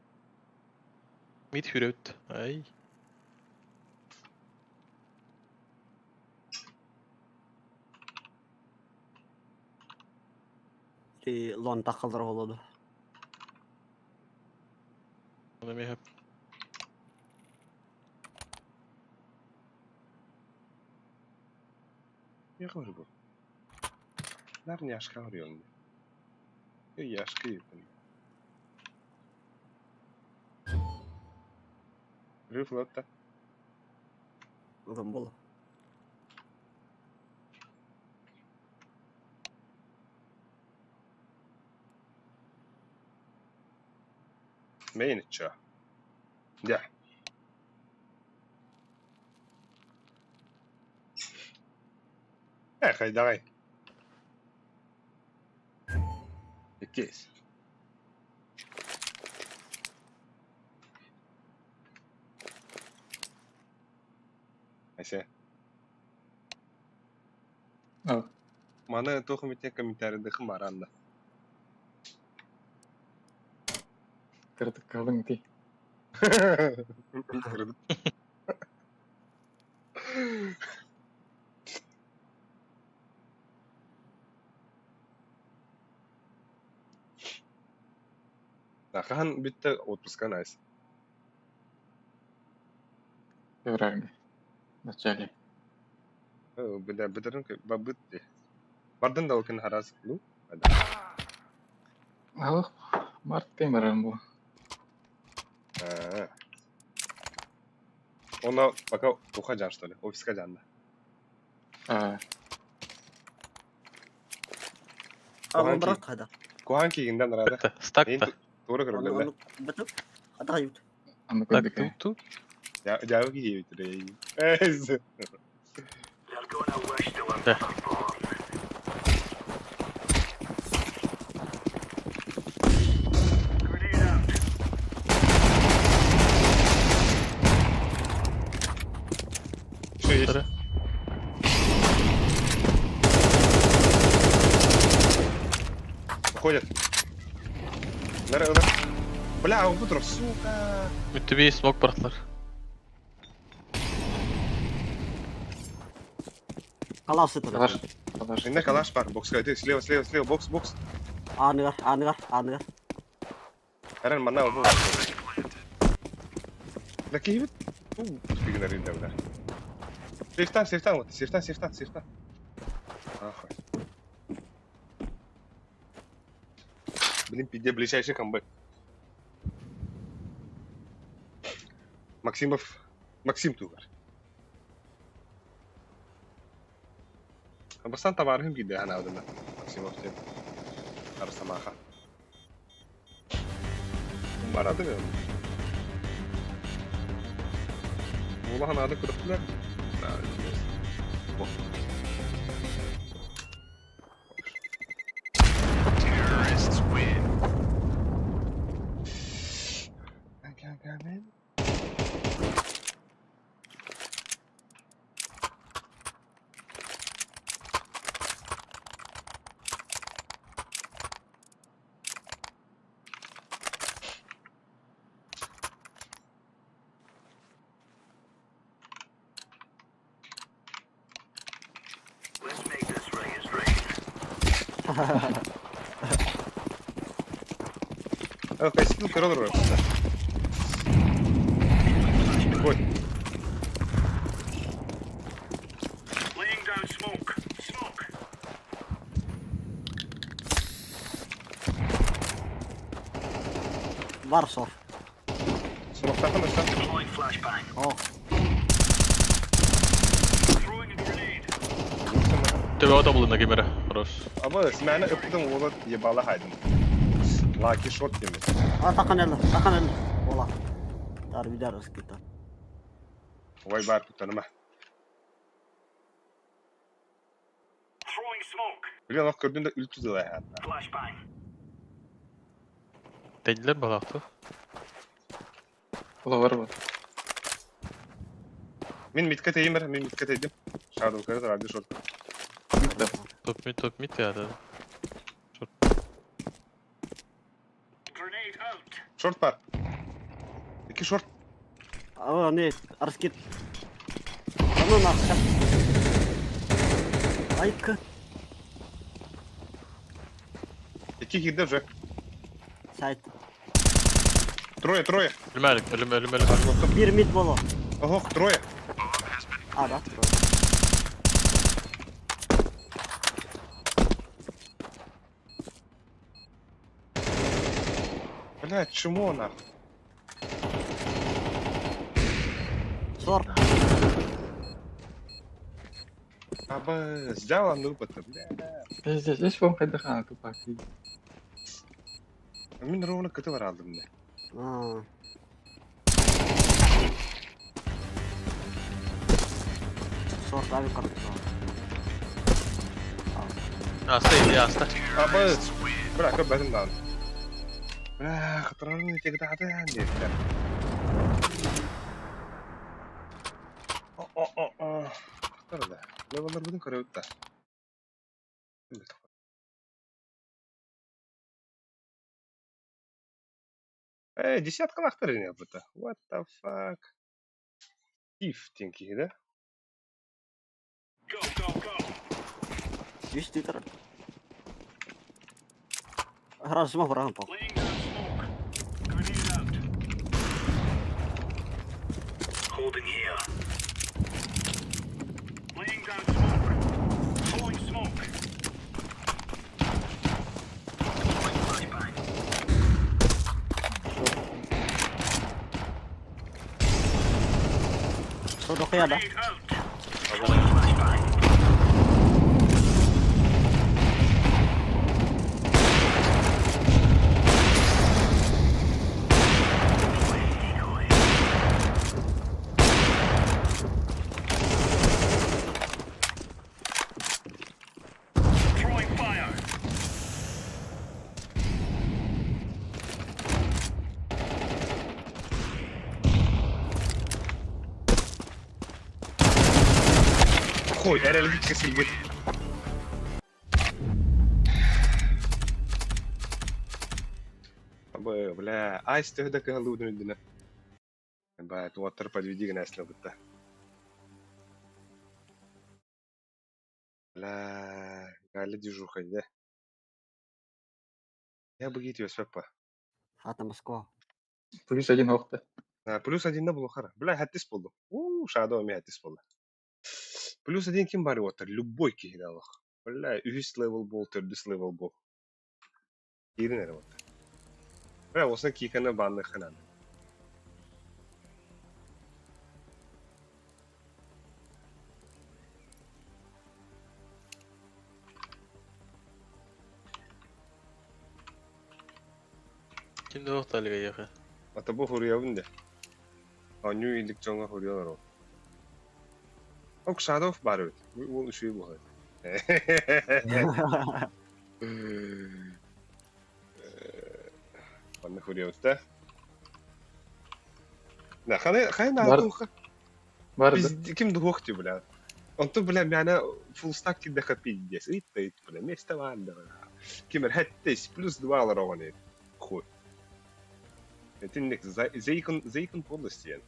Mitt hurut. Ай. лон тақылдыр болады. Ona med hep. Не говорю бы. Наверное, яшка говорил. Яшка епен. Рифлотта. Одан болу. main içi. Ya. Kayda kay. İkiz. Neyse. Oh, Mana tohum iten komentarında kim var anda? kırdık kalın ki. Kırdım. Nakahan bitti отпуска nice. Февраль. В начале. Бедерин бабытти. Бардын да окен харас lu. Oh, Mart kemarin bu. Ona baka okuyacaksın что ли? Офиске жанында. Ama bırak hadi. Kohan kiyginden arada. Stakta. Doğru kırıldı. Betul? Hadi hayır. Anda Так, koyduk ya. тут. Jauh gidiyor bitireyim. They're gonna wish they were Да. born. Grenade out. Что есть? Sorry. Уходят. Наверное. Бля, он Бутров, сука. Müttebi smoke bıraktılar. Kalas itu. Kalaş. Kalaş. Şimdi kalaş var. Box kaydı. Слева. Box. Anıgar. Eren mana bu? Laki hibit. Speaker rin devler. Safe'tan. Ah. Блин, пиде ближайший комбат. Максим Тугар. Басан табарым гиде ана адына. Максимов тен. Арсамаха. Барады мı? Ulan adı kırıklar. Terrorists win. Let's make this ring as rain. Kaçtın kırılır orası. Koy. Laying down smoke. Varsov. Smoke'tan arkadaşlar. Deploying flashbang. Oh. Throwing a grenade. Müttebi o da bulun da gemere. Хорош. Ama ismini öptüm oğlan yebala haydın. Lucky shot demiş. Takkan elle. Ola. Darbidarız kita. Vay bar tutanıma. Throwing smoke. Biliyor musun gördüğünde ültü de ya. Flashbang. Dediler balaktı. Ola var mı? Min mitkat edeyim. Shadow karı radyo shot. Top mid ya dedi. Grenade out. Short var. 2 short. Oh ne? Harus git. Kamu nak? Ayık. 2 girdi уже. Sait. Трое. Ölüm. Bir mid bolo. Ого, трое. Ada. Блядь, чему нахуй? Sor. Аба, сделан опыт, бля. Здесь вам кайда хана тупак. Min ровно kötü var aldım ne? Aa. Short abi korktu. Hasta ya hasta. Apa? Bırak ben lan. Bırak terlalu cegah yani. Oh. Terlalu. Level'lar bugün karayutta. Десятка лахтары не было. What the fuck? Тифтенький, да? Есть Twitter. Раз semua orang po. Holding here. Laying down smoke. Throwing smoke. Sodok ya dah. Throwing fire. Ой, реально kesildi. Бля, айс тогда калудный дина. Бля, туаттар подведи гнесло будто. Бля, гали дежуха, да? Я бы гитю свепа. Хата Москва. +1 hoogte. +1 да было хара. Бля, хаттис болду. Шадо ми хаттис болду. +1 ким бары отыр? Любой кигидалах. Бля, üst level бол, төрдүс level бол. Кирин эре отыр. Бля, осына киканы банны ханан. Kimde hoogte aliga yaha. Ата бу хурьявын да. Аню илик жоңга хурьялар ол. Ок Шадов бар өт. Ол үшүй бұл. Банны хурьявын да. Да, хай наатуха. Барды. Biz kimdi hoqti bilan. Onto bilan yana full stack kida kapiddes. It bilan mesta vardı. Kimmer hattis plus dualar oğane. Хуй. Tinnik zeyken polisiyen.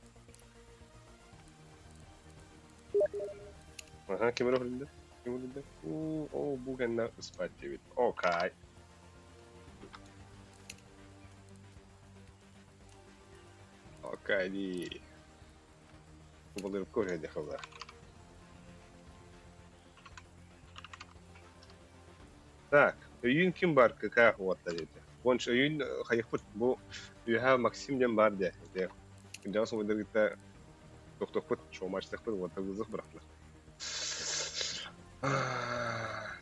Aha, kimmer orada? Kimmer orada? Bu gene ispat evet. Okay. Okay di. Bu balığı koyuyor dehava. Так, үйүн ким бар какая хуатта деди. Вонч үйүн хайыпыт бу үйха Максим ден бар де. Жас ойдыргыта токтопут шоумачтыкпыт вот вызов быраклар.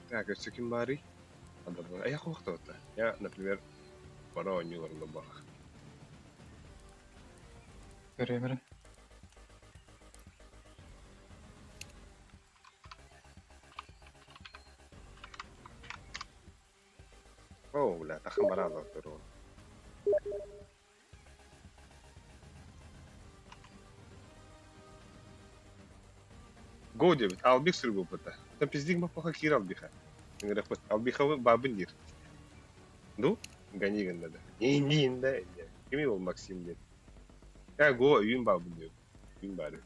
Так, еще ким бари? А я хуакта отта. Я, например, бара ойнуйларында бара. Көрөмөр. О, бля, тахын бара алып туру. Го дебит, албик сүргө пыта. Та пиздик ма пока кир албиха. Ингера пыт, албиха бабын дир. Ду? Гани ганда. Инда. Кими ол Максим дед. Я го үйүн бабын дед. Үйүн бары.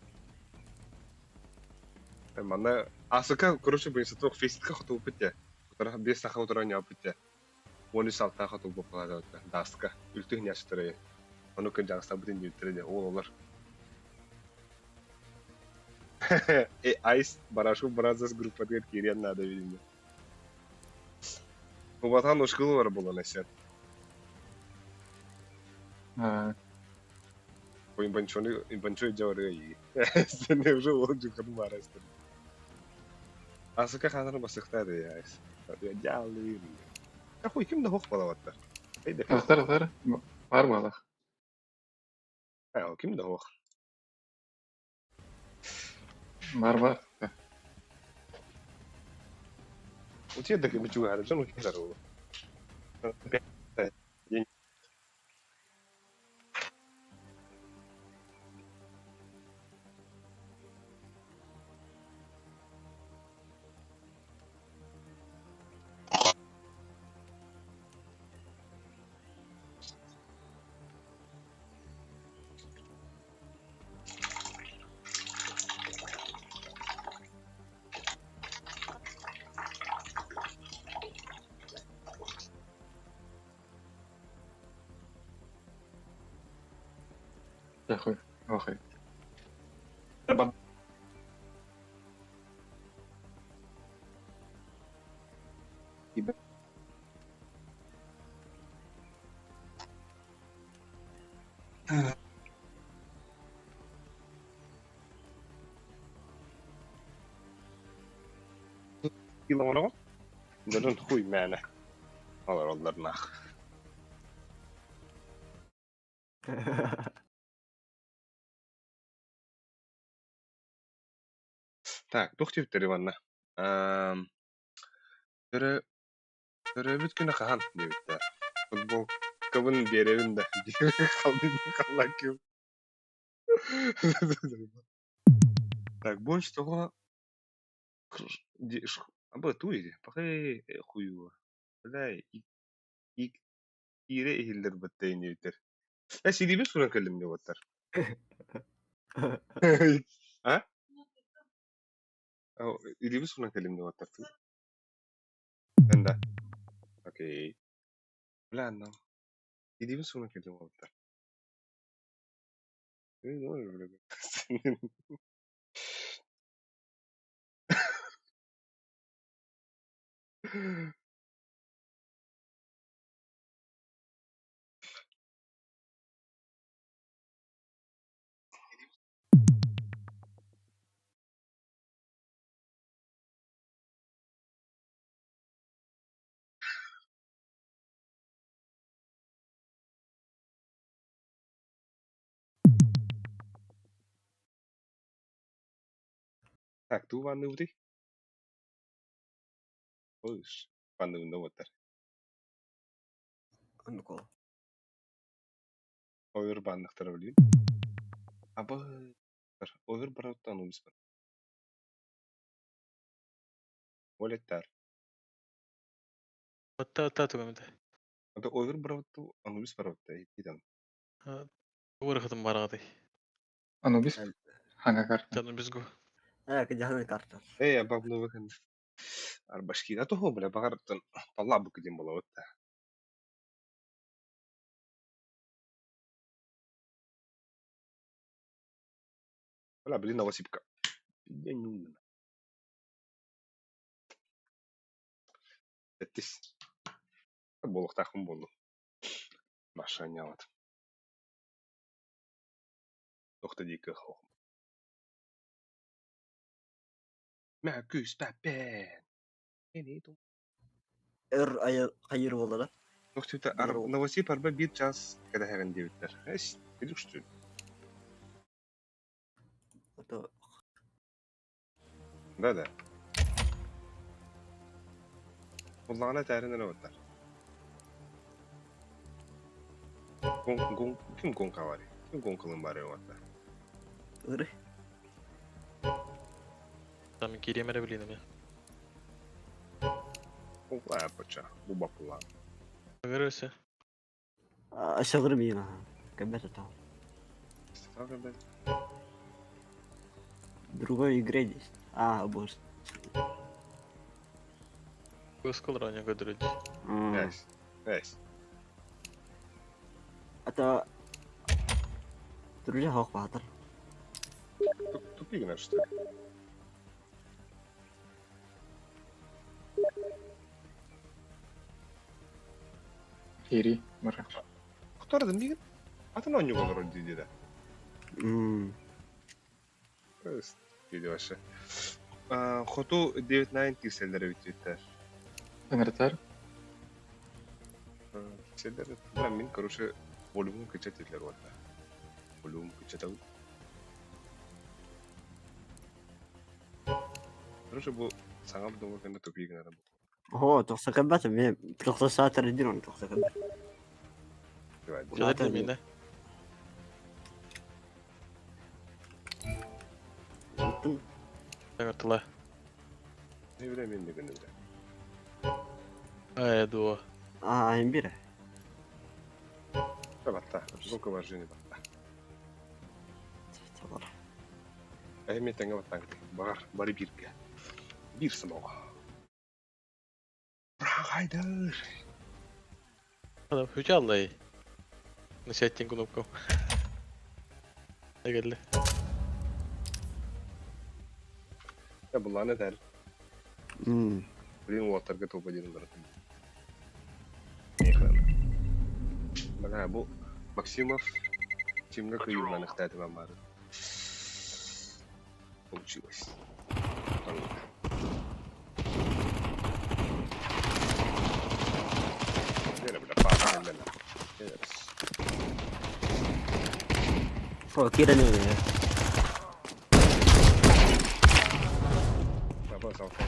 Мана асыка, короче, боюнса ток фейстка хоту пытя. Которая без саха утрanya пытя. Оны салта хату бопалады даска. Үлтүк няштыры. Оны кын жаңса бүтүн жүттүрү олар. Айс Барашу Бразерс группага кирен надо видимо. Убатан ушкылар болон эсен. Банчоны жауры. Сен уже ол жүкөн барасты. Асыка ханыр басыктады айс. Ялы. Ахуй, кимде хоқ балаваттар? Ақтар, бар балақ. O kim de o? Var. O tiye de ki bir çuğu sen o kadar o. يا اخوي واخي Yılan ona bak. Neden huy mene? Alır onlarına. Так, тухтивтер Иванна. Төрөбүт күнү кахан дебиттер. Футбол кабын беребин да. Калла ким. Так, больше того... Абы туйди. Пахай хуюа. Бля, ире ихилдер баттайын дебиттер. Силибис куран келдим деп оттар. А? Илибис куран келдим деп оттар. Энда. Окей. Бля, ну. Илибис куран келдим деп оттар. Ne oluyor böyle? Tak, tu vann uti. Ois. Vann unda vuotar. Anko. Oyur bandaktar bileyim. Aba. Oyur barattan ubis var. Volettar. Hatta tugumda. Ada oyur barattu anubis baratta hitam. Uğraştım baragadi. Anubis hangi kart? Canım biz go. Kejahan kartar. Ya babnu bakın. Arbaşkida to ho bile bakartan. Allah bu kidin bala otta. Wala bilin nawasibka. Yenun. Tettis. Boluk takım bolu. Başanya wat. Dokta dike ho. Mäkys päpeen. Eni tu. Hayır oldu da. Dokta nawasib arba bir chans kada hemen debitler. Eş, bilip şu. Да. Kulağına terin ne var? Kim gonka var? Kim gonkalın bari var? Öyle. Tamam geriye mere bileyim ya. Kulağ yapacağı. Bu bakula. Görürse. Aşağı bir yana. Kabet tamam. Tabii ben. Другой игре здесь. Боже. Выскал ранее годрить. Yes. Это... Друзья, хох баатар. Тупик наш, что ли? Хири, мара. Кто радым бигин? А ты на него вроде деда. Dedi başı. Хоtu 990 sellere bitiyor. Ömerler. Sellere ben min короче volümünü kaçat ettiler orada. Блум, что-то. Короче, был сам думал, что это тупик надо. Ого, тохсакабата, мне тохсасатор дирон тохсакабата. Şöyle değil miydi? Takırtıla. Ne bileyim ne gününde. Ay duo. Aa, imbire. Batta, сколько важнее batta. Ahmet tenge batta. Bari birge. Bir smoke. Haydi. Adam hüce Allah'ı. Nasıl ettin kınıpkım? Ne geldi? Ya bunlar ne der? Hmm. Блин, water'ga topa ediyorlar. Ekranı. Bana bu Максимов темно кривно хватает вам мары. Получилось. Oh, kira ni. Apa sampai?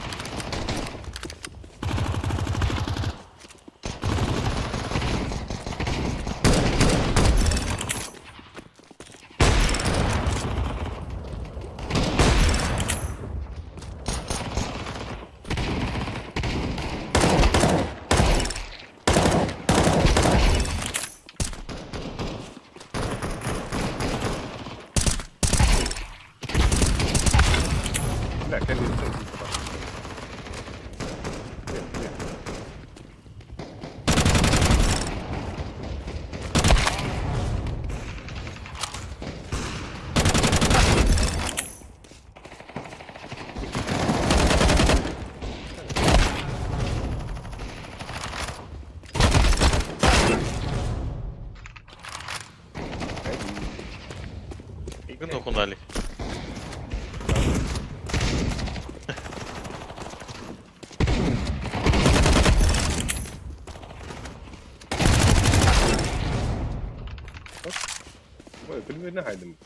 Gün okundalık. Bilmiyorum ne haydim.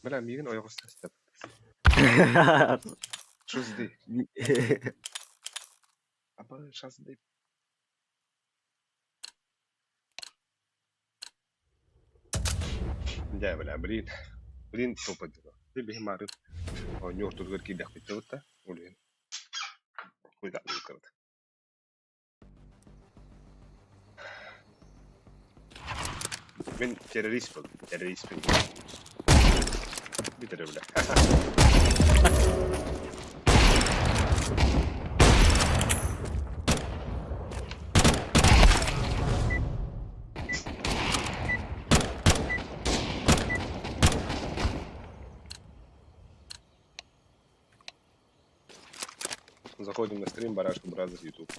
Бля, мигін ояқ үсті істеп. Шызды. Апа, шазды. Да, бля, блин, топа дела. Ты бігім арып. Нёр тургар кидақ бітті бұтта. Олейін. Кույдақ бұл кірді. Мен террорист болдым, террорист болдым. Bitirir bile. Заходим на стрим Барашка Бразерс YouTube.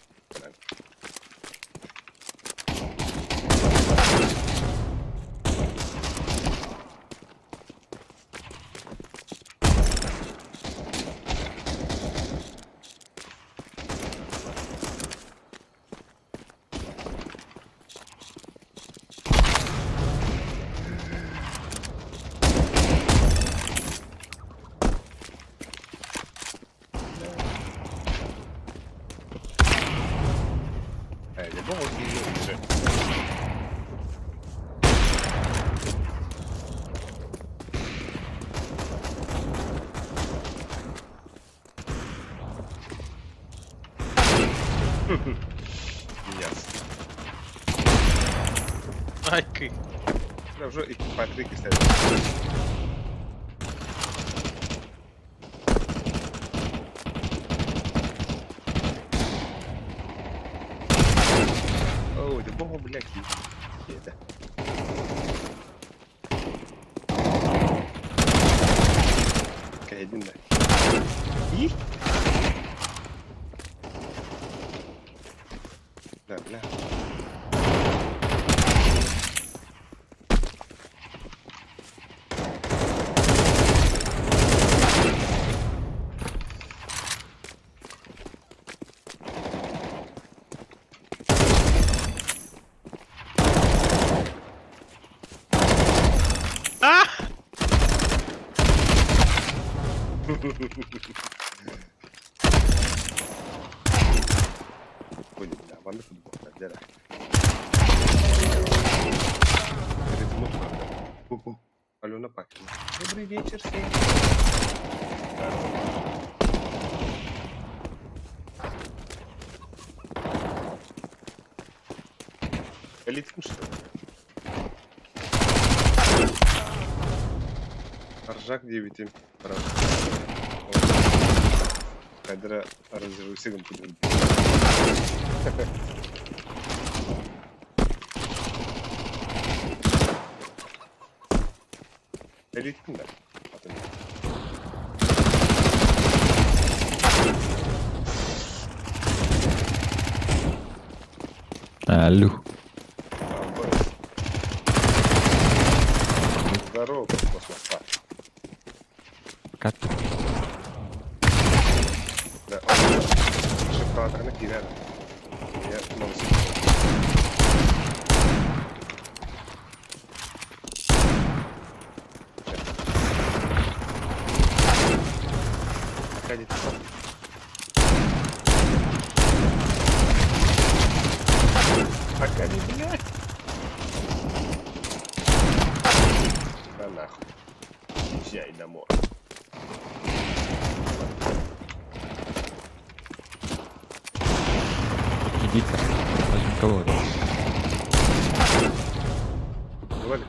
Ясно. Ay kıy. Я уже и Патрик ставил. О, блядь. Это. Кайдин, да. И? Да, бля. Ходит, да, ванна футбол, да, да. Ритм правда. Алена Пакина. Добрый вечер всем. Элитку, что ли? Аржак 9. Правда. Кадра разрывайся, компьютер. Элитку, да. Алло. Здорово, космос. Как ты? Да, он шептал, она кидала. Я могу себе. Ходит. Пока не блядь. Да нахуй. Езжай домой. Иди-ка. Возьми кого-то. Вали.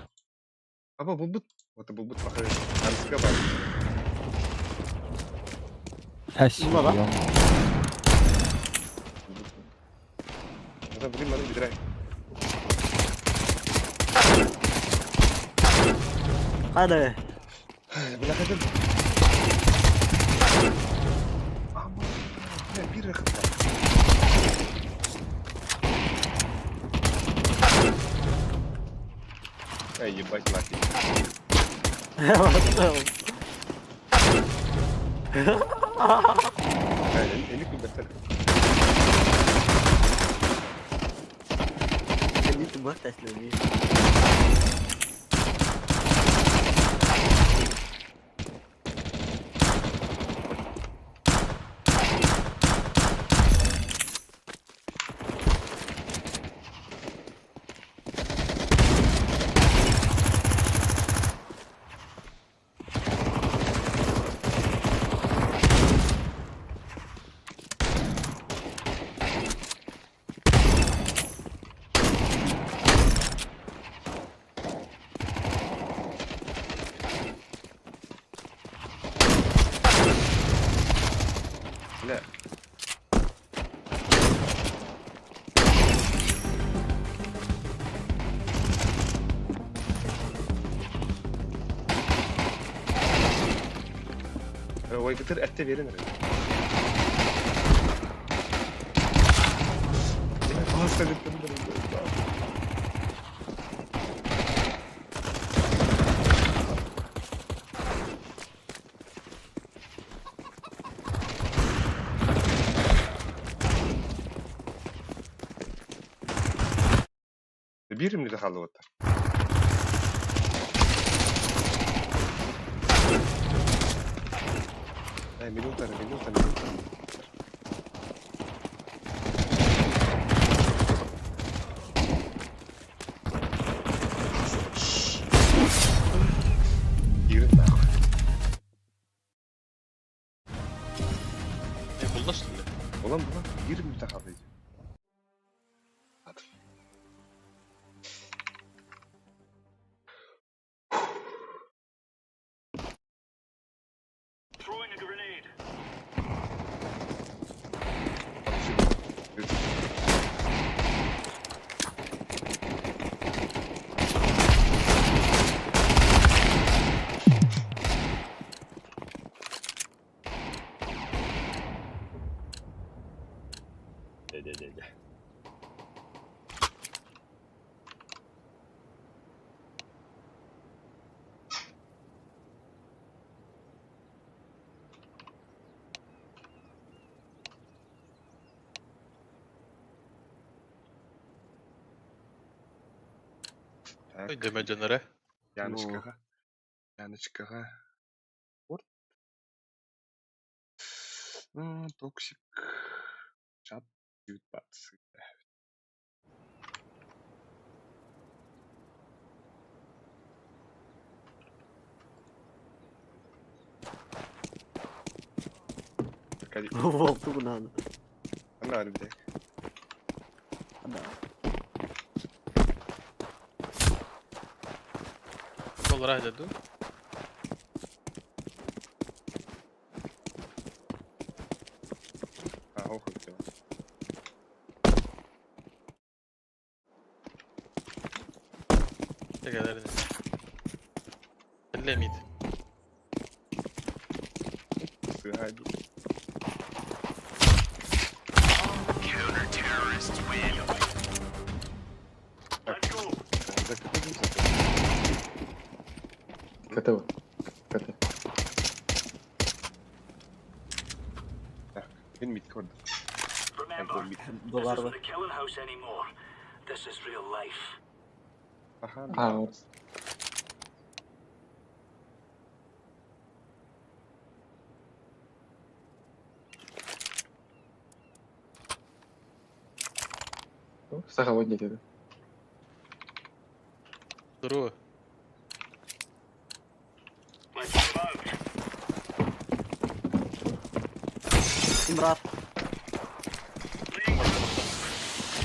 А булбут. Вот и булбут похоже. Разговаривать. Спасибо. Это время надо играть. Ada. Бля, хотя бы. Бля, пирах. Ай, ебать, лаки. Ini kebetulan. Ini sebuah tes lebih. Бля. Ой, getir ette verin öyle. Hasta gittim ben. Birim de halı otar. Minuta. Girin nahуй. Bulda что ли? Ulan 20 minuta kaldı. Hadi. Throwing a grenade. де. Ой, демедженере. Яночкаға. Орт. Токсик. Чат. 19. Волку надо. Она любит. Sol rahat edu. Ага, хотел. Tegeler de. Elle mid. Сыграть. Counter-terrorists win. Готово. Готово. Так, він мід корд. Remember, this isn't the killing house anymore. This is real life. Ага, А, вот. Заходите туда. Здорово. Let's move out. Брат.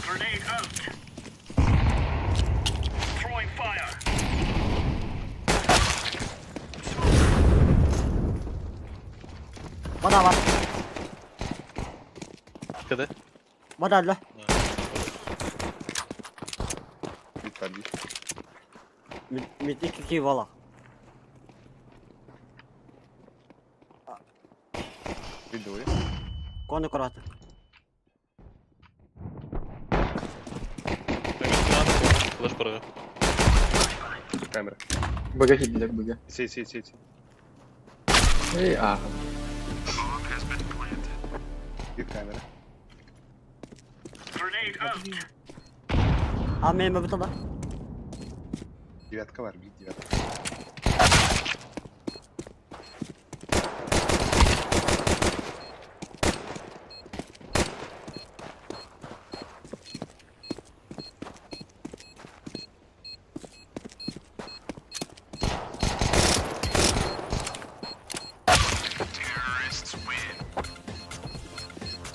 Grenade out. Throwing fire. Вода, вода. Къде? Вода, да. Відпаді. Мити какие вала. Відує. Кони корати. Флеш прорив. Камера. БГ хитлер, БГ. Сі. Эй, а. І камера. Grenade out. А мейме бітада. Дев'ятка var, bir дев'ятка.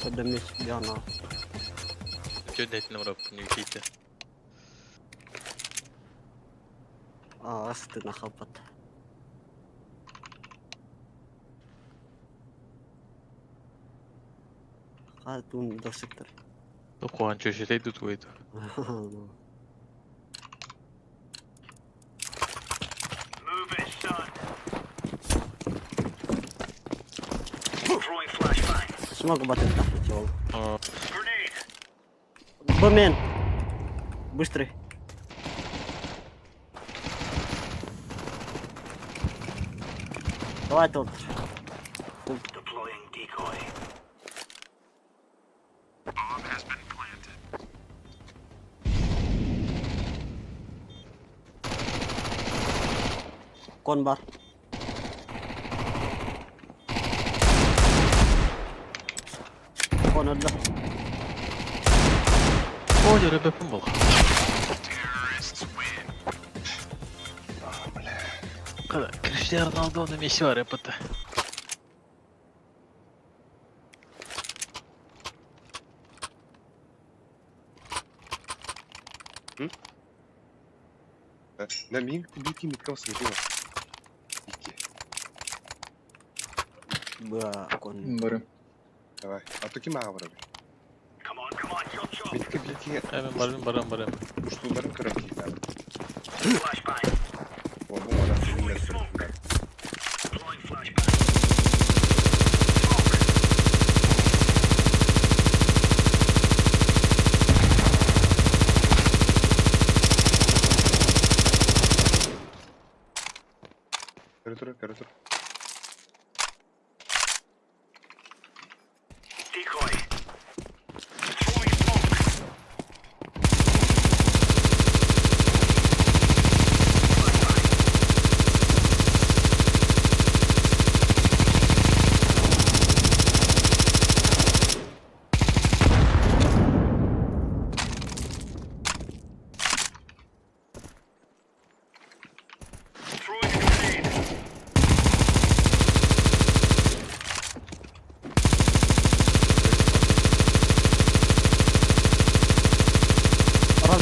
Подамись, Диана. Göndettim oraya bunu yükleyti. Асты на хапат. Хатун до сектор. Okuan çeşitli tutuyordu. Move it, son. Throwing flashbang. Смогу батать так, чел. Grenade. Бэмен. Быстрый. Давай тут. Deploying decoy. Bomb has been planted. Конбар. Кон отда. Ой, ребепim был. Когда Криштиану Роналду на месте var yapıtı. На миг битки микро светило. Бра, кон. Барым. Давай. А то ким ağır abi. Come on, chop chop. Bitki. Hemen barım. Uçluların kırık abi. Flashbang. Bu adam filmler Smoke. kırık. Deploying flashbang.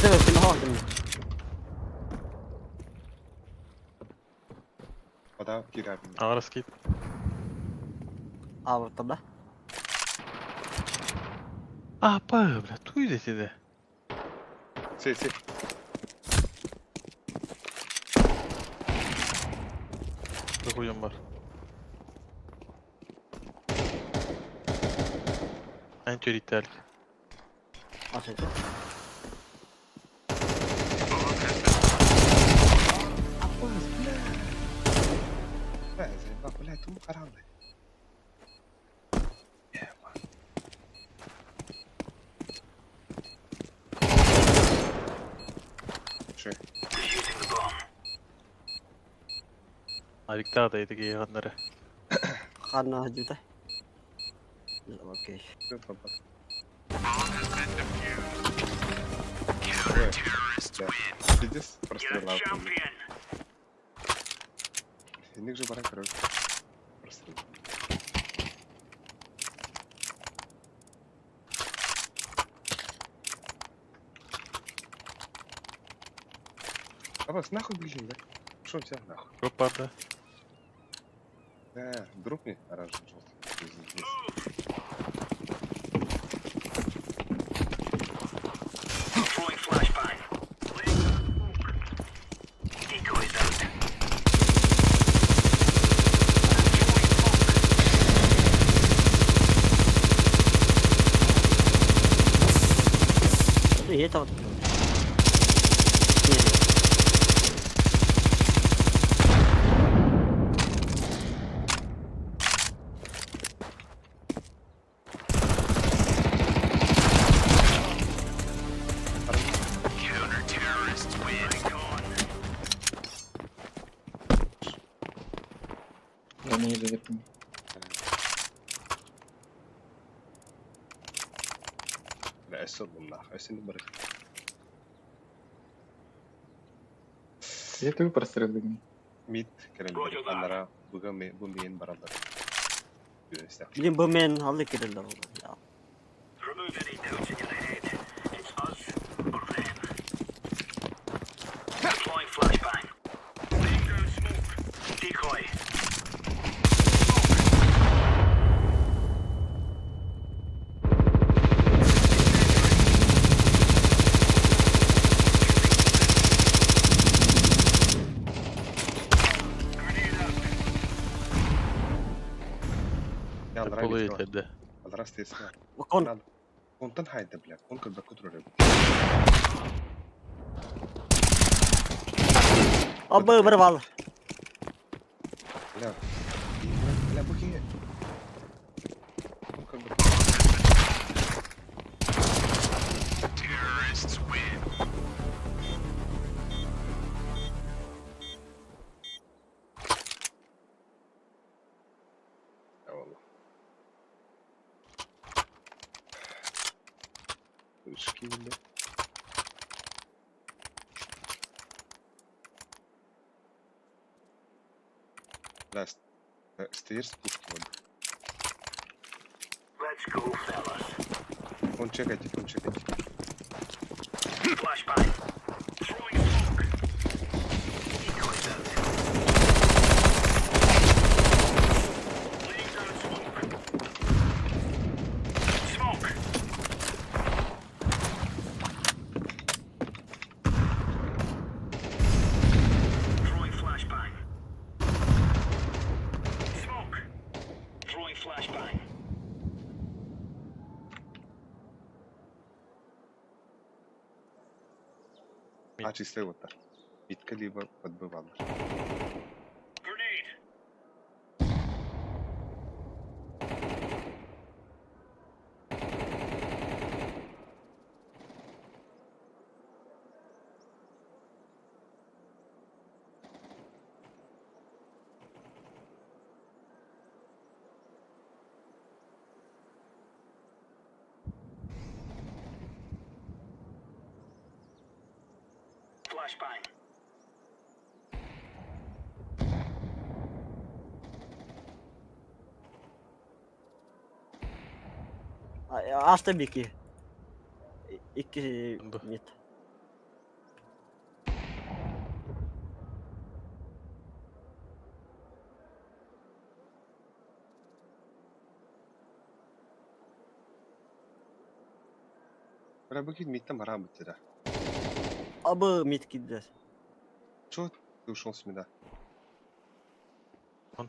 Arda ve kime aldım. O da girer. Ağır skip. Abi tabla. Ah bля, tu idete de. Sì, sì. Bir huyum var. Anti-retail. Açacak. Bak ulan tu karanlık. Şey. Alik'tadaydı giyanları. Karnı acıdı. Okey. Видишь, прострелял. Иных же барак, короче. Прострелял. А вас нахуй, блин, да? Что у тебя нахуй? Пропада. Дропни оранжевый желтый. Throwing flashbang. Decoys out. İyi tamam. Counter-terrorists win. Я не заверну. لا أسر والله أسر برك. Я только прострелил. Mid keren bir anlara bugün beraber. Bizim bu men aldık gidelim ya. Remove any doubts in your head. It's us or them. Deploying flashbang. Laying down smoke. Decoy. Polo yeterli. Раз ты искал. Кон. Контент хайда, бля. Он когда контролирует. Abi bir var. Бля. Бля, бухи. Он как бы... Terrorists win. Ya Allah. Şekilde. Да, стоишь с пушки вот. Let's go, fellas. Он чекайте. Flashbang. Throwing smoke. Decoys out. Laying down smoke. Smoke. Throwing flashbang. Smoke. Throwing flashbang. А числе вот так. Битка либо подбывалась. Grenade. Flashbang. Açtım iki. İki mit. Bırak bakayım midden bana bitti de. Abı mit gidiyor. Çok duşons mida.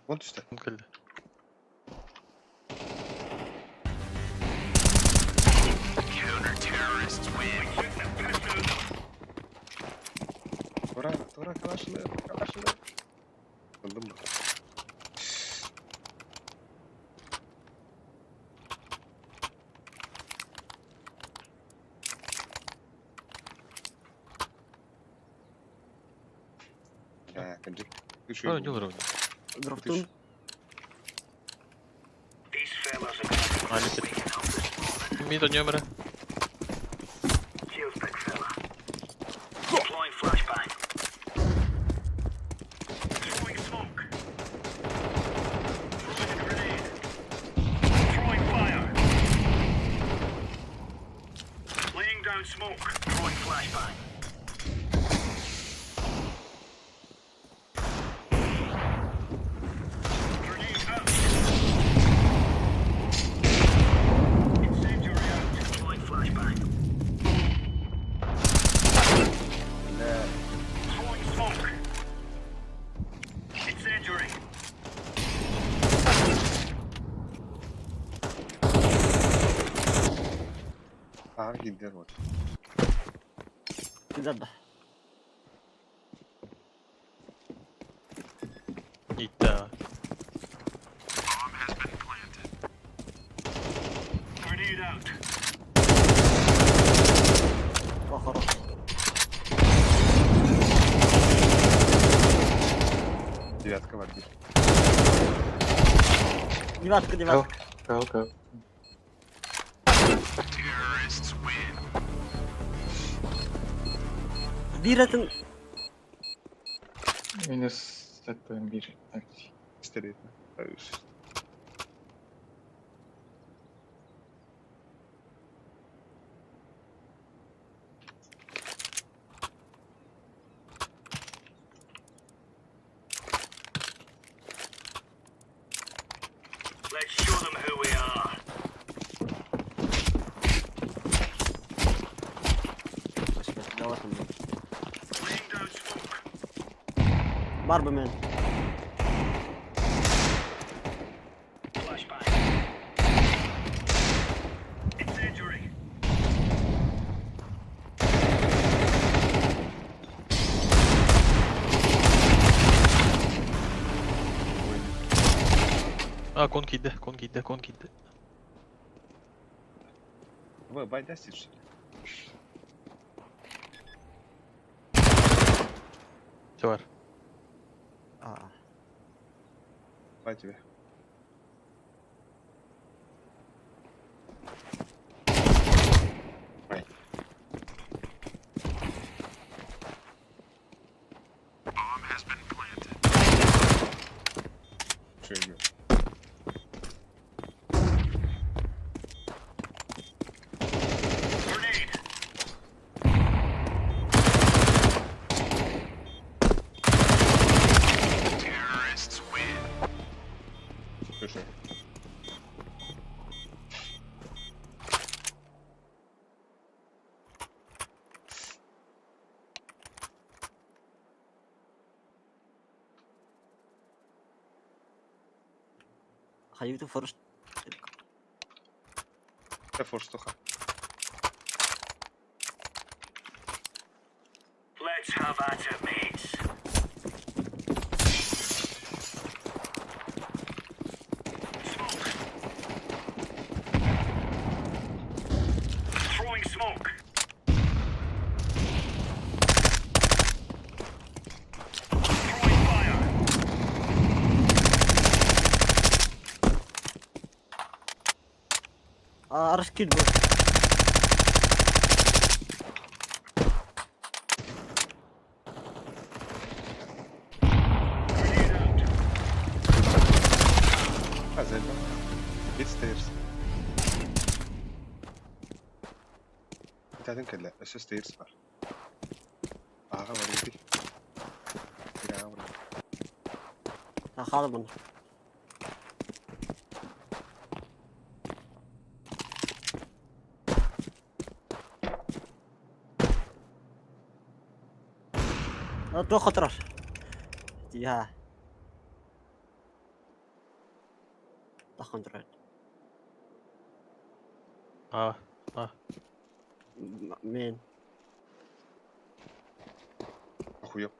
On üstte. Kıldı. Tora kalaşını. Aldım mı? Ya, kanka. Önce vur onu. Droftun. These fellas are gonna Halledin. Mid oynuyor Emre. shield big fella. Deploying flashbang. Throwing smoke. Throwing a grenade. Throwing fire. Laying down smoke. Throwing flashbang. Grenade out. Incendiary out. Deploying flashbang. Throwing smoke. Incendiary. Aha gider var. Gider de. Gitti ha. Grenade out. Bakarız. Девятка var bir. Divatkı divatkı. Go. Bir atın. Minus set bölüm 1. Evet. İstedi. Hayır. Let's show them who we are. Davatın. Laying down smoke. Barbe man. Flashbang. Incendiary. Aa kon gitti. Вы байдастишь? Все var. Aa. Бай тебе. Бай. Bomb has been planted. Şöyle. Grenade. Terrorists win. Köşe. Hayıftı first. Це форштуха. Let's have at it, mates. Smoke. Throwing smoke. Throwing fire. Aa arış kill bu. Grenade out. Hazır. Git stairs. Bir tane kelle. Aşağı stairs var. Ağa var yedi. Bir ağa var. Takalım bunu. Tuh terus. Iya. Tak kontrol. Min.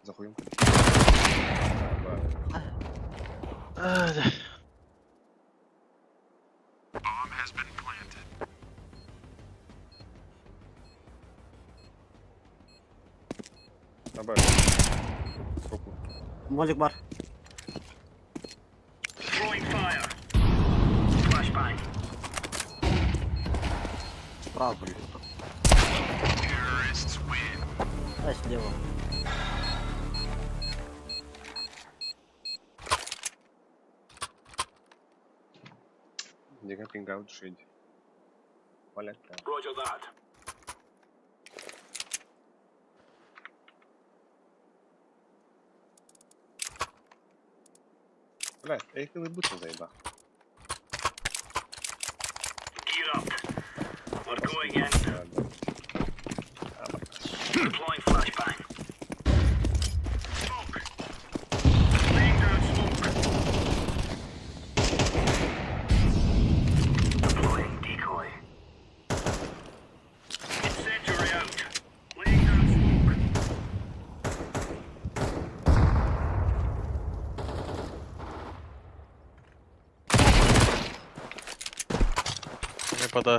Захуем. Bomb has been planted. Абай. Руку. Молик бар. Throwing fire. Flashbang. Справа. Terrorists win. А, слева. Дига пингаут шить. Валяка. Roger that. Блядь, я их не будто заебал. Gear up. We're going in. Deploying flashbang. Smoke. Laying down smoke. Deploying decoy. Incendiary out. Laying down smoke. Не пода.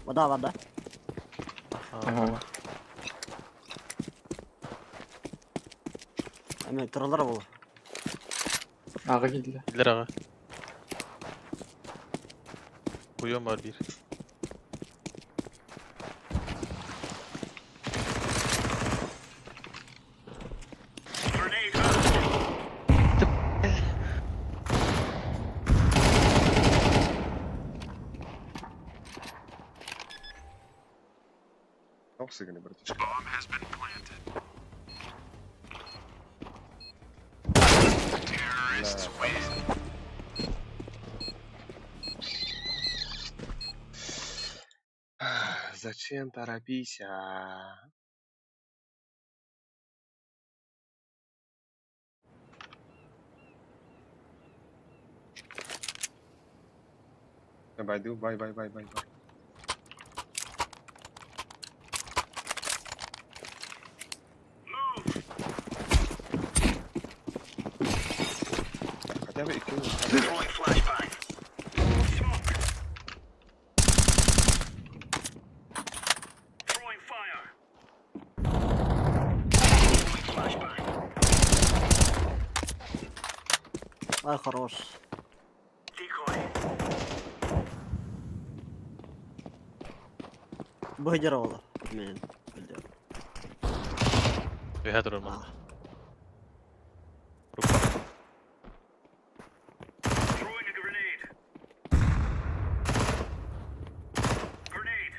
Вода. Әме тұралар бұл. Ağa geldi. Gider ağa. Buyum var bir. Grenade out. Обсыганы, братишка. Bomb has been planted. Terrorists win. Зачем торопись? Обойду, бай. Хотя бы икну. Deploying flashbang. Smoke. Throwing fire. Deploying flashbang. Ай, хорош. Decoy. Багдировала. Мен. Veha durur bana. Throwing a grenade. Grenade.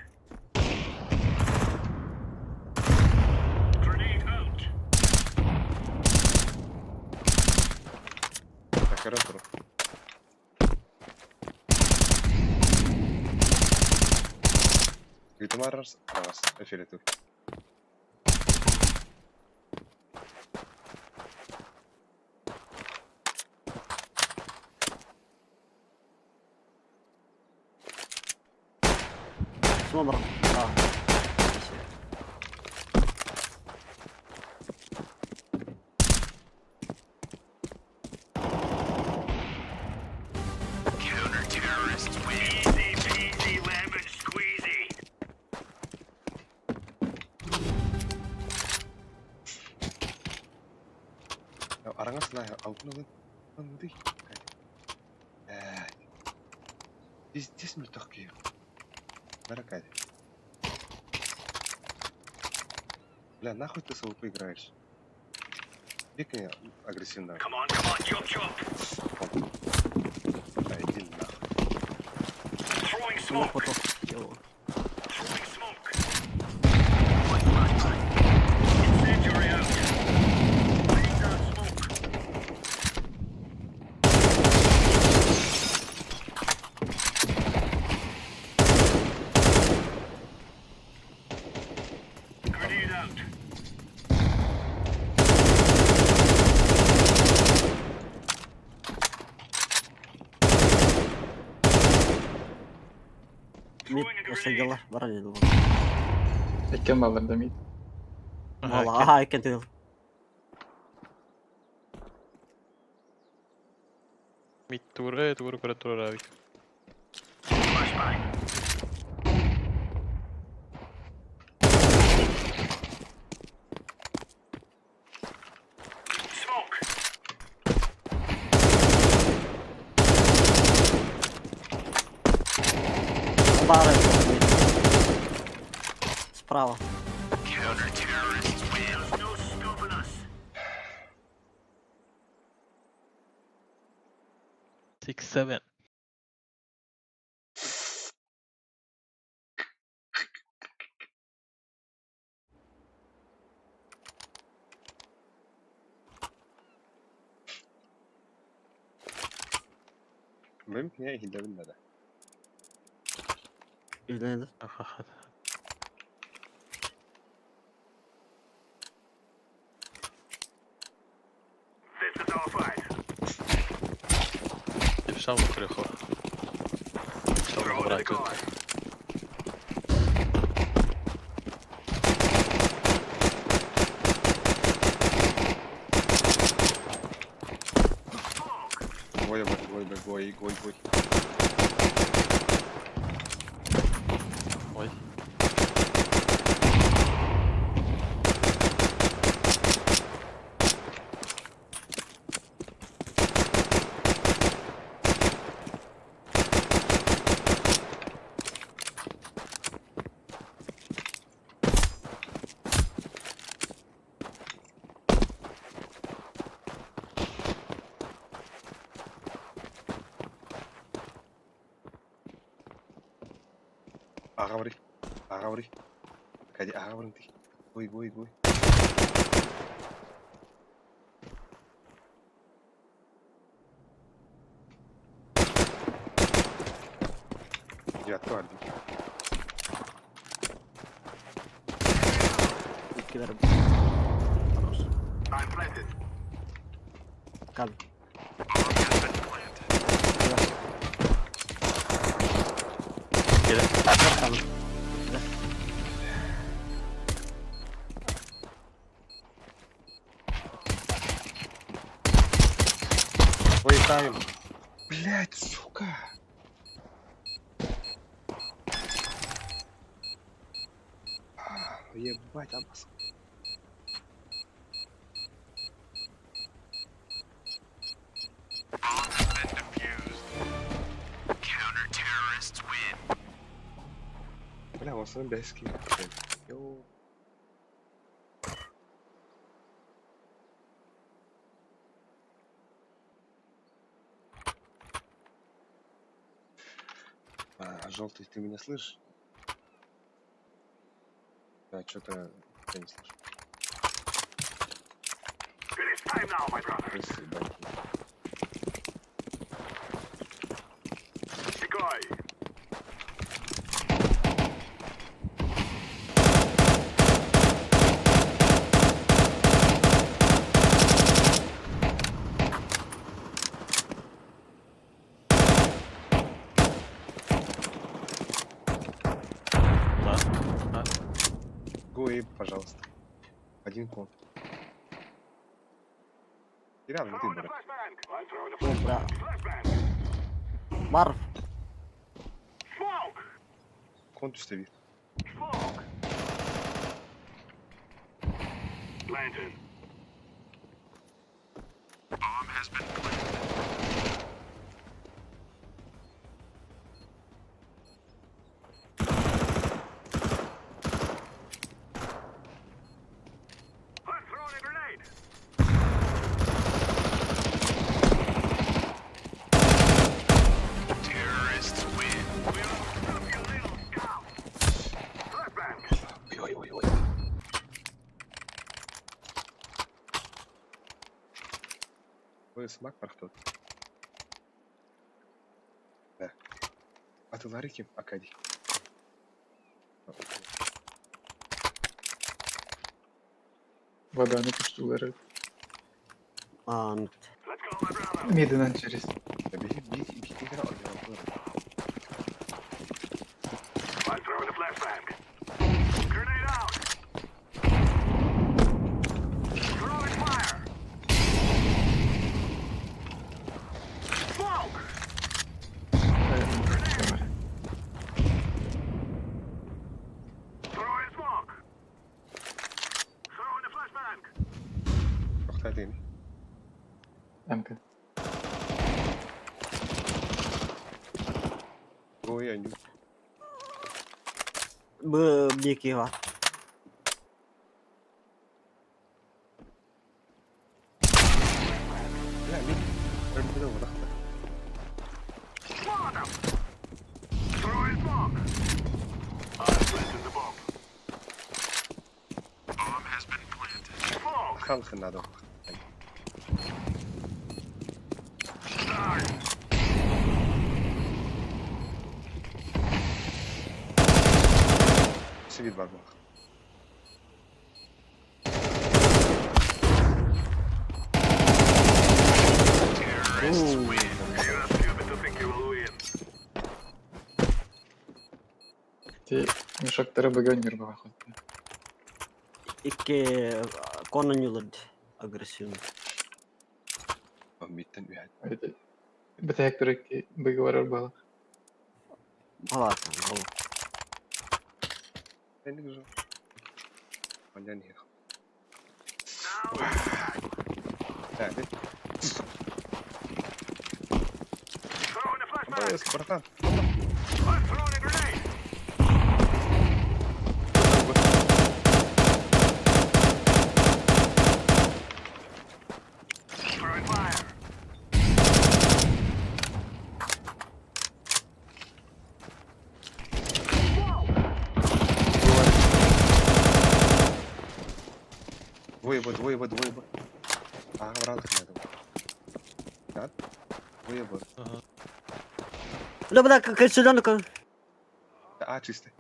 Grenade out. Так, раз. Витамарс, раз, эфириту. Смотр. Counter-terrorists win. Easy peasy lemon squeezy. Араңас на алтын ынды. Здесь мы такие. Баракать. Бля, нахуй ты с АВП играешь? Бегай агрессивно. Come on, chop. Да, иди нахуй. Throwing smoke. Его. Throwing smoke. Incendiary out. Laying down smoke. Сыгала, бара деді бұл. Etken ballar demeydi. Вала, аха, екен түгіл. Mid tuure kore tuure abi. Бара. Справа. 6-7. Mümkün ya hilebilmedi. İzledi. Шау крихо. Шау забрать тут. Гой. Ой. Агаври. Кади агаври ти. Гой. Я тварь. Кидер. Хорош. Кал. Там. Вылетаем. Блять, сука. Ебать, обос. Бля, он сам без скин. Йоу. Желтый, ты меня слышишь? Да, что-то я не слышу. Гуи, пожалуйста. Один кон. И рядом ты, брат. Добра. Марф. Кон üstelik. Вы смак прохтот. Да. А ты ларики, Акади. Вода не пуштулары. Ант. Midden через. Bir kere flashbang. Grenade out. Throwing fire. Smoke. Throwing smoke. Throwing the flashbang. وقتها تاني يمكن هو يعني بيكي واحد لا مين ارمي كده ودخل Spawn them. Throwing smoke. I'm planting the bomb. Bomb has been planted. Smoke. خلخ هذا سيد برضه Terrorists win. You are stupid to think you will win. Ти мешок треба гонер باخد. إكي كونن يولد أغريسيون. ميتن واحد بتهكترك بيجي ورا البلا. خلاص والله. عندك جو مليان هيك تعرف Throwing the flashbang. بس بركان I'm throwing a grenade. Throwing fire. ويبد برادك هذا تعال ويبد لا بلا كسلان كان. تعال تشتي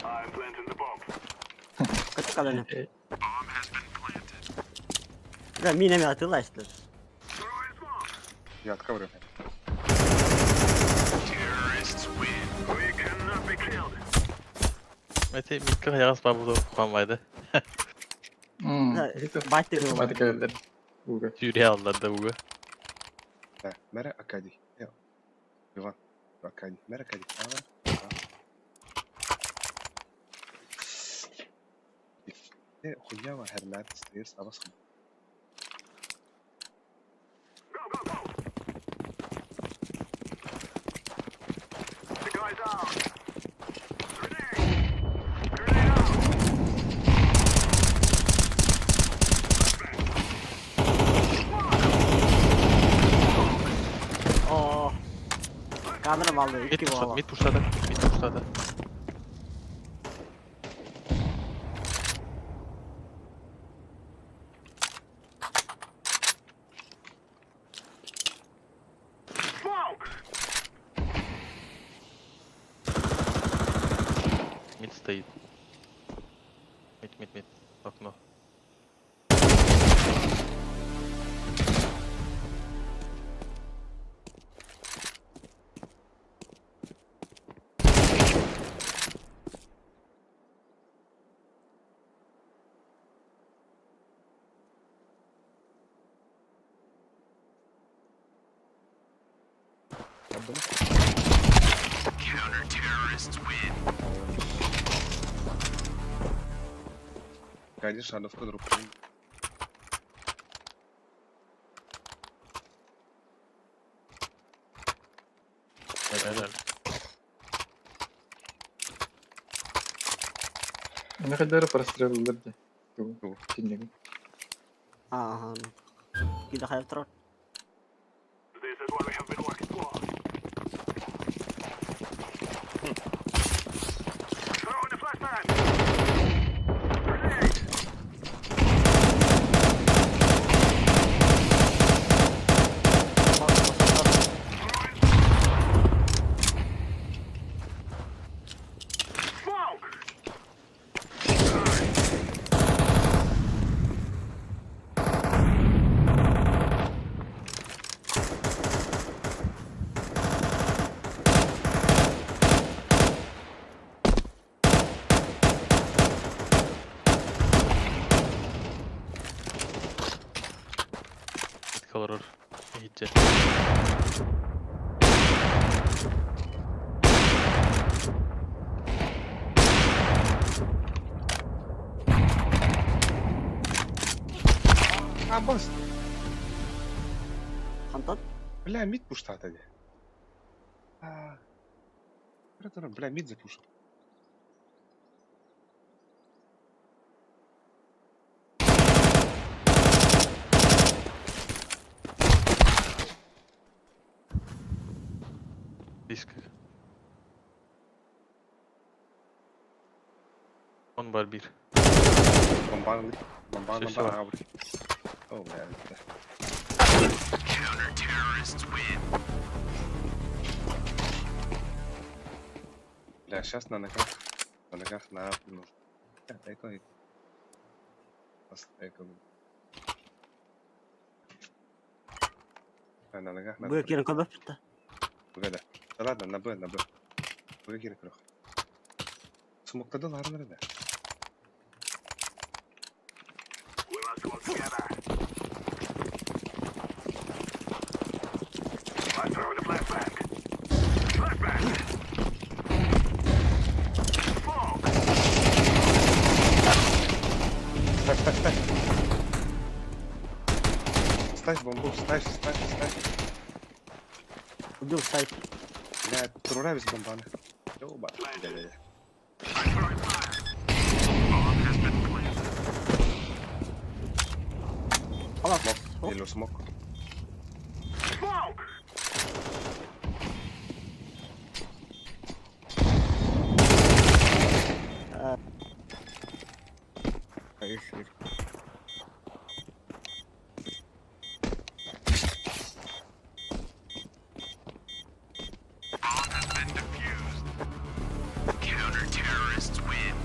I'm planting the bomb. كتكلم. Bomb has been planted. لا مين أمي أتلاش له. Throwing smoke. يا تكبر Terrorists win. We cannot be killed. Mete mikro yarası var burada kullanmaydı. Başta بعد كده وجا Yürüye aldılar da bu. مرة أكادي يا يوان أكادي مرة أكادي خويا وهرمات ستيرز أبصم Go, go, go. The guy's out. Grenade. Grenade out. Oh. Kadına vallahi Mid iki pushladı, valla. mid pushladı, mid pushladı. Smoke. Mid стоит. Mid. Окно. Counter-terrorists win. قاعد يشعل في قدره Helal. انا خدها فرسترال البلد تو كني Aha. Kita kayak trot. This is what we have been working for. Throwing the flashbang. Grenade. Smoke. kalır. Gitti. Абас. Хантат? Бля, мид пушта тоді. Бля, мид запушил. Диск. Он бар bir. Бомбан. Şey var. Abi. Oh man. Бля, сейчас на ногах на нужно. Эко. Эко. На ногах надо. Б кирен кабы питта. Бля. Да ладно, на Б. Б кирен крох. Смокта да ладно, да. We must work together. I'm throwing a flashbang. Flashbang. Smoke. Ставь бомбу, ставь. Убил сайт. Бля, турура без бомбана. Ёба. Бля. I'm throwing fire. Bomb has been planted. Смок. Или смок. Smoke. Bomb has been defused. Counter-terrorists win.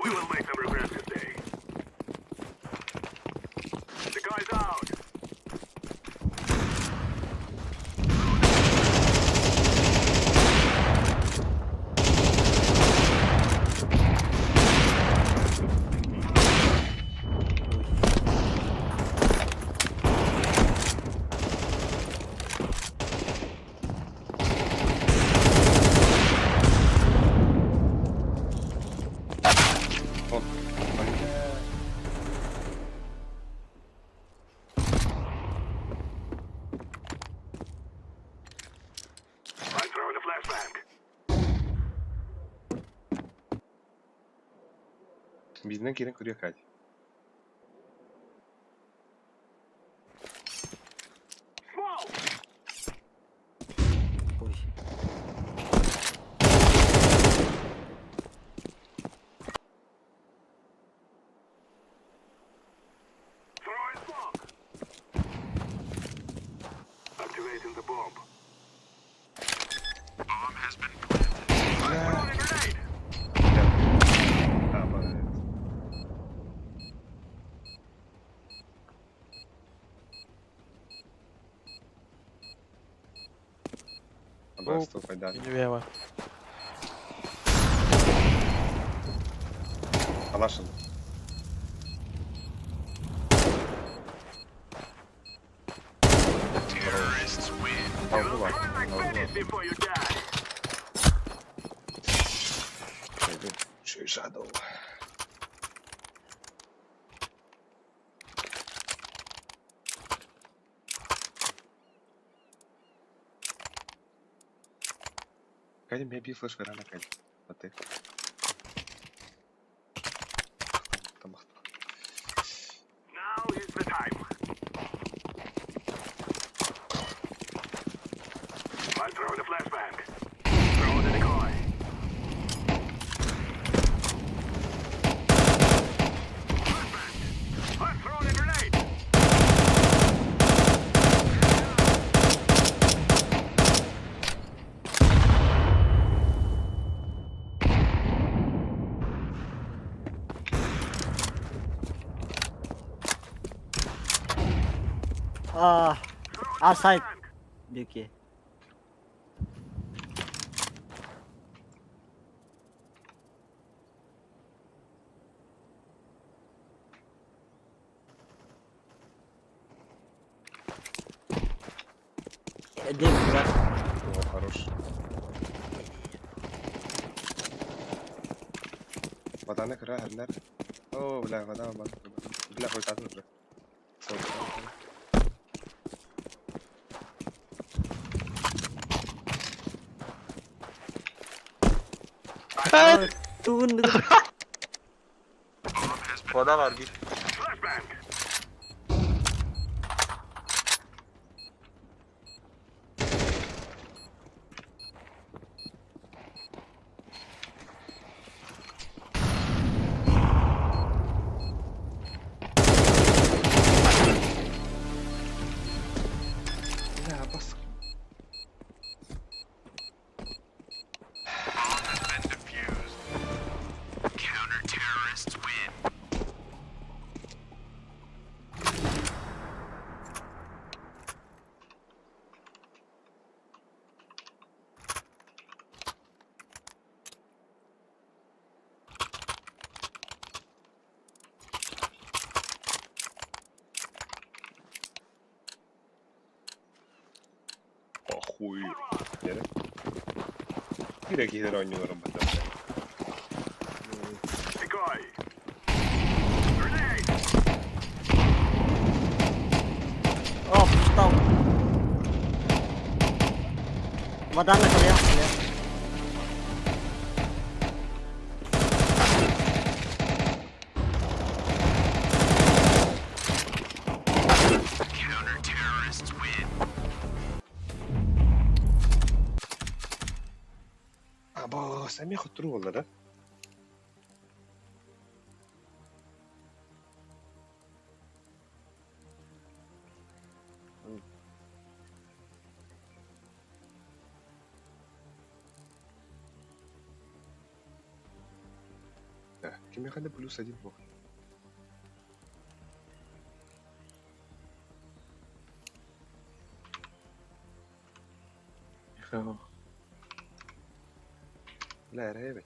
We will make them regret this day. The guy's out. I'm throwing a flashbang. Bizden kiren kuruyor kaç. Smoke. Throwing smoke. Activating the bomb. Bomb has been planted. Throwing a grenade. Абас, стопай, да. Yeni var. Калашын. Terrorists win. Aldı var. Run like Aldı var. bandits before you die. Şey Shadow. Кадим, я бил флешка рано, Кадим. Вот ты. Now is the time. I'm throwing a flashbang. Throwing a decoy. Flashbang. I'm throwing a grenade. Outside. Duki. Дым, брат. О, хорош. Ватаны кыра, хәлләр. О, бля, вода, бля, кайтатын, бля. Turun. Вода var git. Bля, бас. Counter-terrorists win. Охуй. Yere. Direkt ileri oynuyorum ben de. Decoy. Oh, stop. Вода на коле. Counter-terrorists win. Aba, sen mi yاخد ولا ده؟ Kim يخلي فلوس دي فوق؟ يخاف. لا رهيبة.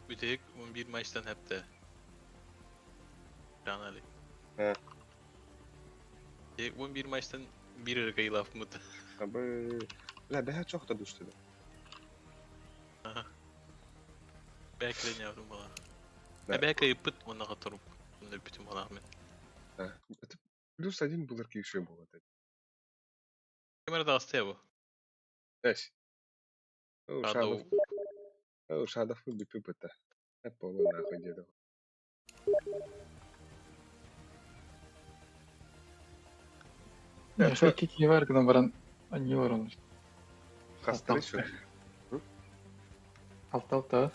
Bütek 11 maçtan hep de. Can Ali. He. Bütek 11 maçtan bir ırgayı laf mı? Abi, la daha çok da düştü. Aha. Belki de yavrum bana. Ben- Belki yapıt ona katırıp. Bunu bütün bana Ahmet. Ha, плюс один булар еще было. Kamerada hasta ya bu. Эш. Shadow. Шадов бипи быта. Hep onu nахуй деду. Ya şu iki var ki баран не var olmuş. Хастар еще. Altta.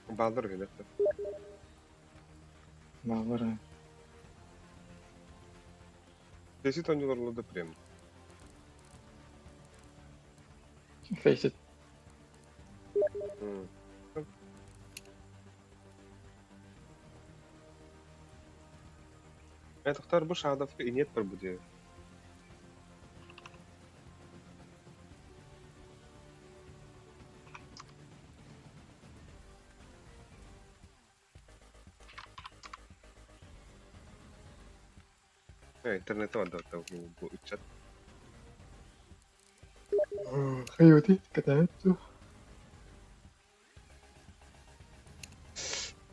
Балдар гелет. Var. Десит oyuncularla da prem. Face it. Я тختار bu Шадовка и нет пробуди. интернет var da bu uçat. Hayoti катается.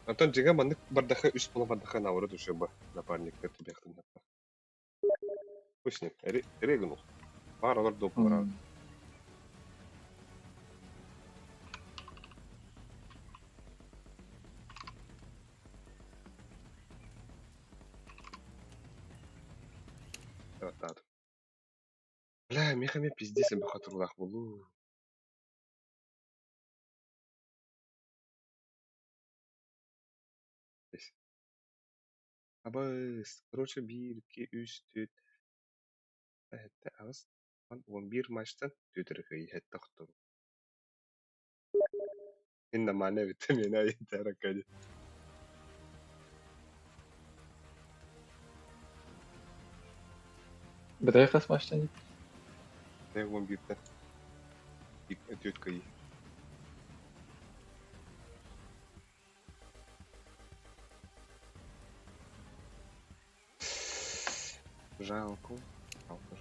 Антон жига мандык бардаха 3 полу бардаха навыры душе ба напарниктер тибяктын хаппа. Пусть регнул. Бар олар доп бара. Evet. Бля, мехами пиздец им бахатурлах булу. Абыз, короче, 1, 2, 3, 4. Әтті ағыз. 11 матчтан 4 хәтті құттыру. İnnemâ ne vitamini yeterekli. بداية خاص ماش تاني Ne bu birden. Ötüt kayı. Жалко. Жалко.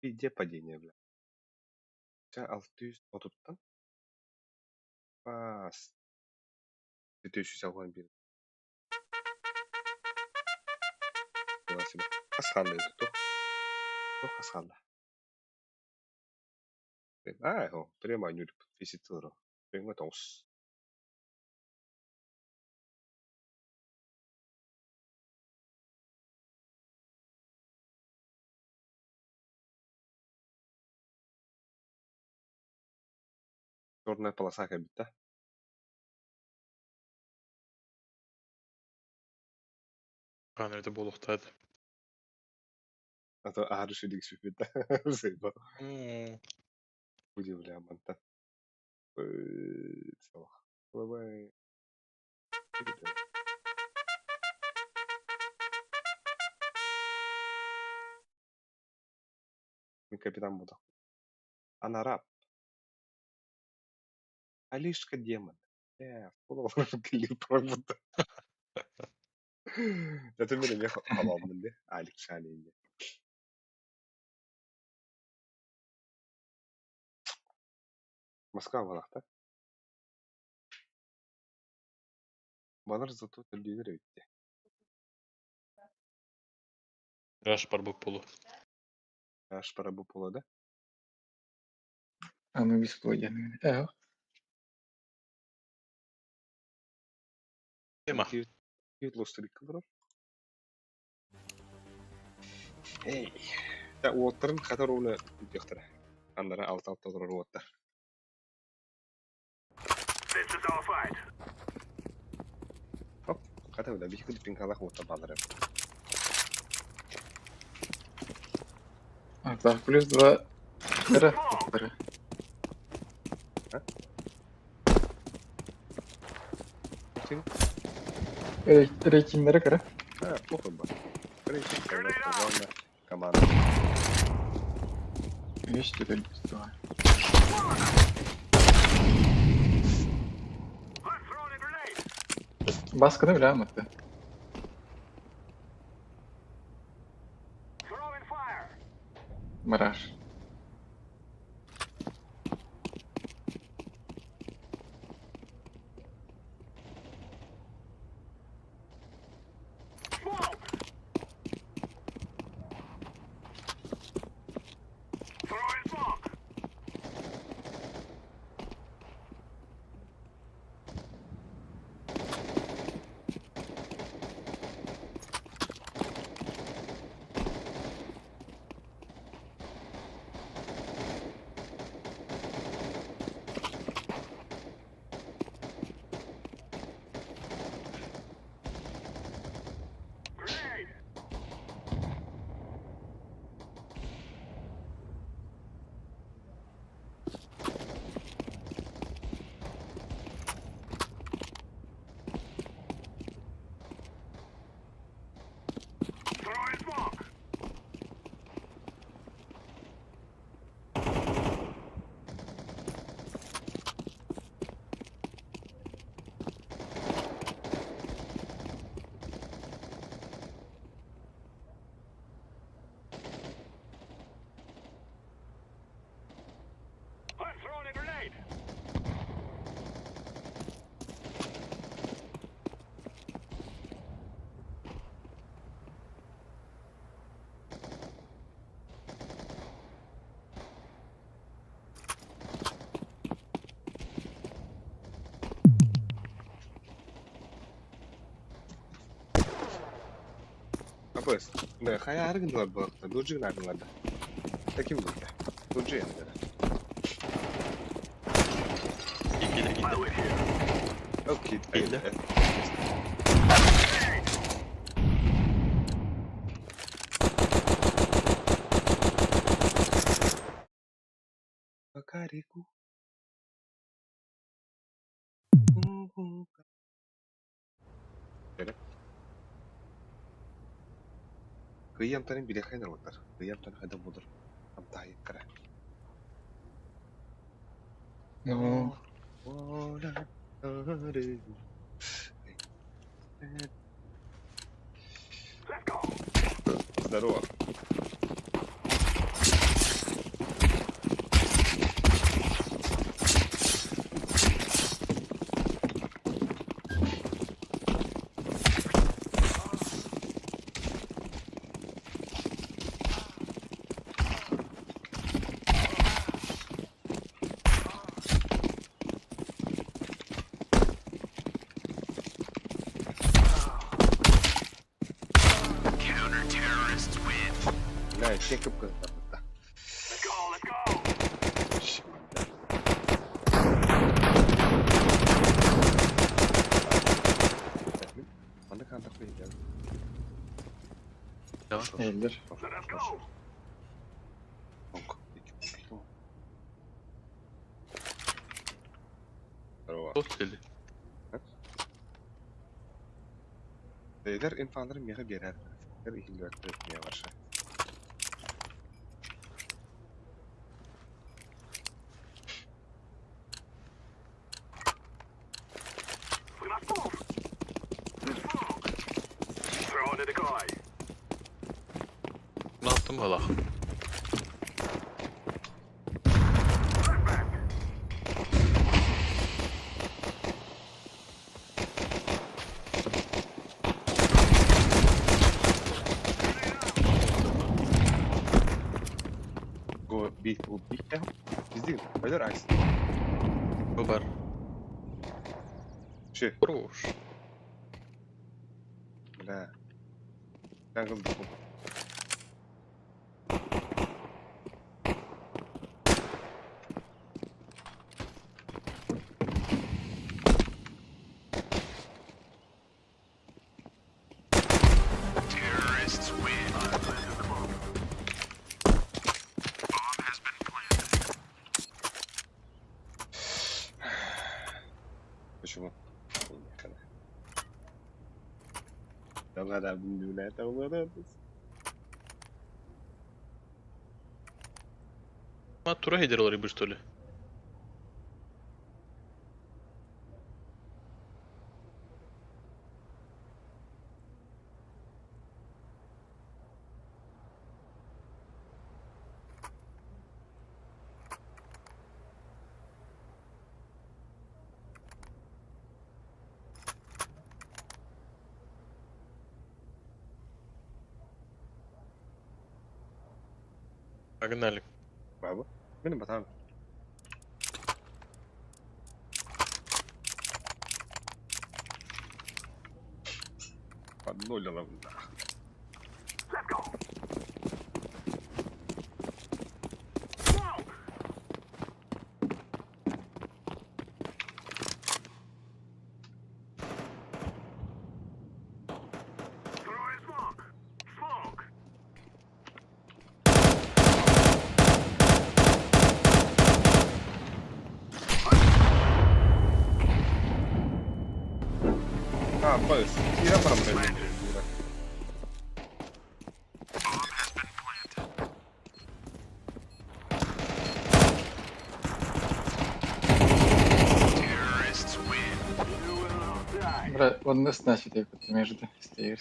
Где падение, бля? 600 отуттан. Бас. 2011. Спасибо. Қасқанда еді, тоқ. Тоқ қасқанда. Прямо они висит. Прямо тос. Черная полоса как будто. Kaan это был ухтад. А то арши дикс бит. Зейба. Удивляю, манта. Целых. Бай-бай. Ми капитан буду. Она раб. Алишка демон. Клип будто. Это меня не халалмын де. Алик шалейде. Москва балақта. Балар зато тілдей береді. Раш парбук полу. Аш парабу полу, да? А мы бесплоден. Тема. Ютлостырик кылдырар. Эй. Да, уоттарын қатар оны үтектір. Андара алты тұрар уоттар. This is our fight. Хоп, қатар өді. Бейкі дүппен уоттар балыр. Так, плюс 2. Кара. Рейтингleri kara. Похуй ба. Рейтинг команда. Есть теперь плюс 2. Baskını bile almadı. Mirage. Pues, да, хая аргынлар балықта, дуржығын аргынларда. Таким болды. Дуржы енді. Окей, Кукареку. Кыйямтарын биле хайнар отар. Кыйямтан хайдан булыр. Амтай кара. Ну, Здорово. Ля, ще кыпкы. Аны кандак бейден. eldir. Здорово. Постели. Beyler infanları mega birer. Her ihilli etmeye başlar. Throw it at the guy. Ne yaptım valla? Go big, go big. Bizde beyler aç. Var. Şey, Хорош. bla. Ben kıldım. Terrorists win. Bomb has been planted. Почему? Тогда бюле, тогда. Тура хедерал рыбы, что ли? Погнали. Баба, benim hatam. Одно для лавна. А, пояс. Я проблема. Bra, onu nasıl значит як ти между стоїш?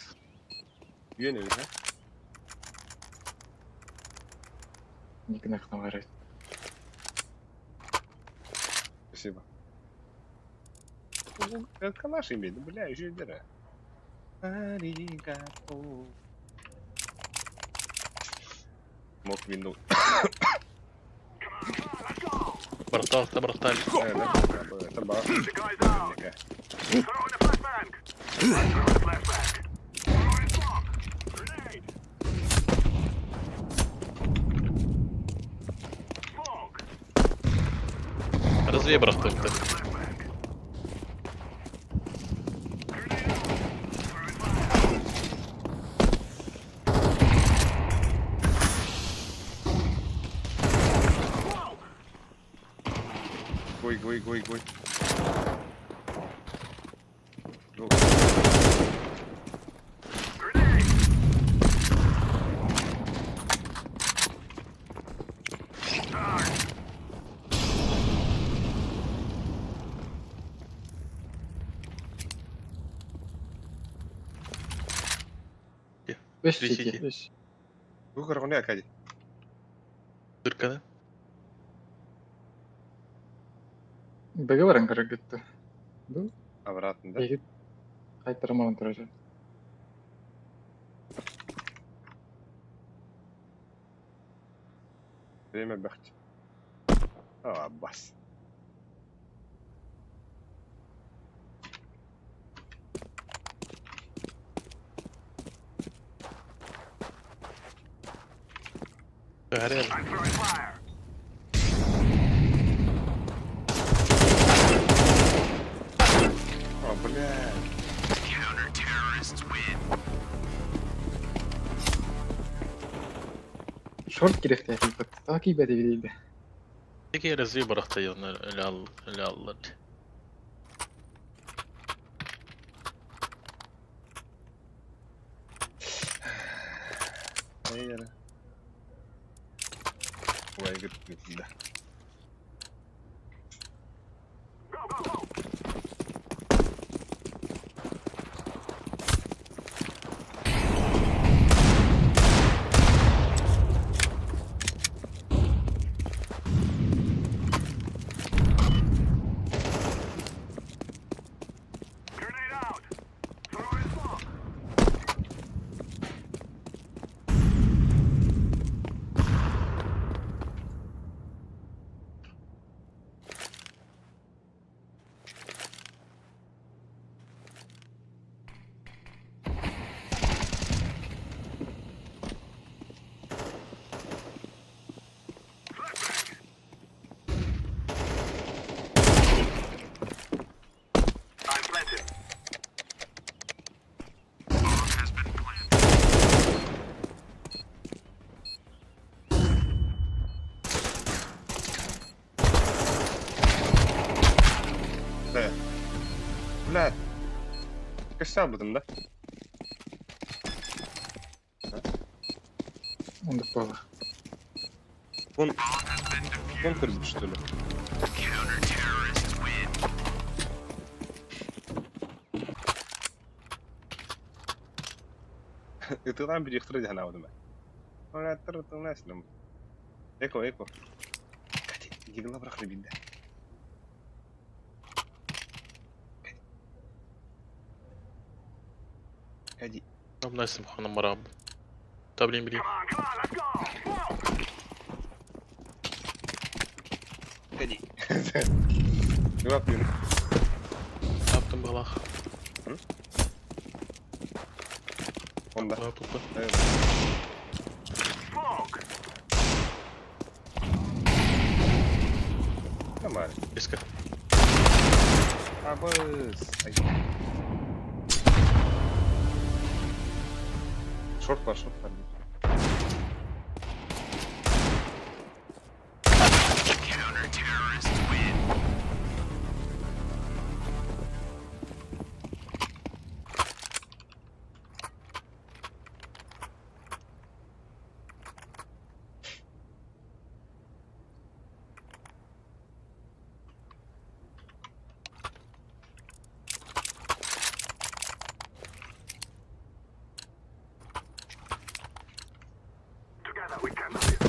Yeni bir ha? Никнах наварить. Спасибо. Калаш имеет, бля, еще дыра. Аригато. Мог винду. Братал, да, браталь. Это бар. Разве браталь то? Гой. Go. Beş Beş city. iki. 5. Go karagone akadi. Dırkanı. Bege баран керек кетті. Бұл Обратно, да? егет қайтармаған тұра жүр. Время бахти. Бас. Горел. I'm throwing fire. Блядь. Counter-terrorists win. Шорт керек те әкеліп. Такip edebilirdi. Peki yarızıyı bıraktı ya onlar öyle aldılar. Ne yere? Buraya gittim de. Grenade out. Throwing smoke. I'm planted. Bomb has been planted. Да. Блядь. Косяк будем, да? Ондық бала. Он кірді, что ли? Counter-terrorists win. И ты там перехтрать гнал, думаю. Блядь, ты нас там. Эко. Кати, егла брахли бинда. Кади. Tam nasıl hanım marab. Tabii bileyim. Come on, let's go. Smoke. Кади. Ne yapıyorsun? Yaptım balak. Onda. Ne yaptım? Evet. Smoke. Нормально. Eski. Абыс. Шорт var. Counter-terrorists win. Together we can do it.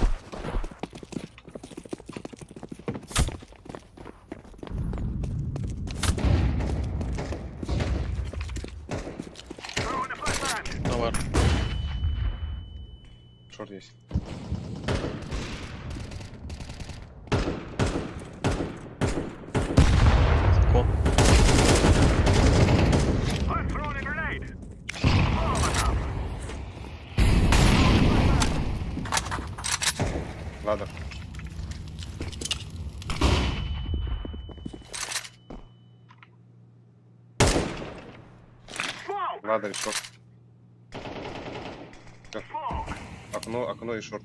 Throwing a flashbang. Ne var? Шорт есть. Kon. I'm throwing a grenade. Molotov. Ладно. Smoke. Ладно, и шорт. Smoke. Окно и шорт.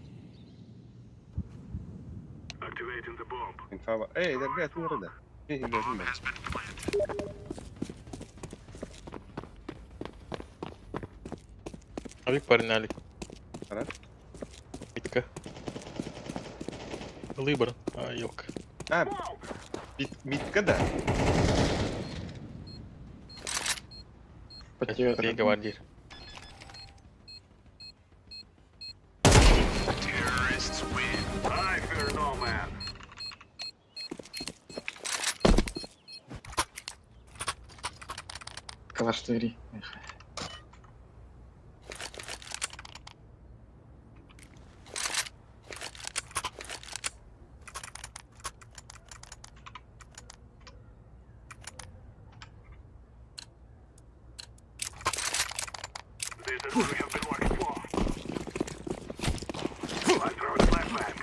Activate Инфа. Эй, да, блядь, не рада. Эй, блядь, не блядь. Алик, парень, Алик. Рад? Митка. Выбор. А, ёлка. А, митка, да. Потеря. Ты гвардир. Terrorists win. I fear no man. Калаш 4. This is what we have been working for. I'm throwing a flashback.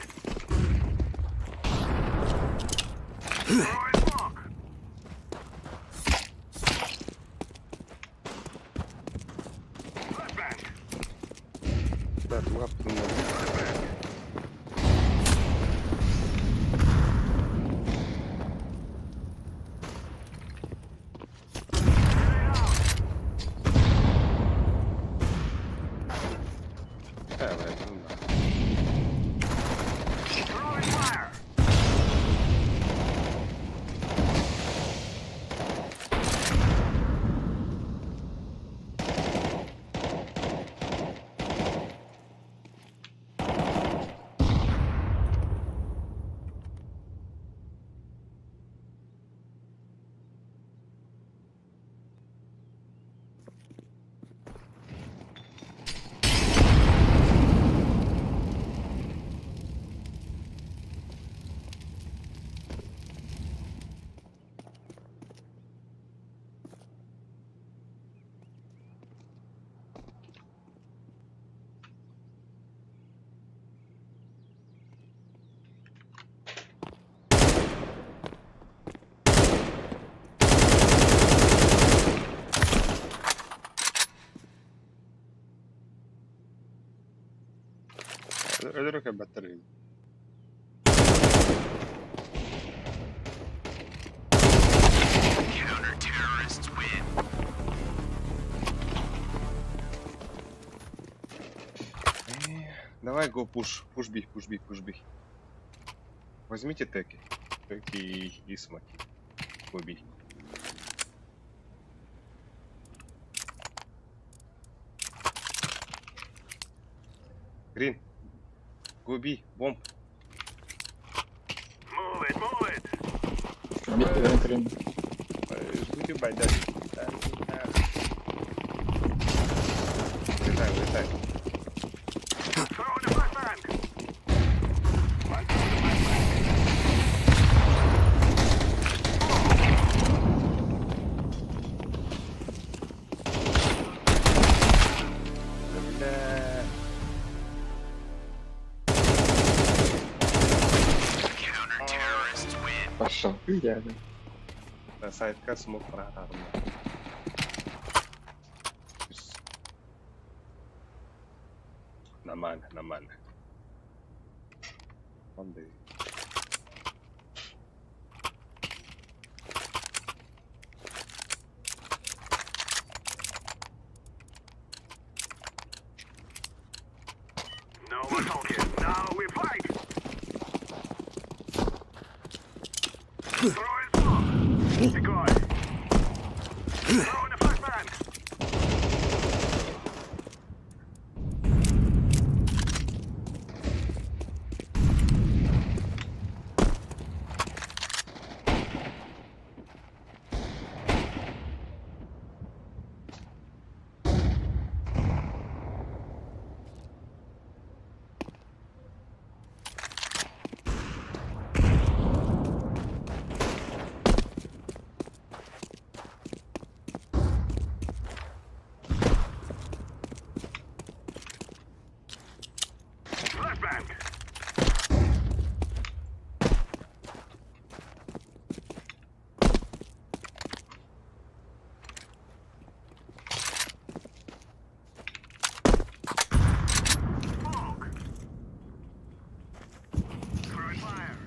Throwing smoke. Flashback. Да, лапку на. Throwing fire. Öldürük ya bataryayı. Counter-terrorists win. Давай го пуш. Пуш би, пуш би, пуш би. Возьмите теки. Теки и смоки. Убей. Грин. Губи, бомб. Move it, move it. Митка, да, Крым. Ждите байдали. Летай, летай. Throwing a flashbang. Бля. Counter-terrorists win. Пошел. Я, да. На сайтка смог прорарно. Нормально, нормально. Фонды. No more talking. Now we fight. Throwing smoke. Decoy. Throwing a flashbang. Flashbang. Smoke. Throwing fire.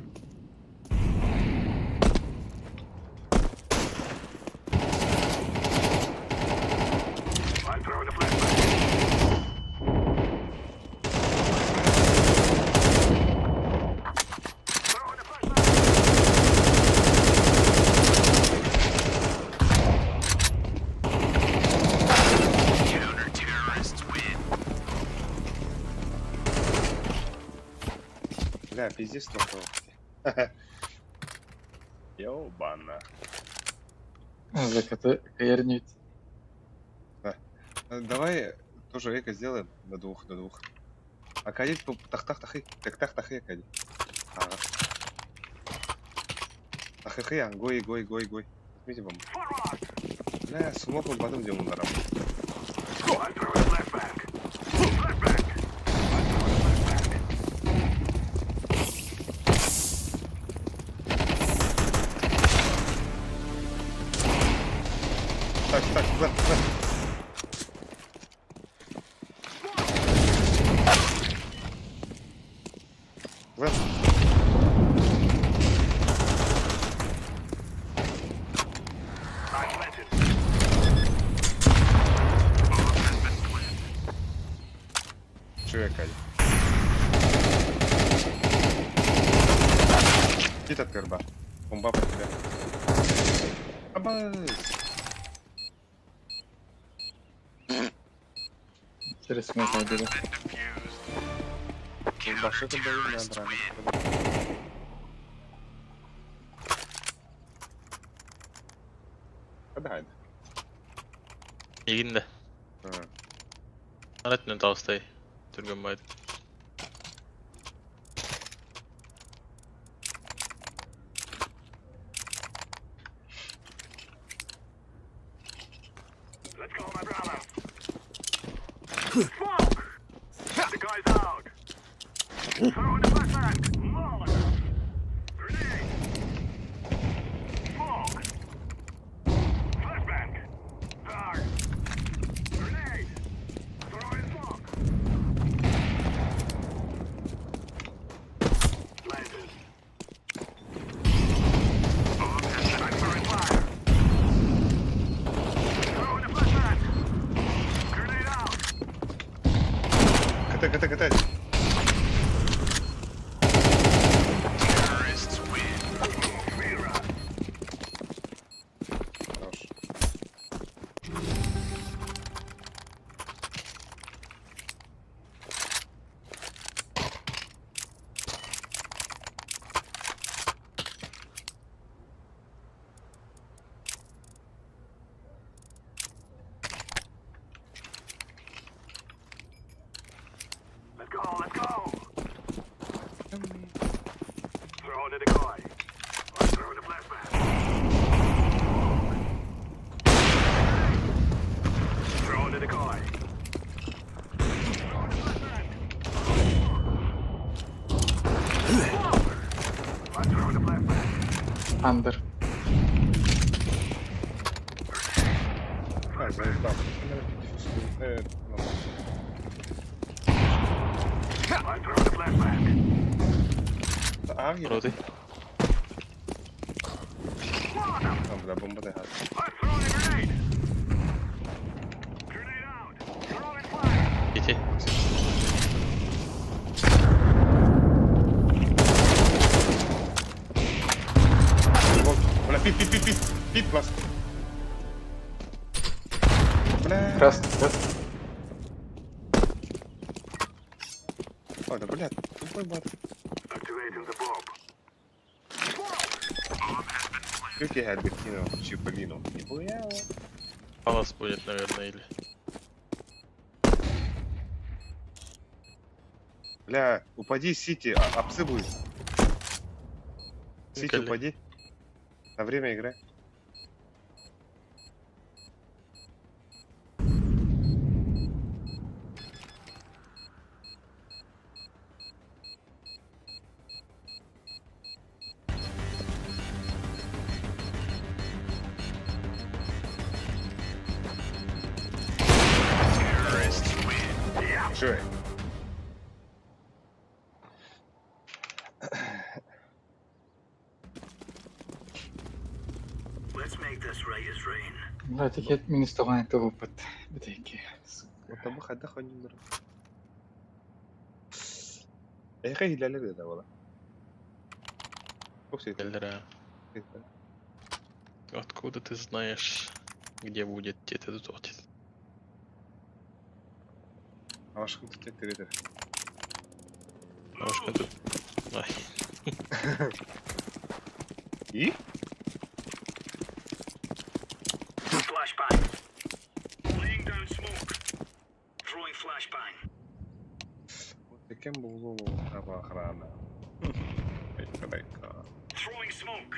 Бля, пиздец, нахуй. Ёбана. Закаты каярнить. Давай тоже эко сделаем до двух. А кадить по тах-тах-тахы. Так-тах-тахы кадить. Ага. Тахы-хы, гой. Возьмите бомбу. Бля, смоком потом идем на работу. Так, вверх. Вверх. Чё я кадю? Кит от перба. Бомба по тебе. Абай! Через смысл бери. Бомба, что ты боишь, не драма? Hadi. İyiydi. Anlatmıyorum tavsiyeyi. Türk'ün baydı. Let's go, my brother. Smoke! The guy's out. Throw in the flashbang. Molotov. Grenade. Smoke. Flashbang. Fire. Grenade. Throw in smoke. Planted. I'm throwing fire. Throw in the flashbang. Grenade out. Катай. Terrorists win. Mira. Хорош. Let's go. Throw in the decoy. Let's throw in the flashbang. Throw in the decoy. Throw in the flashbang. Let's throw in the flashbang. Андер. Заебал. Let's throw in the flashbang. Проти. Там, бля, бомба не гад. Let's throw in a grenade. Grenade out. Throw in fire. İti. Бля, пит, пласт. Бля. Красный. Ой, да, блядь, тупой бат. Activating the bomb. Как я Альберт кинул Чиполлину? Нихуя. Палас будет, наверное, или... Бля, упади, Сити, апсы будет. Сити, Николи. упади. На время игры. Sure. Let's make this right as rain. Да, такі адміністрування того опит. Бітейки. Вот там выхода ходим, брат. Я хай для это было. Пусть это. Эльра. Откуда ты знаешь, где будет этот отец? А ваш кто-то это. Ножка тут. Ой. И? Flashbang. Laying down smoke. Throwing flashbang. Кем был охрана? Дай-ка. Throwing smoke.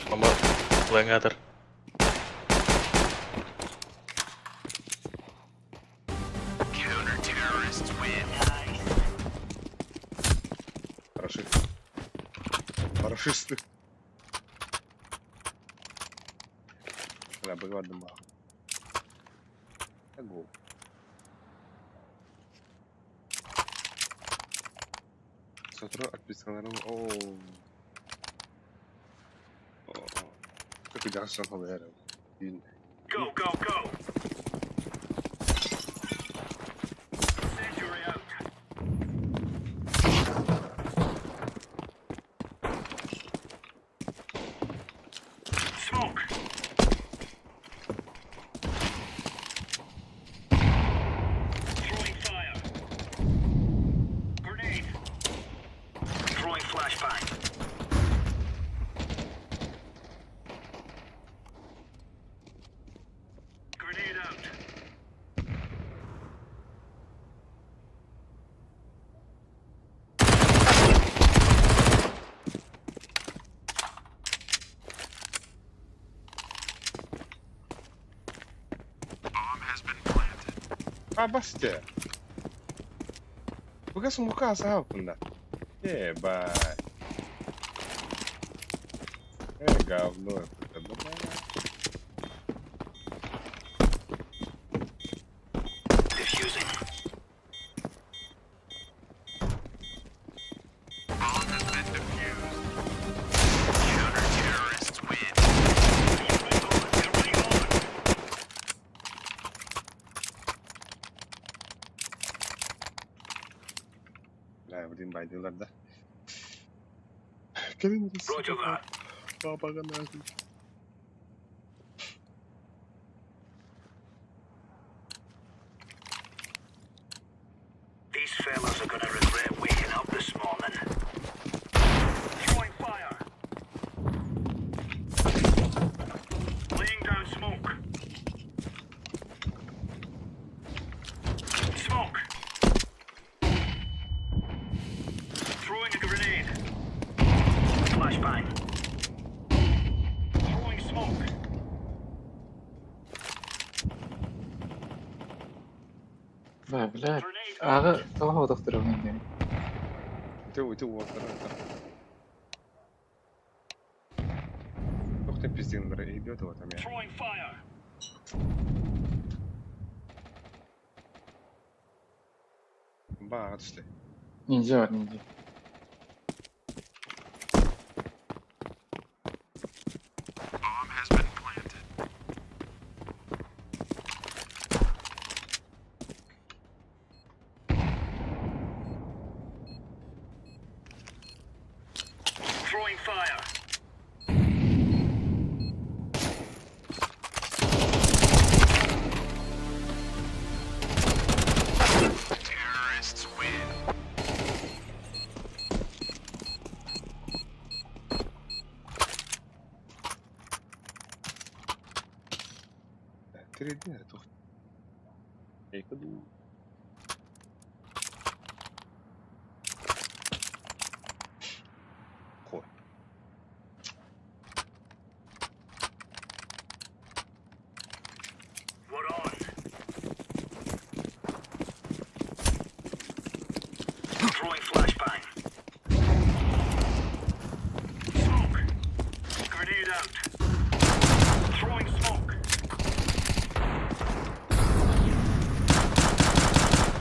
Nomor Langater. Counter-terrorists win. Парашисты. Да, было дома. Гол. С утра отписано. О. Как ты дашь на веру? Go, go, go. Incendiary out. Smoke. Throwing fire. Grenade. Throwing flashbang. Grenade out. Bomb has been planted. Bastia. Porque su muka sa punda. Bye. Говно. Diffusing. Bomb has been defused. Counter-terrorists win. La vurayım baydılar da. Gelin de Roger that. Baba lazım. These fellas are gonna regret waking up this morning. Throwing fire. Laying down smoke. Smoke. Throwing a grenade. Flashbang. Throwing smoke. блядь. Ага, кого доктора вынен? Ты вот. Ух ты, пиздин, идет вот там я. Throwing fire. Бачите. Ниндзя. Bomb has been planted. Throwing fire. Terrorists win. Перейди эту. Я иду. Хо. We're on. Throwing flashbang. Smoke. Grenade out. Throwing smoke.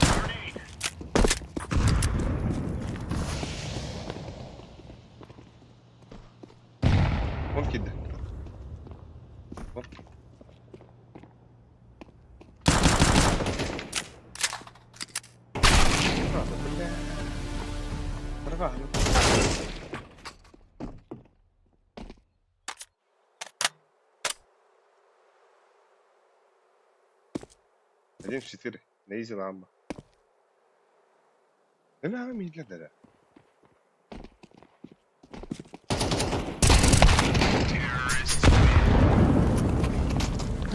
Grenade. Он кидает. Оп. Бля. Tamam. بعدين اشتري نيجي العامة لا عمي لا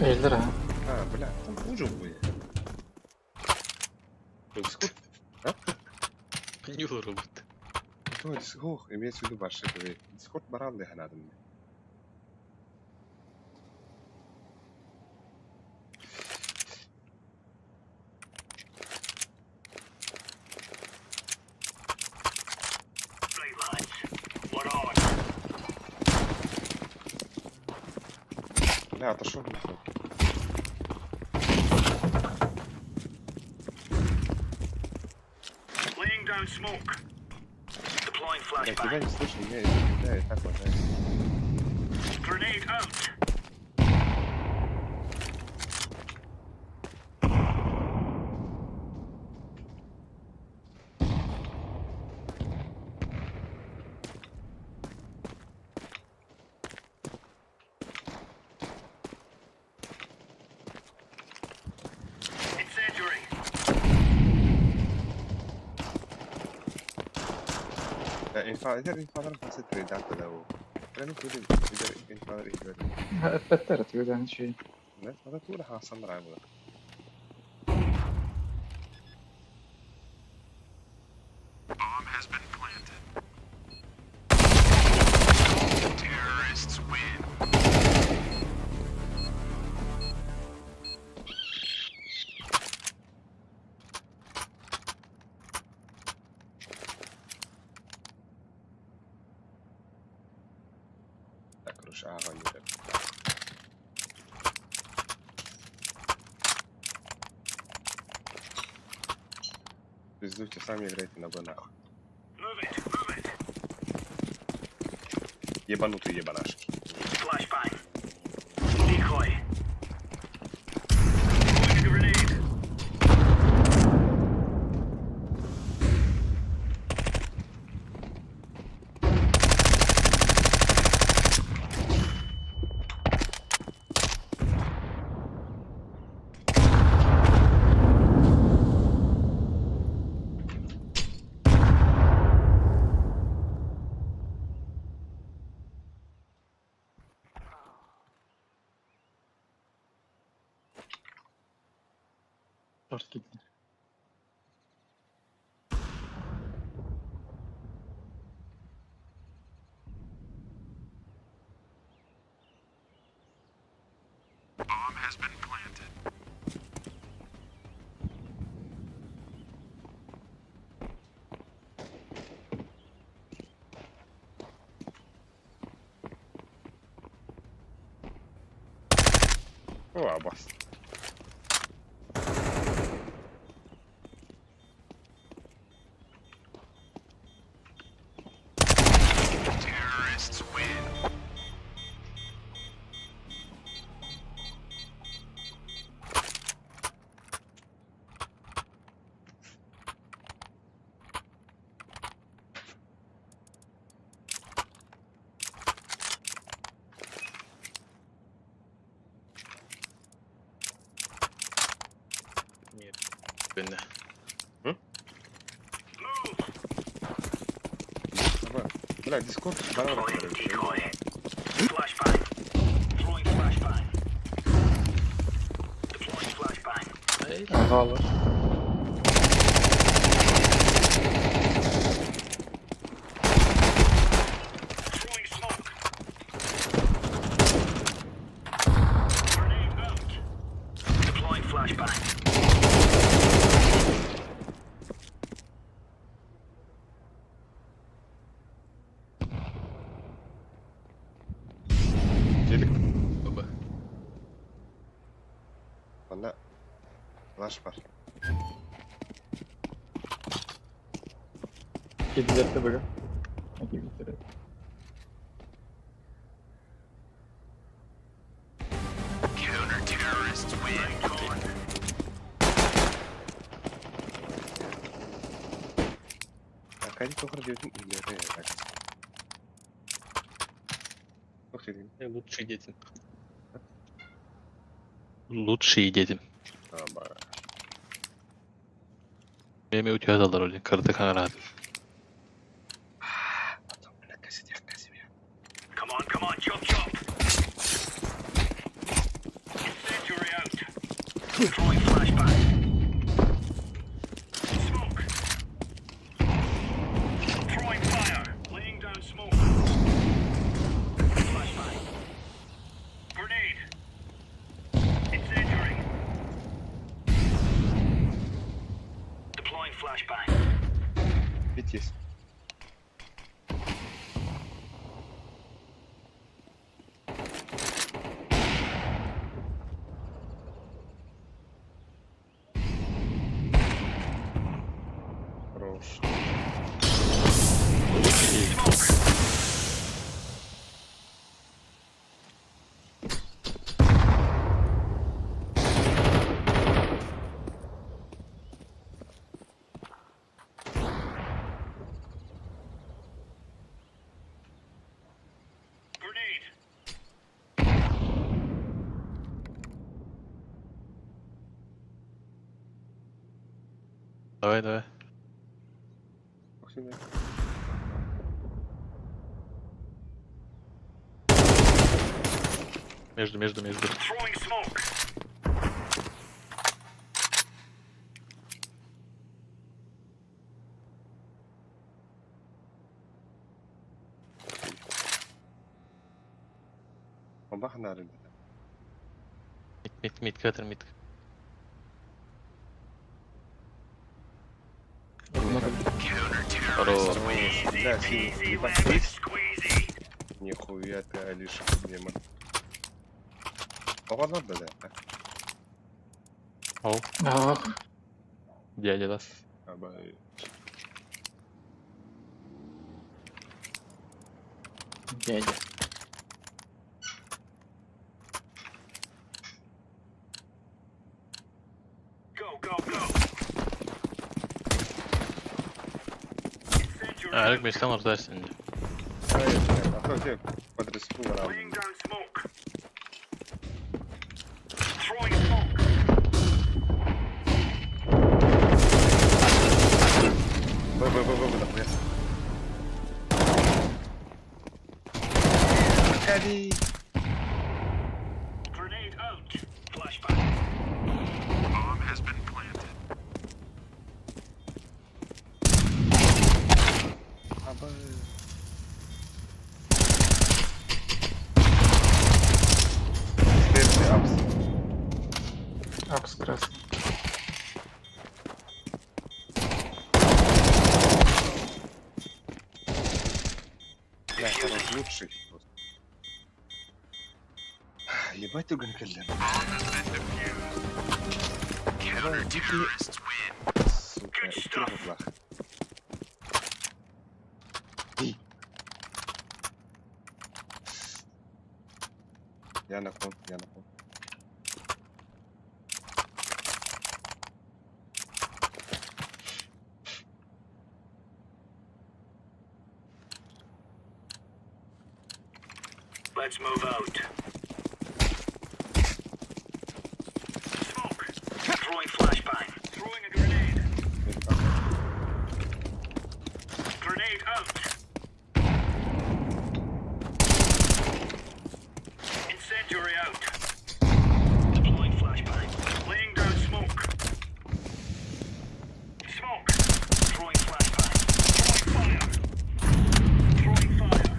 Eğildir ha. بلا وجوه اسكت ها Нюру робот. هو имеется в виду ваши дискорд баранды هنادم Right, lads. We're on. لا عطشون ناخذ Laying down smoke. Deploying لا كده flashbang. يستشفي لا تاكل Grenade out. Incendiary. لا إنفاذر بس تريدات لو أنا نقول إنفاذر إيجابي اتبترت يقول شيء. الناس ما تقول حاصل رعبة Bomb has been planted. Terrorists win. أكرش أعاني Бездуйте, сами играйте на банах. Move it. Move it. Ебанутые ебанашки. Flashbang. Decoy. Throwing a grenade. Short gitti. Bomb has been planted. اوعى بس Terrorists win. Bende. بلا ديسكورد Deploying decoy. Flashbang. Throwing flashbang. Deploying flashbang. Havalar. Throwing smoke. Grenade out. Deploying flashbang. جيلك Baba. ولا الاشبر Gidilecte böyle. Gidilecte. Counter-terrorists win. Аркадий Тохар дейтін үйлері. Тоқсайдың. Лучший детин. Лучший детин. Меме утюгадалар олен, кырдыхан арады. Come on, chop, chop. Incendiary out. Throwing flashbang. Smoke. Throwing fire. Laying down smoke. Flashbang. Grenade. Incendiary. Deploying flashbang. Битись. Хорош. Grenade. Давай. Тоқсайдың. Между. Throwing smoke. Бомба ханарын. Мид, катер, мид. Хорош. Да, синий. Ебать, есть? Нихуя ты, Алиша, проблема. Оғалар да да. Ау. Дядя, да? Абай. Дядя. Go. Арик бестен орта сенде. А то тебе под риску варал. Laying down smoke. Throwing smoke. Б, нахуя. Аркадий. Grenade out. Flashbang. Bomb has been planted. Абай. Следующий апс. Апс красный. Да, хорош, лучший просто. Ебать ты гонкалер. Давай, дикий. Сука, трудно плохо. Я на кон. Let's move out. Smoke. Throwing flashbang. Throwing a grenade. Grenade out. Incendiary out. Deploying flashbang. Laying down smoke. Smoke. Throwing flashbang. Throwing fire. Throwing fire.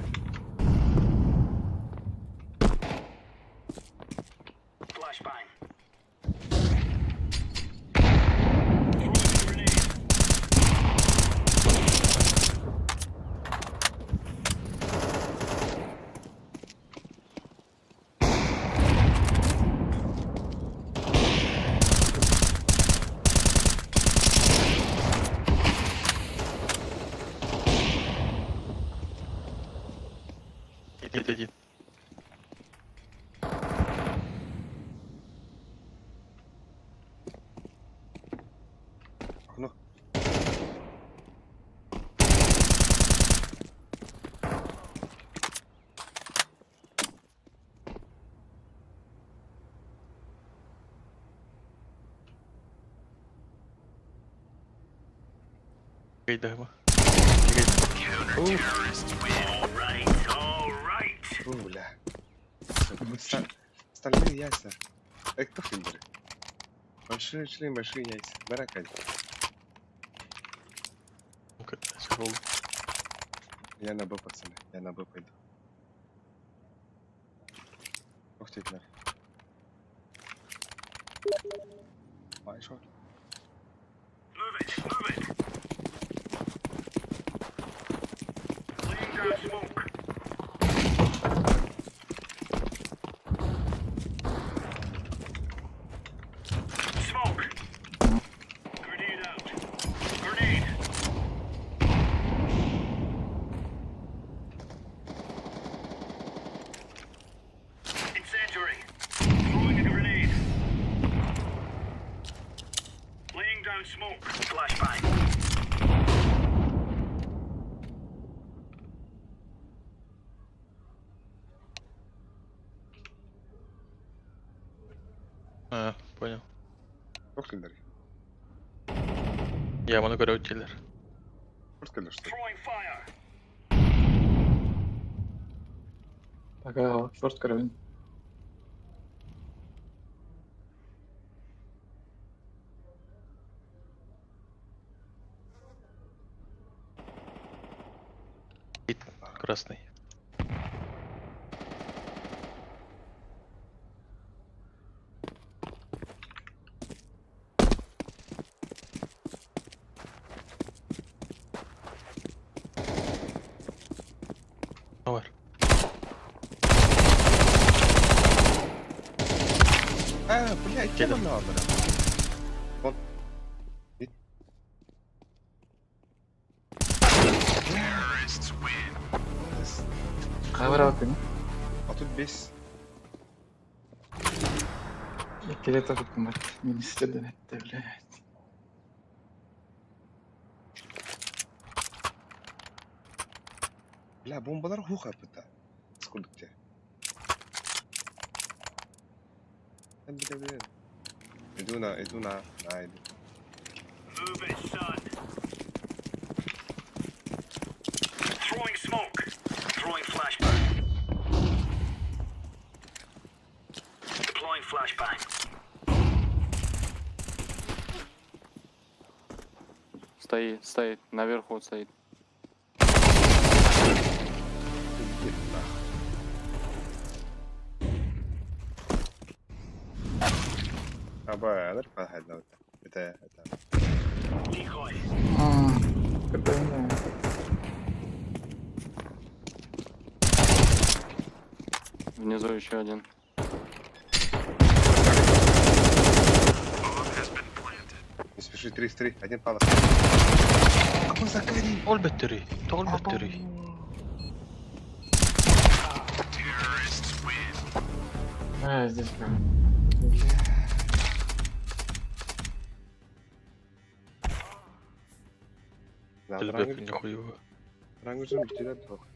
Flashbang. Throwing grenade. Иди. Ну. Gayda mı? Бля. Стальные яйца. Кто финдеры? Большие член, большие яйца. Баракаль. Я на Б, пацаны. Я на Б пойду. Ух ты, на. Май шот. Move it, move it. Laying down smoke. Smoke. Grenade out. Grenade. Incendiary. Throwing a grenade. Laying down smoke. Flashbang. А, понял. Ух ты, Дарья. Я bunu görev ettiler. Просто что ли? Throwing fire. Ага, шорт карабин. Красный. Var. Блядь, Кидом. кем надо? Вон. И- Хавраты, ну? А тут без... Келета хукумат. Министр денетте, блядь. Бля, бомбалар хух арпыта. Скудыкте. Ben bilebilirim. Eduna, Eduna. Haydi. Move it, son. Throwing smoke. Throwing flashbang. Deploying flashbang. Стоит, наверху стоит. Аба, алар пахать на это. Decoy. КПН. Внизу еще один. Не спеши, 3-3, один палок. Какой закарий? Tol betteri. Tol betteri. А, здесь прям. Elbette нихуево. Рангужун битирен тох.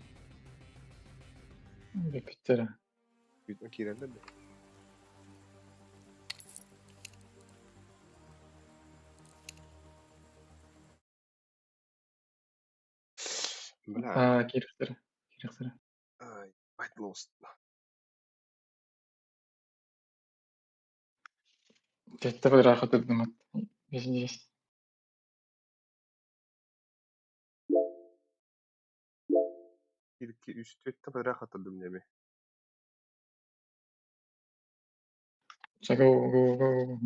Бекеттері. Büyütme kirende de. Бля. А, Кирихтері. Ай, бать lost. Кетті бір рахат өдім. Есть. Bir, iki, üç, dört de bırak atıldım yemi. Go.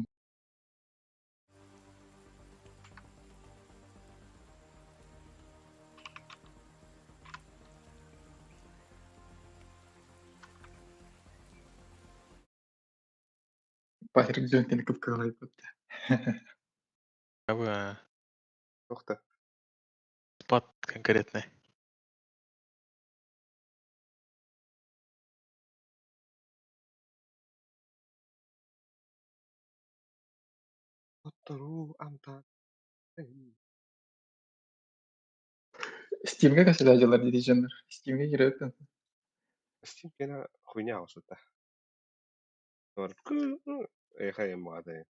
Патрик Джонкин кыпкырай бөтті. Абы Тоқта. спад конкретный. Оттару, амта. Steam'ге кәсіл ажалар дейді жандар. Steam'ге кіреді. Steam gene хуйня уж-то. Эхаем молодые.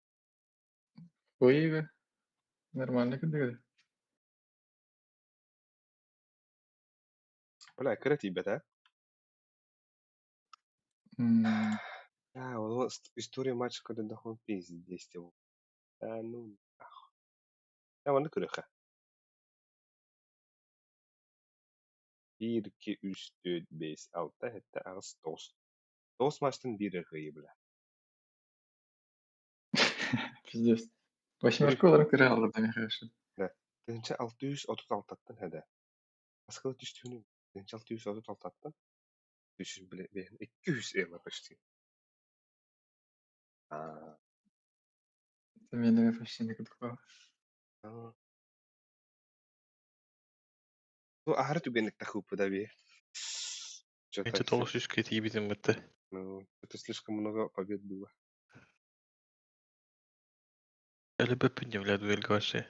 Ой, нормально кірді. Bula kreatif ha. Ya, o история мальчика да дохол пиздец его. Да ну. Ya onu kırık. 1, 2, 3, 4, 5, 6, 7, 8, 9. 9 maçtan biri kıyı bile. Пиздец. Восьмерку олар көре алды, мне кажется. Да. Birinci 636'tan hede. Askılı düştüğünü. Birinci 636'tan. Düşün bile. 200 euro почти. Aa. Это меня почти не кутукла. Bu ahır tübenlik takıp da bir. Это толстый скрит ебитым это. Ну, это слишком много побед было. Әлі бәппін демлі дуэль квашы.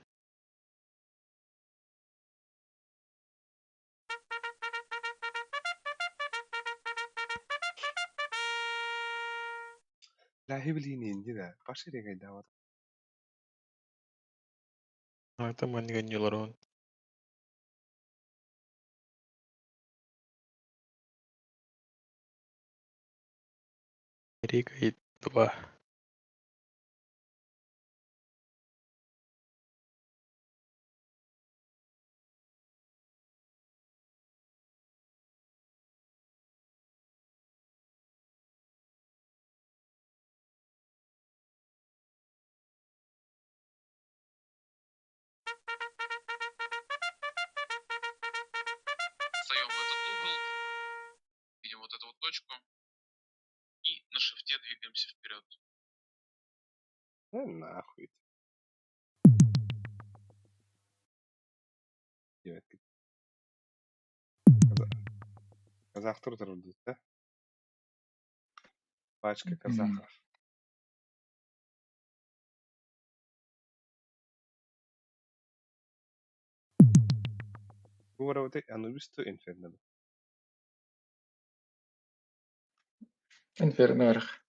Lahi bilinin de. Başka bir gayda var. Ата ман ganıyorlar он. Рика и 2. Встаем в этот угол, видим вот эту вот точку и на шифте двигаемся вперед. Нахуй. Evet. Казах тұрды, да? Пачка казахов. Говорю, вот оно висто инферно. Инфернарх.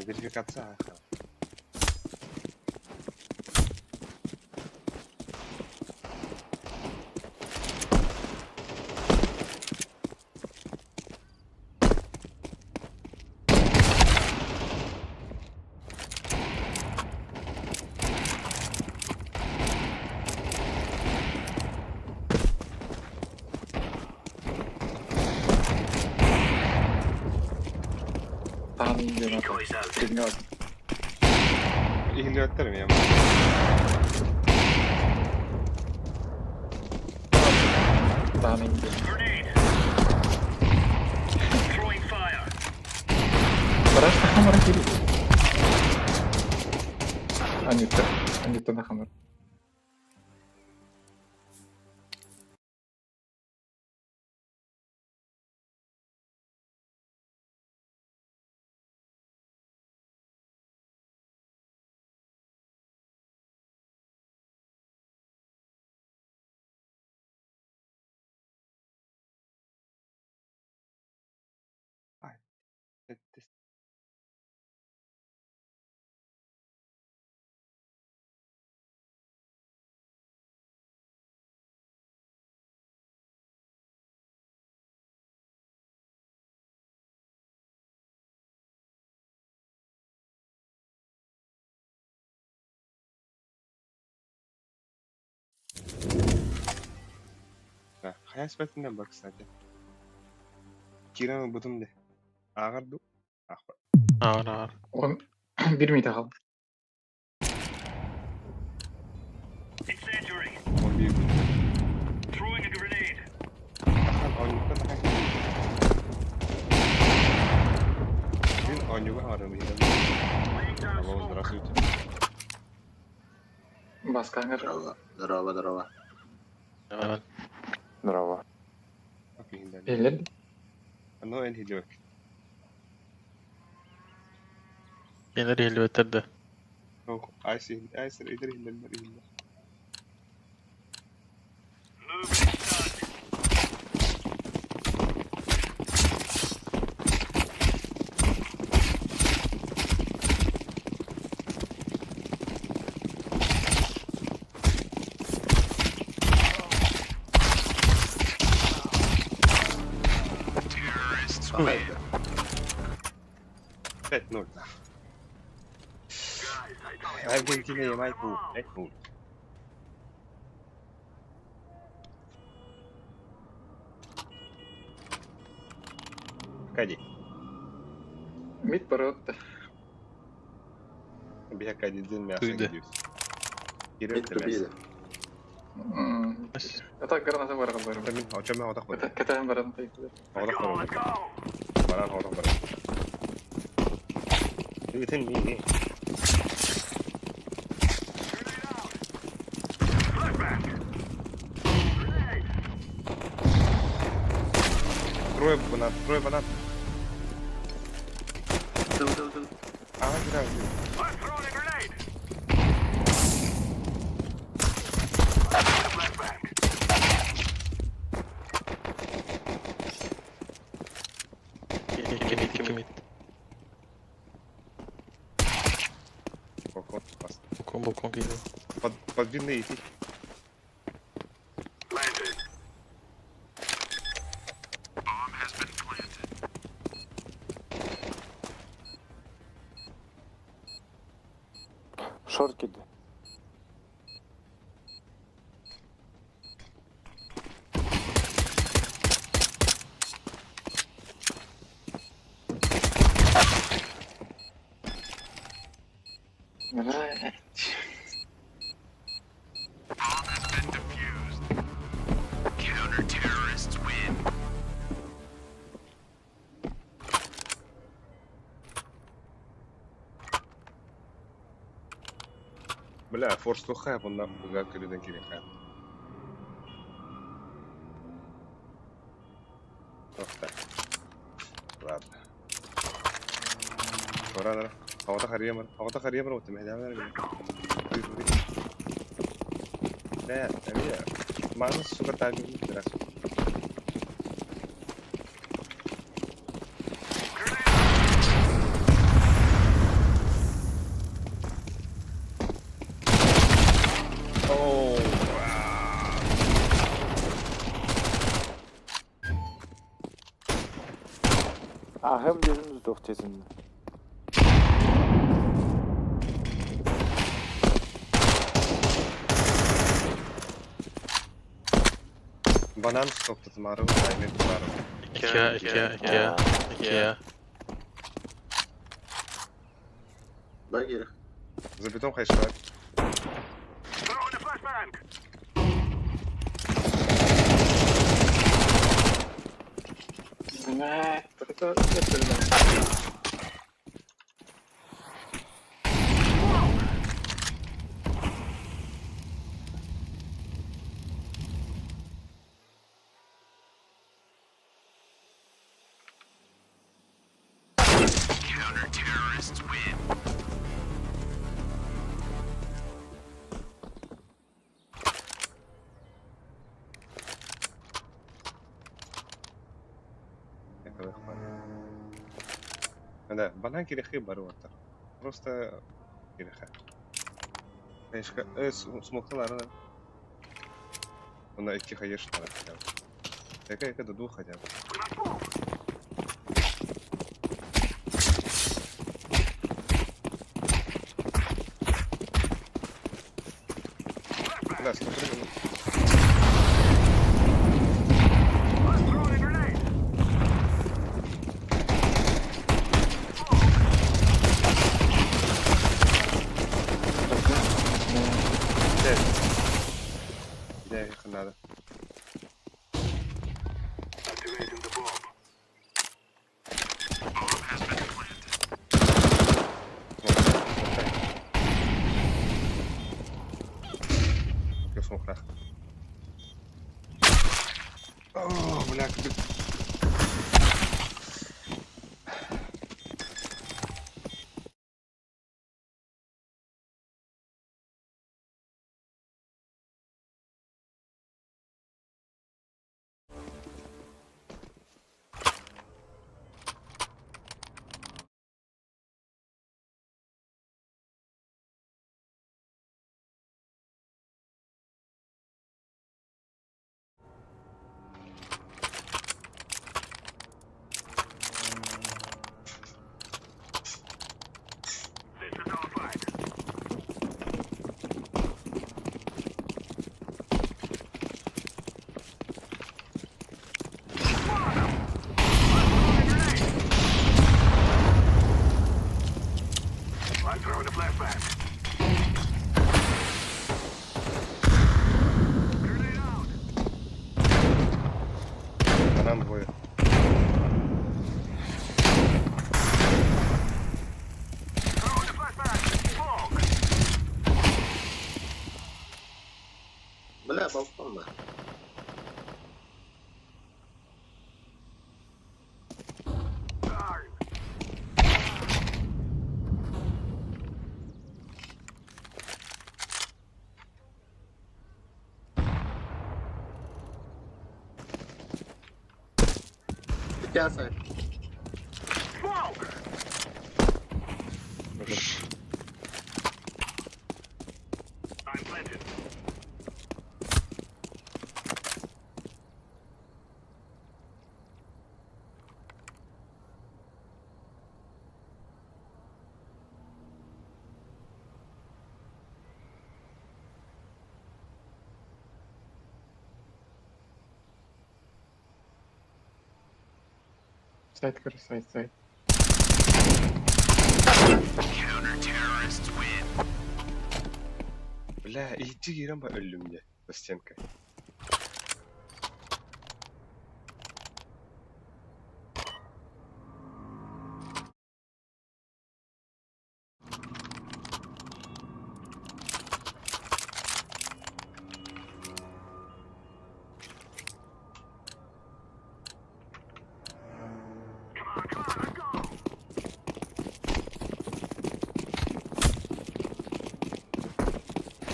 Верификация. Tahmin ediyorum. Bilmiyorum. İhli ötlerim ya. Tahmin ediyorum. Throwing fire. Бараш на хамар кири. Анита на хамар. Ha, hayas betinden bak zaten. Kiran'ı bıdım de. Ağırdı. Ah bak. Ağır. 1 miydi kaldı? Incendiary. 11 gün. Throwing a grenade. Oyunlukta daha Dün oyunluğu aramıyor. Алло, здравствуйте. Баскаңыр. Здорово. Evet. Здорово. Белер. Ну, en hiliyor. Gelir elbette. Oh, Ayşe ileri hillerler. Evet, nol. Argentina'ya Michael. Nol. Кади. Мид баротта. Bir Кади din мясо Duydu. gidiyoruz. Giriyor мясо. Ata granata var kaldı. Tamin, açamam odak var. Keten baran tayı. Odak var. Baran odak var. Yetin iyi. Трое банан. Ага, грязь. I'm throwing a grenade. Flashbang. İki mit. Balkon geliyor. Подвинные идти. Planted. Bomb has been planted. Шорт киди. Bomb has been defused. Counter-terrorists win. Бля, форс то хайп, он нахуй закрытый кири хайп. Вот так. Ладно. Ладно. Havada karıya mı oturdum? Hedef vermiyor. Ne? Tabii ya. Mağaza suka takip edin biraz. Oh. Hem gözümüz yok tezinde. Банан стопты тмару, аймен тмару. İki. Багир. Забитом хайшвак. Throwing a flashbang. Counter-terrorists win. Да, банан кирихи баруатар. Просто кириха. Эшка, смокталар. Она идти хаешь надо хотя бы. Такая до двух хотя бы. Да, 100%. Gidaya yakınladı. Activating the bomb. Mikrofon graag. Oh, блядь. This is our fight. I'm throwing a flashback. Grenade out. Anam boyu. Throwing a flashback. Smoke. Bela bawa mah. Darn. Biasa. Smoke. I'm planted. Сайт, короче, сайт. Бля, иди гирам ölüm diye. За стенкой.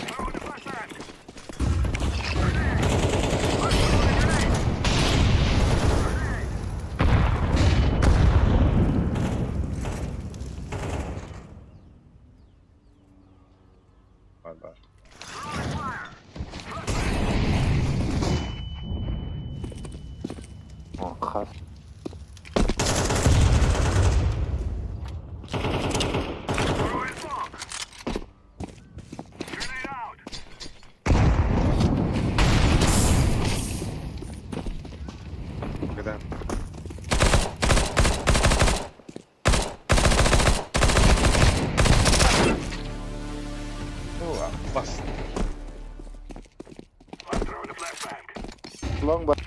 Throwing a flashback. Var. Khas. Throwing smoke. Grenade out. Когда? О, бас. I'm throwing a flashback. Long but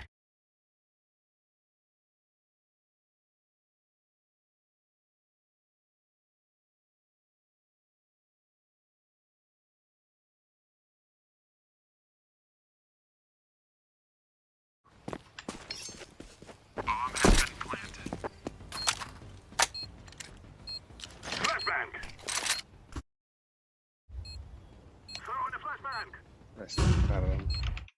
Flashbang. Throwing a flashbang. Nice. Правильно.